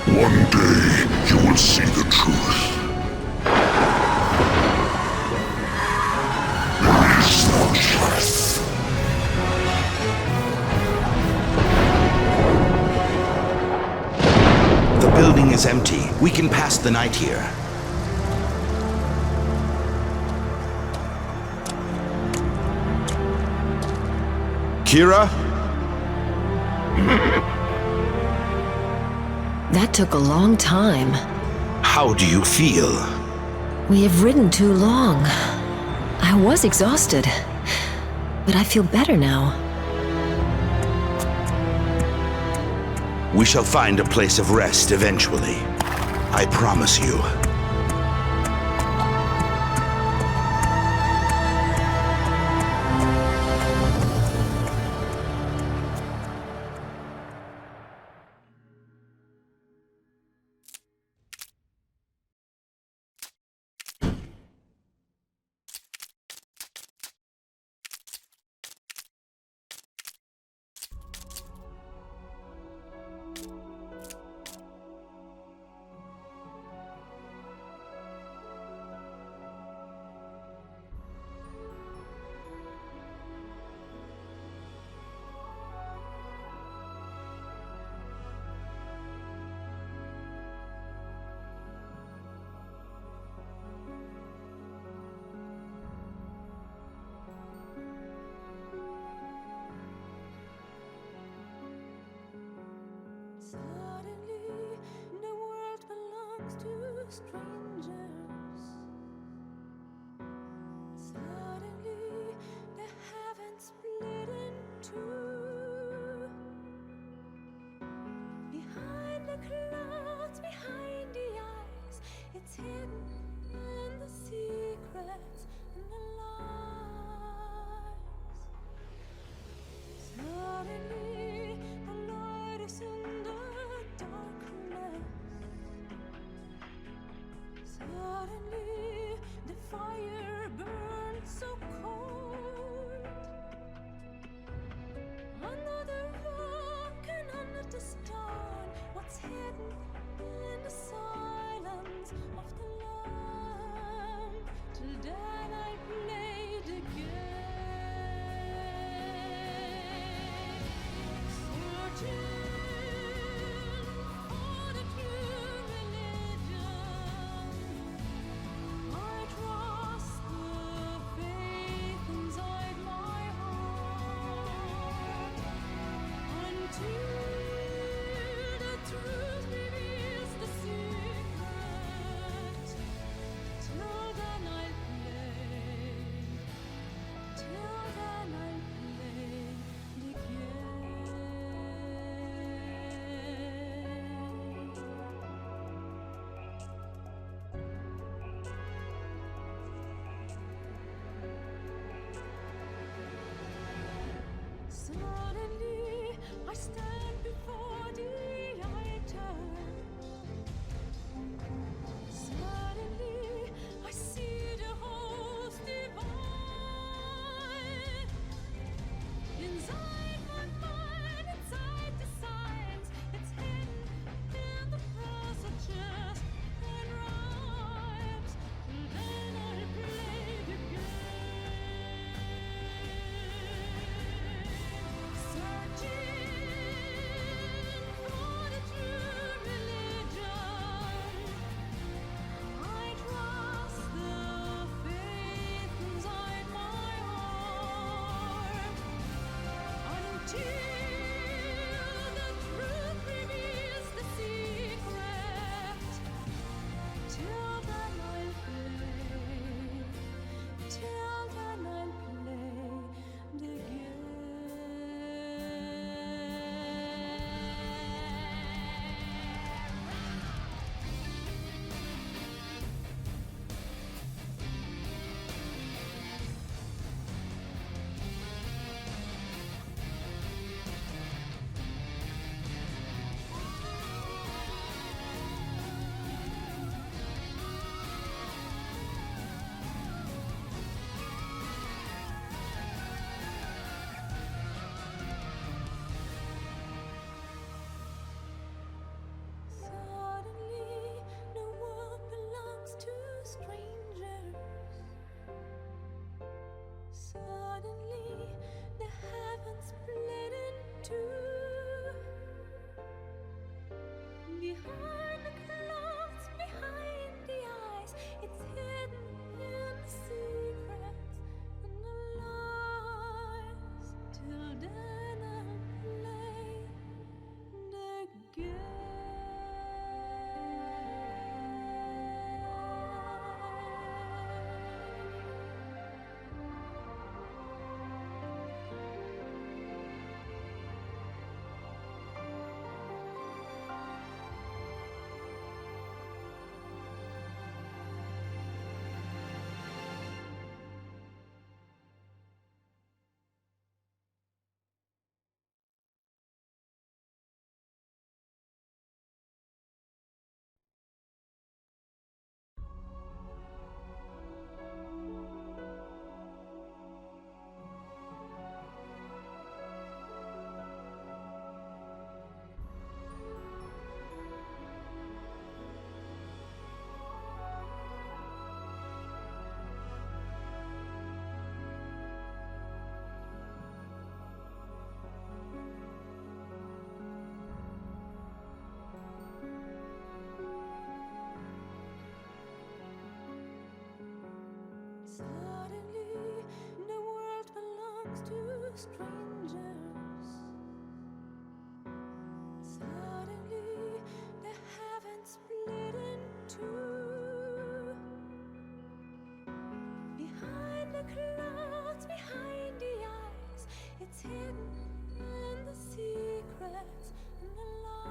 One day you will see the truth. Release the truth. The building is empty. We can pass the night here. Kira? That took a long time. How do you feel? We have ridden too long. I was exhausted, but I feel better now. We shall find a place of rest eventually. I promise you. Strangers. Suddenly, the heavens split in two. Behind the clouds, behind the eyes, it's hidden in the secrets and the lies. Suddenly, the light is in the darkness. Suddenly, the fire burns so cold. Under the rock and under the stone, what's hidden in the silence of the lamp? Till then I play the game, searching for the true religion. I trust Suddenly, the world belongs to strangers. Suddenly, the heavens split in two. Behind the clouds, behind the eyes, it's hidden in the secrets and the lies.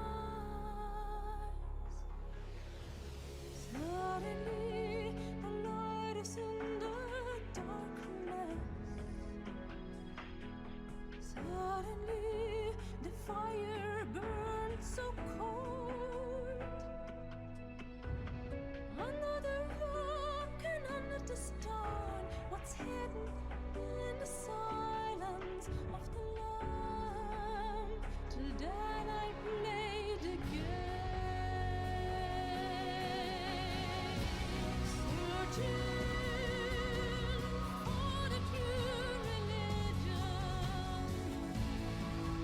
Suddenly, the light is in the darkness. Suddenly, the fire burns so cold. Under the rock and under the stone, what's hidden in the silence of the lamb? Till then I played the game, searching for the true religion.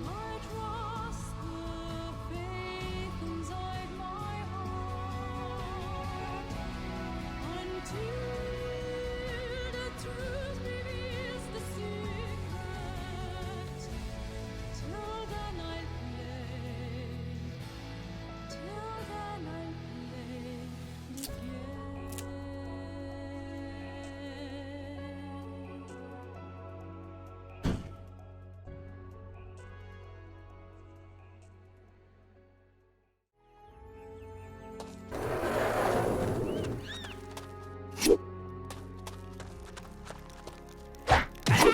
I trust the faith inside my heart until the truth reveals the secret. Till then I play. Till then I play the game.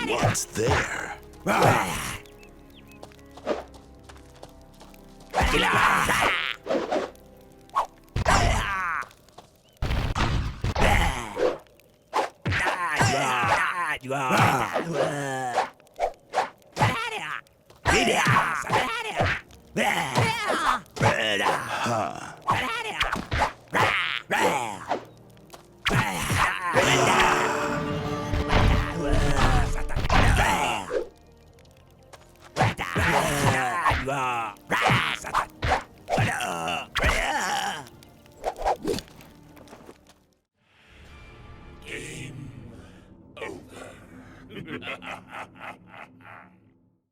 What's there?